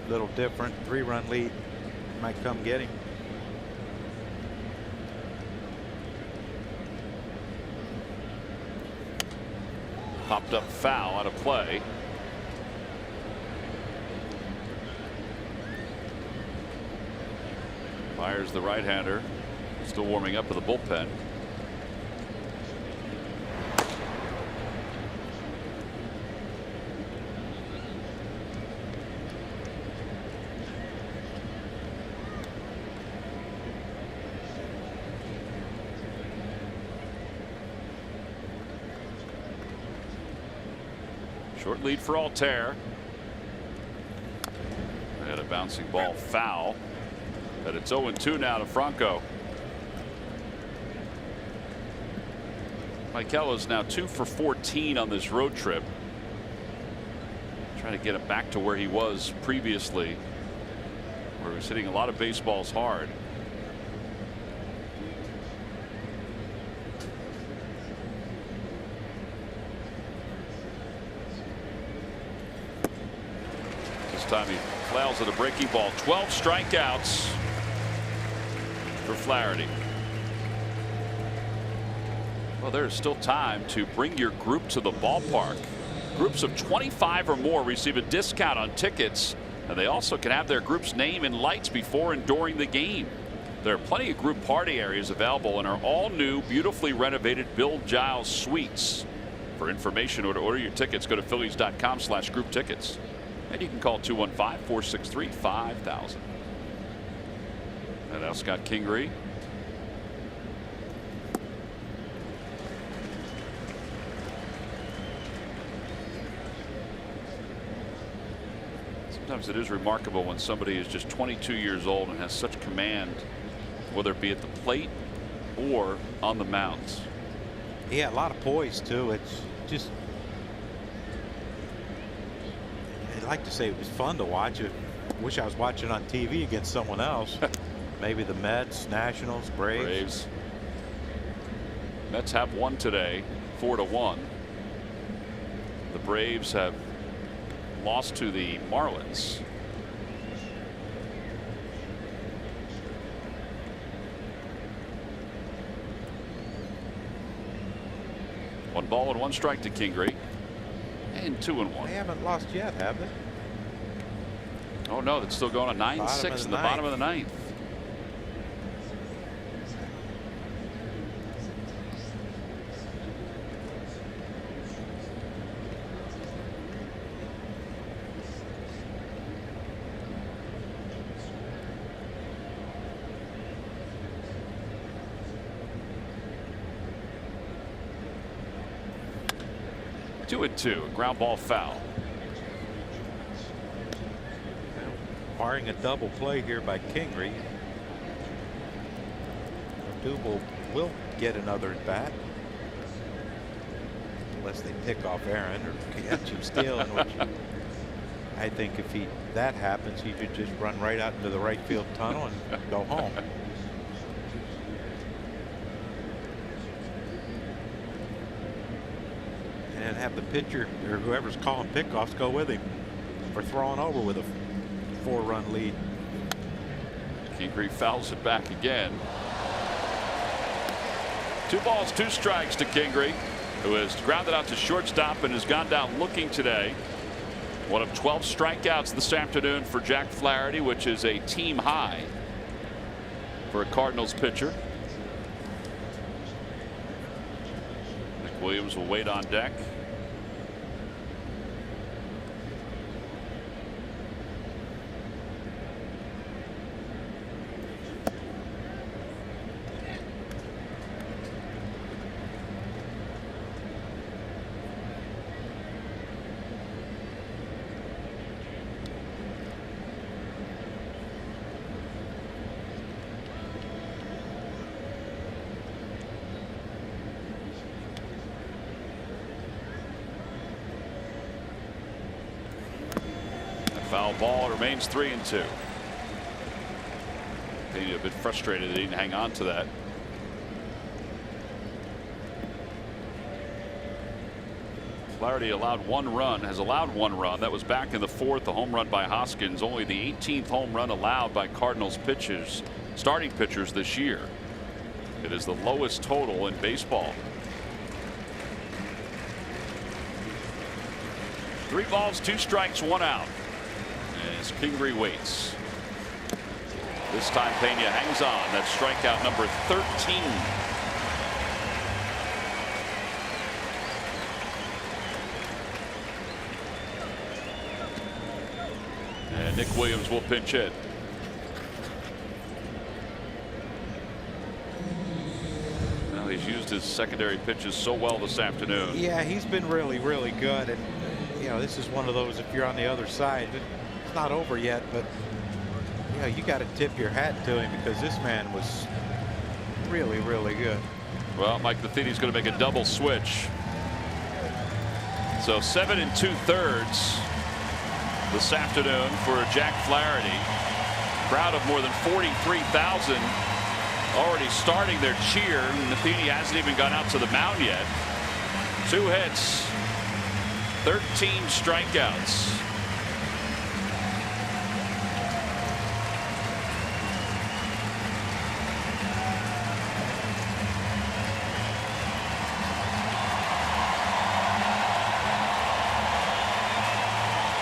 little different. 3-run lead, might come get him. Popped up foul out of play. Fires the right-hander, still warming up with the bullpen. Short lead for Altair. And a bouncing ball foul. But it's 0-2 now to Franco. Michael is now 2 for 14 on this road trip. Trying to get him back to where he was previously, where he was hitting a lot of baseballs hard. Time he flails at a breaking ball. 12 strikeouts for Flaherty. Well, there is still time to bring your group to the ballpark. Groups of 25 or more receive a discount on tickets, and they also can have their group's name in lights before and during the game. There are plenty of group party areas available in our all new, beautifully renovated Bill Giles Suites. For information or to order your tickets, go to Phillies.com/group tickets. And you can call 215-463-5000. And now Scott Kingery. Sometimes it is remarkable when somebody is just 22 years old and has such command, whether it be at the plate or on the mounds. Yeah, a lot of poise too. It's just, I'd like to say it was fun to watch it. Wish I was watching on TV against someone else. Maybe the Mets, Nationals, Braves. Mets have won today, 4-1. The Braves have lost to the Marlins. One ball and one strike to Kingery. And 2-1. They haven't lost yet, have they? Oh no, it's still going on 9-6 in the bottom of the ninth. Two and two, ground ball foul. Barring a double play here by Kingery, Odubel will get another at bat, unless they pick off Aaron or catch him stealing, which I think if that happens, he should just run right out into the right field tunnel and go home. And have the pitcher or whoever's calling pickoffs go with him for throwing over with a 4-run lead. Kingery fouls it back again. 2 balls, 2 strikes to Kingery, who has grounded out to shortstop and has gone down looking today. One of 12 strikeouts this afternoon for Jack Flaherty, which is a team high for a Cardinals pitcher. Williams will wait on deck. Foul ball. It remains 3-2. Maybe a bit frustrated that he didn't hang on to that. Flaherty allowed 1 run, has allowed 1 run. That was back in the 4th, a home run by Hoskins. Only the 18th home run allowed by Cardinals pitchers, starting pitchers this year. It is the lowest total in baseball. 3 balls, 2 strikes, 1 out. As Kingery waits. This time Pena hangs on. That's strikeout number 13. And Nick Williams will pinch hit. Well, he's used his secondary pitches so well this afternoon. Yeah, he's been really good. And, you know, this is one of those, if you're on the other side, it's not over yet, but you know, you got to tip your hat to him because this man was really good. Well, Mike Matheny's going to make a double switch. So 7 2/3 this afternoon for Jack Flaherty. Crowd of more than 43,000 already starting their cheer. Matheny hasn't even gone out to the mound yet. 2 hits, 13 strikeouts.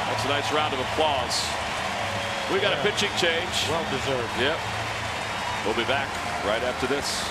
That's a nice round of applause. We got a pitching change. Well deserved. Yep. We'll be back right after this.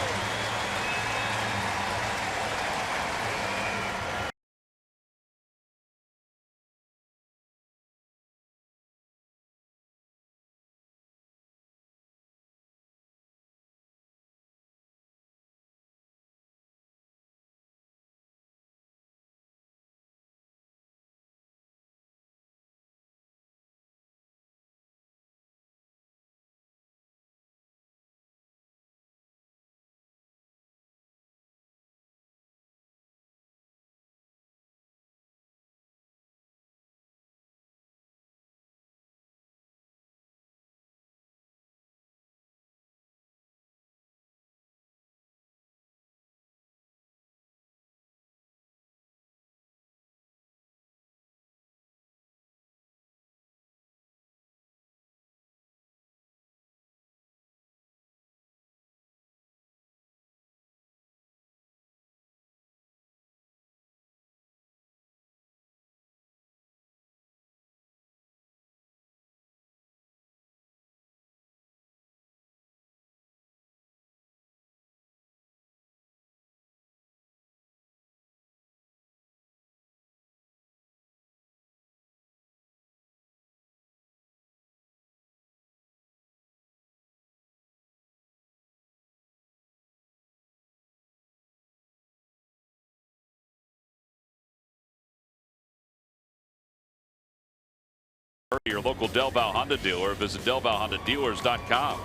Your local Delval Honda dealer. Visit DelvalHondaDealers.com.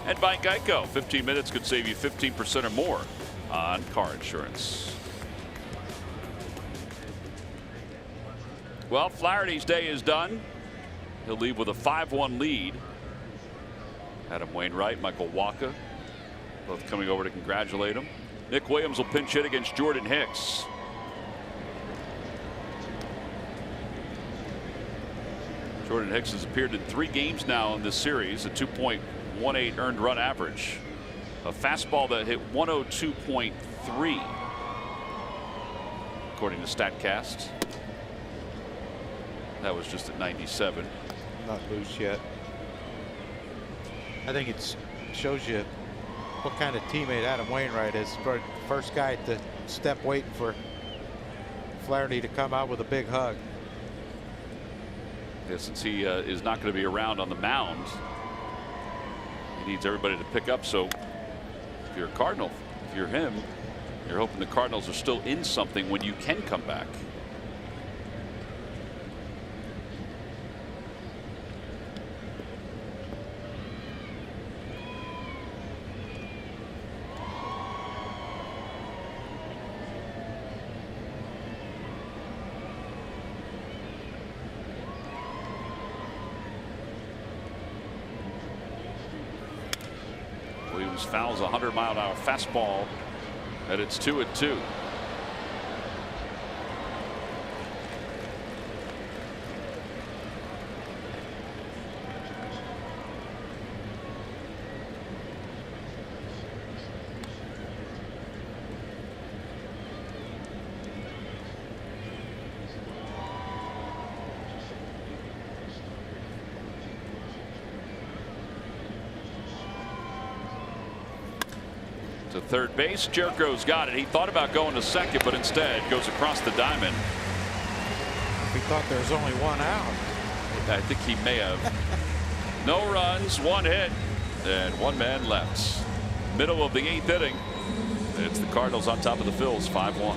And by Geico, 15 minutes could save you 15% or more on car insurance. Well, Flaherty's day is done. He'll leave with a 5-1 lead. Adam Wainwright, Michael Wacha, both coming over to congratulate him. Nick Williams will pinch hit against Jordan Hicks. Jordan Hicks has appeared in 3 games now in this series, a 2.18 earned run average. A fastball that hit 102.3 according to StatCast. That was just at 97. Not loose yet. I think it shows you what kind of teammate Adam Wainwright is. For the first guy at the step waiting for Flaherty to come out with a big hug. Yeah, since he is not going to be around on the mound, he needs everybody to pick up. So if you're a Cardinal, if you're him, you're hoping the Cardinals are still in something when you can come back. Fouls a 100-mile-an-hour fastball, and it's 2-2. To third base, Jerko's got it. He thought about going to second, but instead goes across the diamond. He thought there was only one out. I think he may have. No runs, one hit, and one man left. Middle of the 8th inning. It's the Cardinals on top of the Phils, 5-1.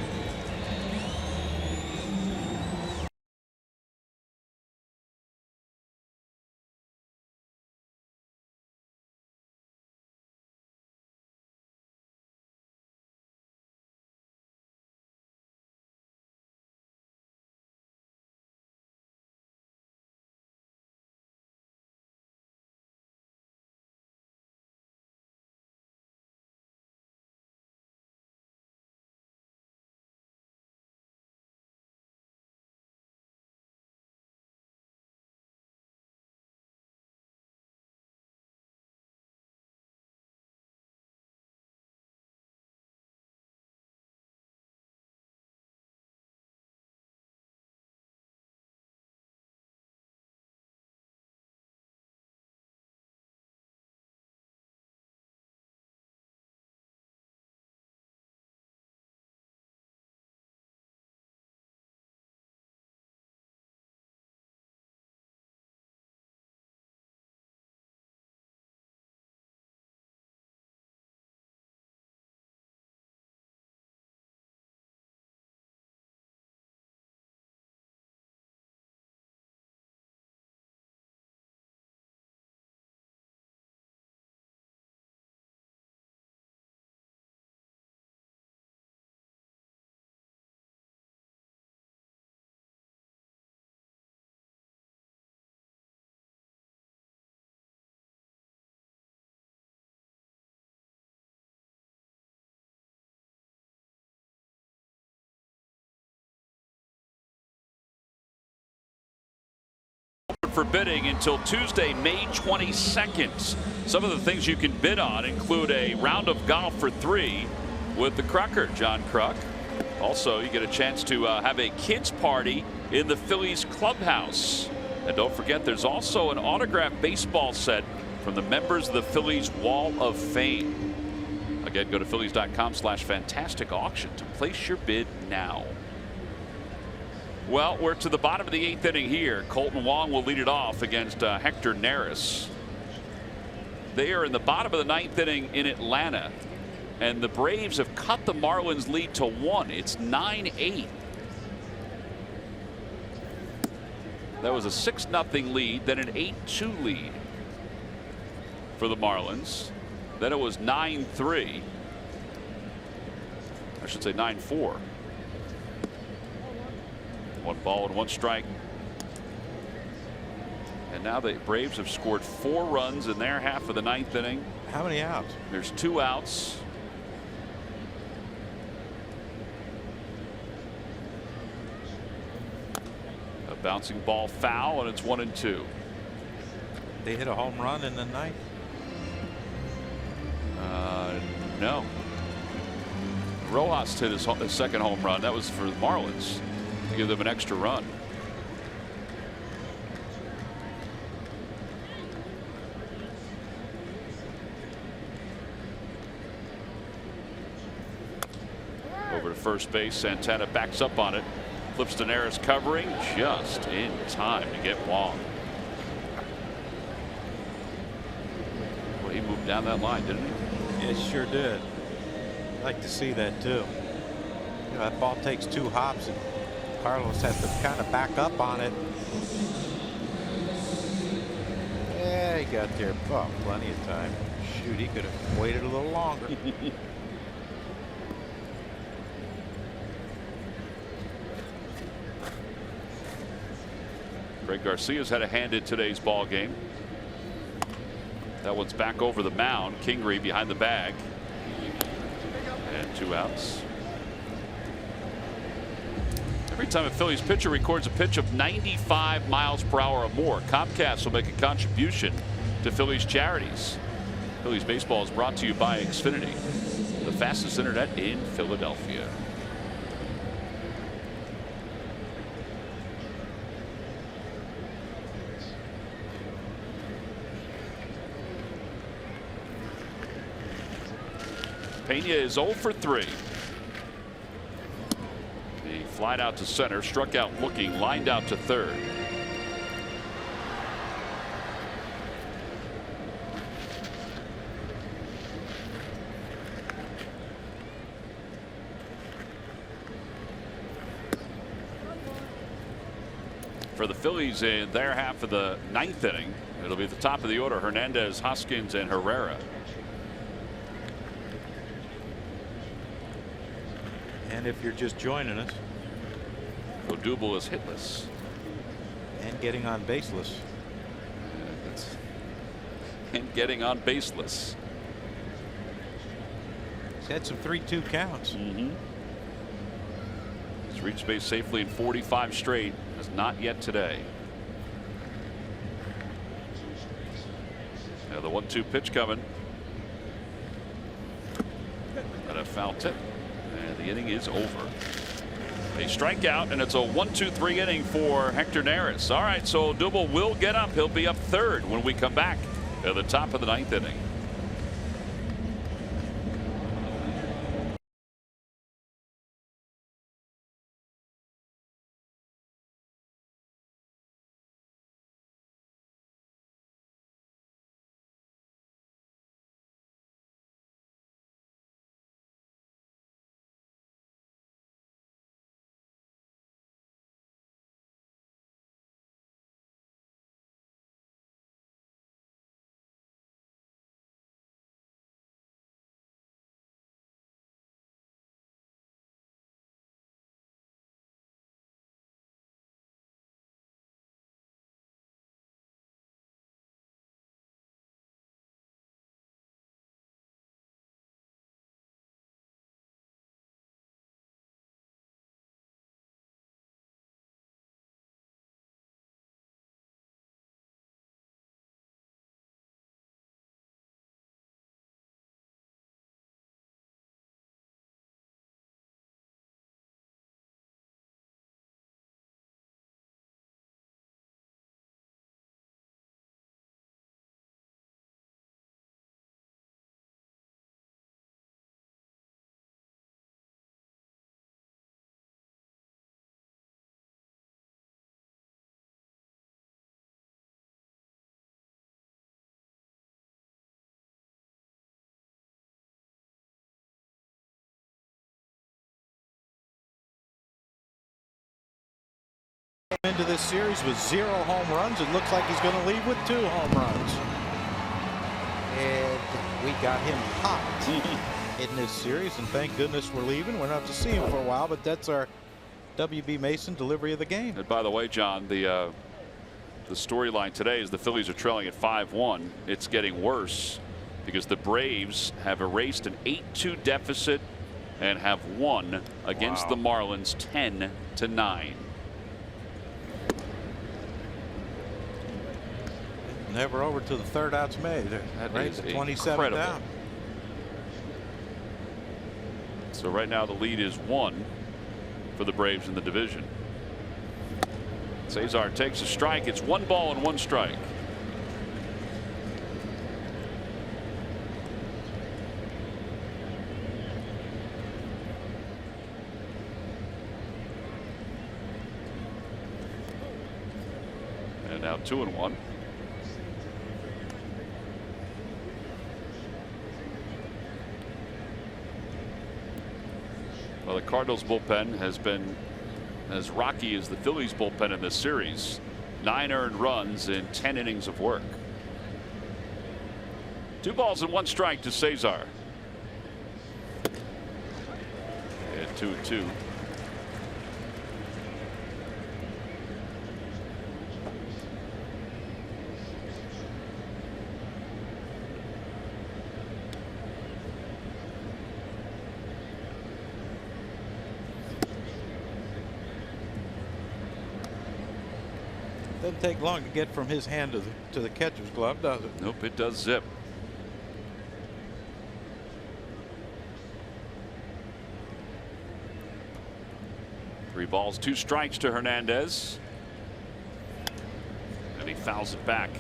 For bidding until Tuesday, May 22nd. Some of the things you can bid on include a round of golf for 3 with the Crucker, John Kruk. Also, you get a chance to have a kids party in the Phillies clubhouse. And don't forget, there's also an autographed baseball set from the members of the Phillies Wall of Fame. Again, go to Phillies.com/fantastic auction to place your bid now. Well, we're to the bottom of the 8th inning here. Colton Wong will lead it off against Hector Neris. They are in the bottom of the 9th inning in Atlanta, and the Braves have cut the Marlins lead to 1. It's 9-8. That was a 6-0 lead, then an 8-2 lead for the Marlins. Then it was 9-3. I should say 9-4. 1 ball and 1 strike. And now the Braves have scored 4 runs in their half of the 9th inning. How many outs? There's 2 outs. A bouncing ball foul, and it's 1-2. They hit a home run in the 9th? No. Rojas hit his second home run. That was for the Marlins to give them an extra run. Over to first base. Santana backs up on it. Clifton-Harris covering just in time to get Wong. Well, he moved down that line, didn't he? It sure did. I'd like to see that too. You know, that ball takes 2 hops and Carlos has to kind of back up on it. Yeah, he got there. Oh, plenty of time. Shoot, he could have waited a little longer. Greg Garcia's had a hand in today's ball game. That one's back over the mound. Kingery behind the bag. And 2 outs. Every time a Phillies pitcher records a pitch of 95 miles per hour or more, Comcast will make a contribution to Phillies charities. Phillies baseball is brought to you by Xfinity, the fastest internet in Philadelphia. Pena is 0 for 3. He flied out to center, struck out looking, lined out to third. For the Phillies in their half of the 9th inning, it'll be the top of the order: Hernandez, Hoskins, and Herrera. And if you're just joining us, Odubel is hitless and getting on baseless. And getting on baseless. He's had some 3-2 counts. He's reached base safely in 45 straight. Has not yet today. Now the 1-2 pitch coming. And a foul tip. And the inning is over. A strikeout, and it's a 1-2-3 inning for Hector Neris. All right, so Odubel will get up. He'll be up third when we come back at the top of the 9th inning. Into this series with 0 home runs. It looks like he's going to leave with 2 home runs. And we got him hot in this series, and thank goodness we're leaving. We're not have to see him for a while, but that's our W.B. Mason delivery of the game. And by the way, John, the storyline today is the Phillies are trailing at 5-1. It's getting worse because the Braves have erased an 8-2 deficit and have won against the Marlins 10-9. Never over to the 3rd out's made. That right, is 27 incredible. down. So right now the lead is 1 for the Braves in the division. Cesar takes a strike. It's 1 ball and 1 strike. And now 2-1. Well, the Cardinals bullpen has been as rocky as the Phillies bullpen in this series. 9 earned runs in 10 innings of work. 2 balls and 1 strike to Cesar. And 2-2. Doesn't take long to get from his hand to the catcher's glove, does it? Nope, it does zip. Three balls, 2 strikes to Hernandez. And he fouls it back.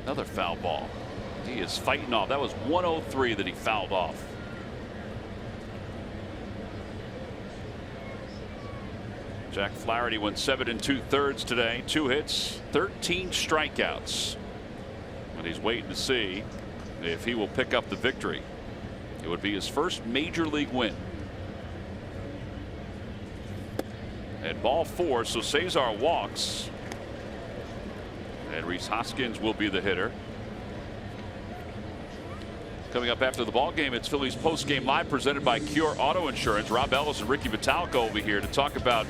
Another foul ball. He is fighting off. That was 103 that he fouled off. Jack Flaherty went 7 2/3 today. 2 hits, 13 strikeouts. And he's waiting to see if he will pick up the victory. It would be his first major league win. And ball 4, so Cesar walks. And Rhys Hoskins will be the hitter. Coming up after the ball game, it's Phillies Postgame Live presented by Cure Auto Insurance. Rob Ellis and Ricky Vitalico will be here to talk about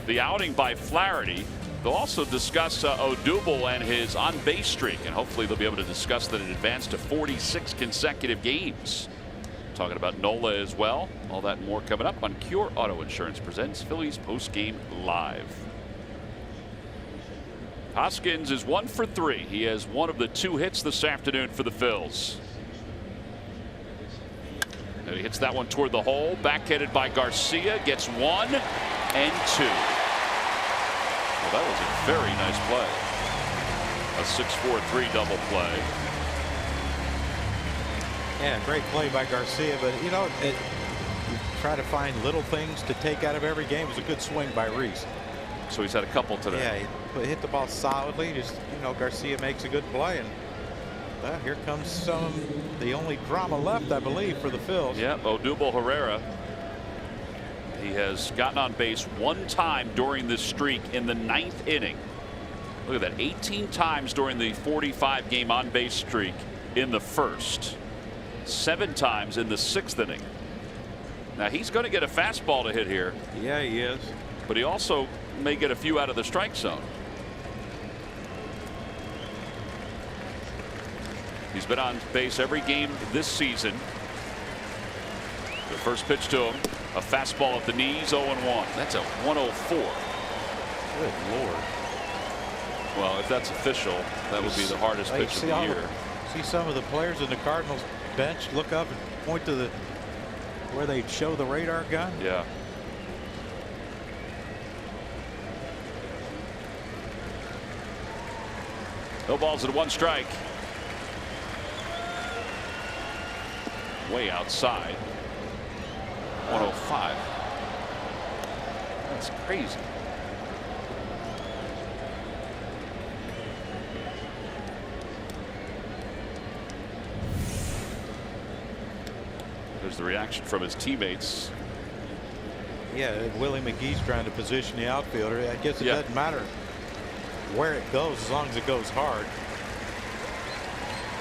the outing by Flaherty. They'll also discuss Odubel and his on-base streak, and hopefully they'll be able to discuss that in advance to 46 consecutive games. Talking about Nola as well. All that and more coming up on Cure Auto Insurance presents Phillies Postgame Live. Hoskins is 1 for 3. He has one of the 2 hits this afternoon for the Phils. And he hits that one toward the hole. Backhanded by Garcia. Gets 1 and 2. Well, that was a very nice play. A 6-4-3 double play. Yeah, great play by Garcia. But, you know, you try to find little things to take out of every game. It was a good swing by Rhys. So he's had a couple today. Yeah, he hit the ball solidly. Just, you know, Garcia makes a good play. And here comes the only drama left, I believe, for the Phils. Yeah, Odubel Herrera. He has gotten on base 1 time during this streak in the 9th inning. Look at that, 18 times during the 45-game on-base streak in the 1st. 7 times in the 6th inning. Now he's going to get a fastball to hit here. Yeah, he is. But he also may get a few out of the strike zone. He's been on base every game this season. The first pitch to him, a fastball at the knees, 0-1. That's a 104. Good Lord. Well, if that's official, that would be the hardest pitch of the year. See some of the players in the Cardinals bench look up and point to where they show the radar gun. Yeah. No balls and 1 strike. Way outside. 105. That's crazy. There's the reaction from his teammates. Yeah, Willie McGee's trying to position the outfielder. I guess it doesn't matter where it goes as long as it goes hard.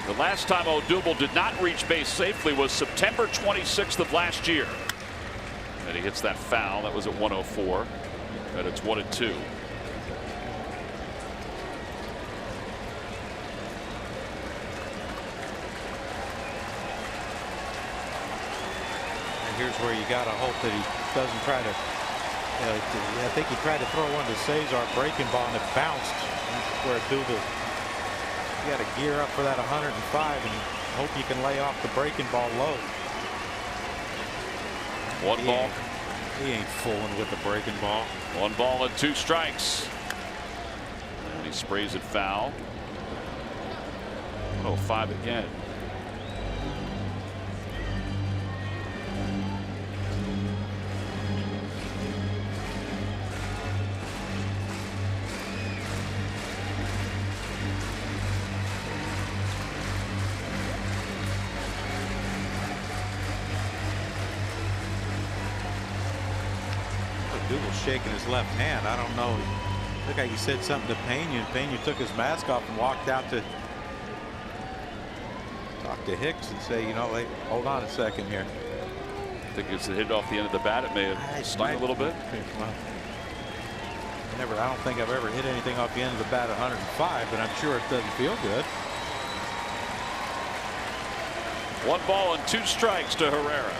The last time Odubel did not reach base safely was September 26th of last year. And he hits that foul. That was at 104. And it's 1-2. where you got to hope that he doesn't try to. I think he tried to throw one to Cesar, breaking ball, and it bounced. Where Odubel, you got to gear up for that 105 and hope you can lay off the breaking ball low. One ball. He ain't fooling with the breaking ball. 1 ball and 2 strikes. And he sprays it foul. 105 again. Odubel shaking his left hand. I don't know. Looked like he said something to Pena, and Pena took his mask off and walked out to talk to Hicks and say, you know, hey, hold on a second here. I think it's hit off the end of the bat. It may have stung a little bit. Well, I don't think I've ever hit anything off the end of the bat at 105, but I'm sure it doesn't feel good. 1 ball and 2 strikes to Herrera.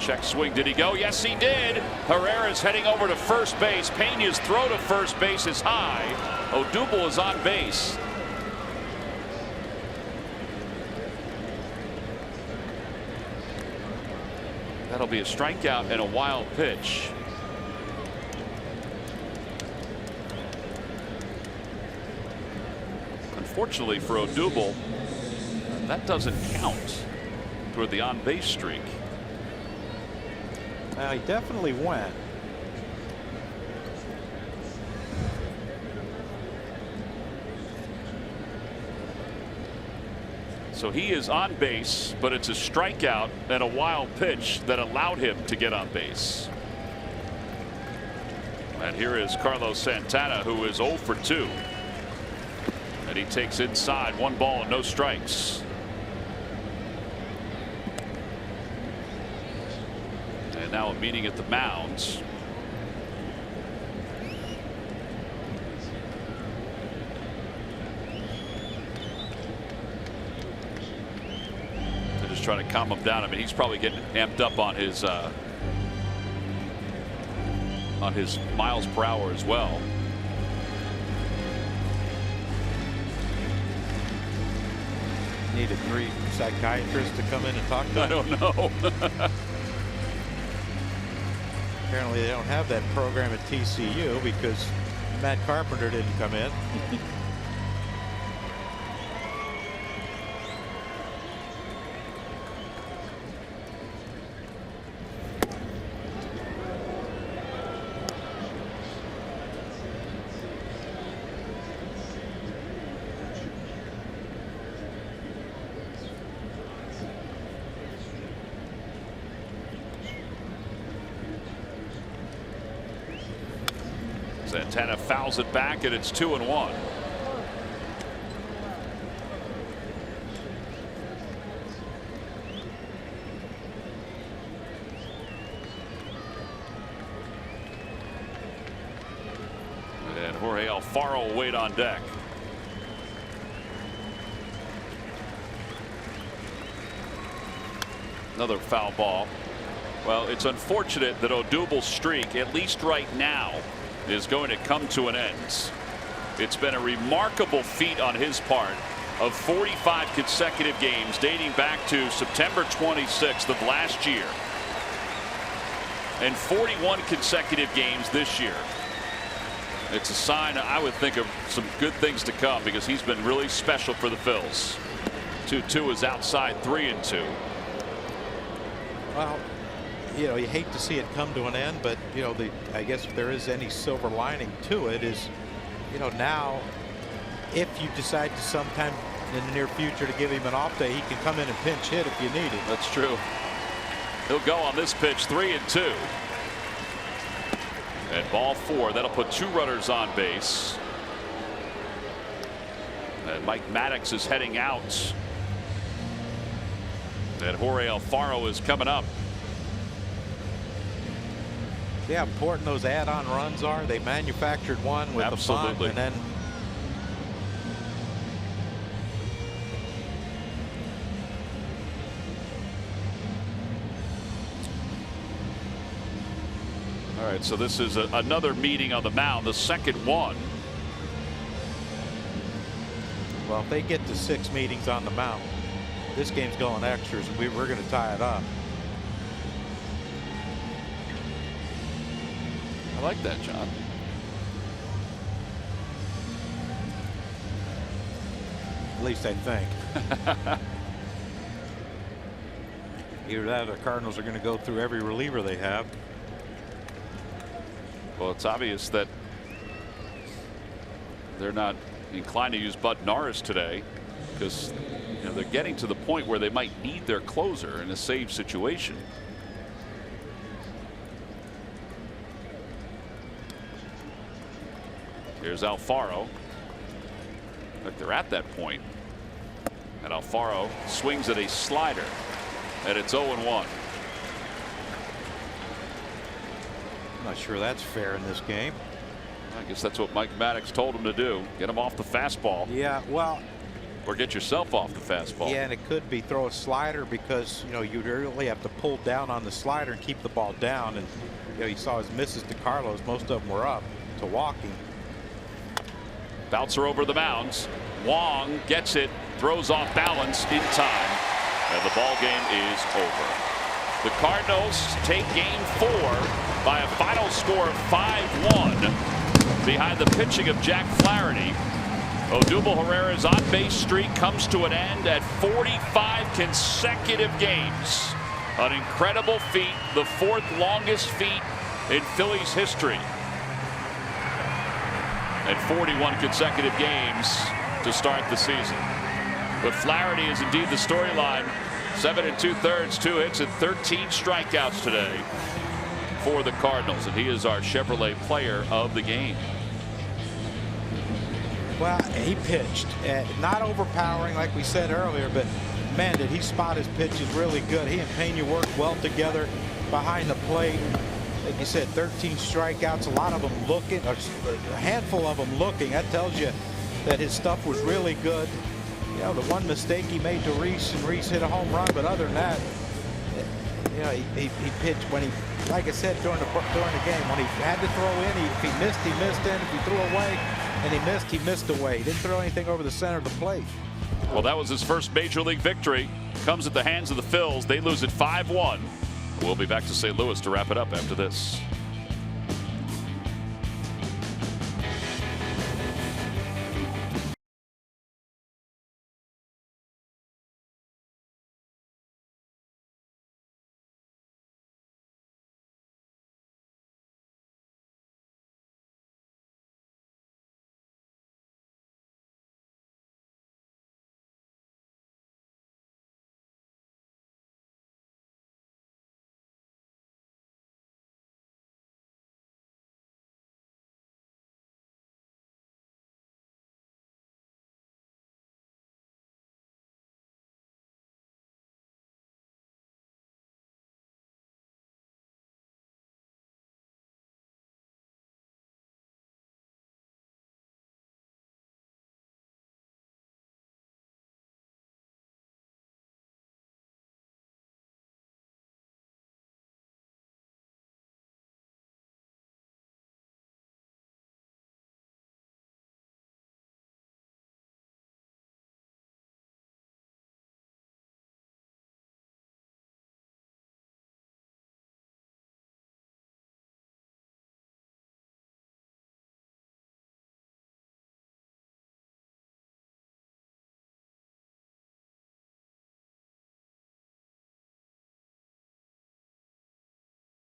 Check swing. Did he go? Yes, he did. Herrera's heading over to first base. Pena's throw to first base is high. Odubel is on base. That'll be a strikeout and a wild pitch. Unfortunately for Odubel, that doesn't count toward the on base streak. He definitely went. So he is on base, but it's a strikeout and a wild pitch that allowed him to get on base. And here is Carlos Santana, who is 0 for 2. And he takes inside. 1 ball and no strikes. And now a meeting at the mounds. They're just trying to calm him down. I mean, he's probably getting amped up on his miles per hour as well. Needed 3 psychiatrists to come in and talk to him. I don't know. Apparently they don't have that program at TCU because Matt Carpenter didn't come in. Santana fouls it back, and it's 2-1. And Jorge Alfaro will wait on deck. Another foul ball. Well, it's unfortunate that Odubel's streak, at least right now, is going to come to an end. It's been a remarkable feat on his part of 45 consecutive games dating back to September 26th of last year and 41 consecutive games this year. It's a sign, I would think, of some good things to come because he's been really special for the Phils. 2-2 is outside 3-2. Well, you know, you hate to see it come to an end, but you know, I guess if there is any silver lining to it is, you know, now if you decide to sometime in the near future to give him an off day, he can come in and pinch hit if you need it. That's true. He'll go on this pitch. 3-2. And ball 4. That'll put 2 runners on base. And Mike Maddox is heading out. And Jorge Alfaro is coming up. See how important those add-on runs are. They manufactured one with the bunt, and then All right, so this is another meeting on the mound, the second one. Well, if they get to 6 meetings on the mound, this game's going extras, and we're going to tie it up. I like that, John. At least I think. Either that or the Cardinals are going to go through every reliever they have. Well, it's obvious that they're not inclined to use Bud Norris today because they're getting to the point where they might need their closer in a save situation. Here's Alfaro. Look, they're at that point. And Alfaro swings at a slider. And it's 0-1. I'm not sure that's fair in this game. I guess that's what Mike Maddox told him to do. Get him off the fastball. Yeah, well. Or get yourself off the fastball. Yeah, and it could be throw a slider because, you really have to pull down on the slider and keep the ball down. And, you saw his misses to Carlos. Most of them were up to walking. Bouncer over the mounds. Wong gets it, throws off balance in time, and the ball game is over. The Cardinals take game 4 by a final score of 5-1 behind the pitching of Jack Flaherty. Odubel Herrera's on-base streak comes to an end at 45 consecutive games. An incredible feat, the 4th longest feat in Phillies history. And 41 consecutive games to start the season. But Flaherty is indeed the storyline. 7 2/3, 2 hits, and 13 strikeouts today for the Cardinals. And he is our Chevrolet player of the game. Well, he pitched. Not overpowering like we said earlier, but man, did he spot his pitches really good. He and Pena worked well together behind the plate. Like you said, 13 strikeouts, a lot of them looking, a handful of them looking. That tells you that his stuff was really good. The one mistake he made to Reese, and Reese hit a home run, but other than that, he pitched when he, like I said, during the game, when he had to throw in, if he missed in. If he threw away and he missed away. He didn't throw anything over the center of the plate. Well, that was his first major league victory. Comes at the hands of the Phils. They lose it 5-1. We'll be back to St. Louis to wrap it up after this.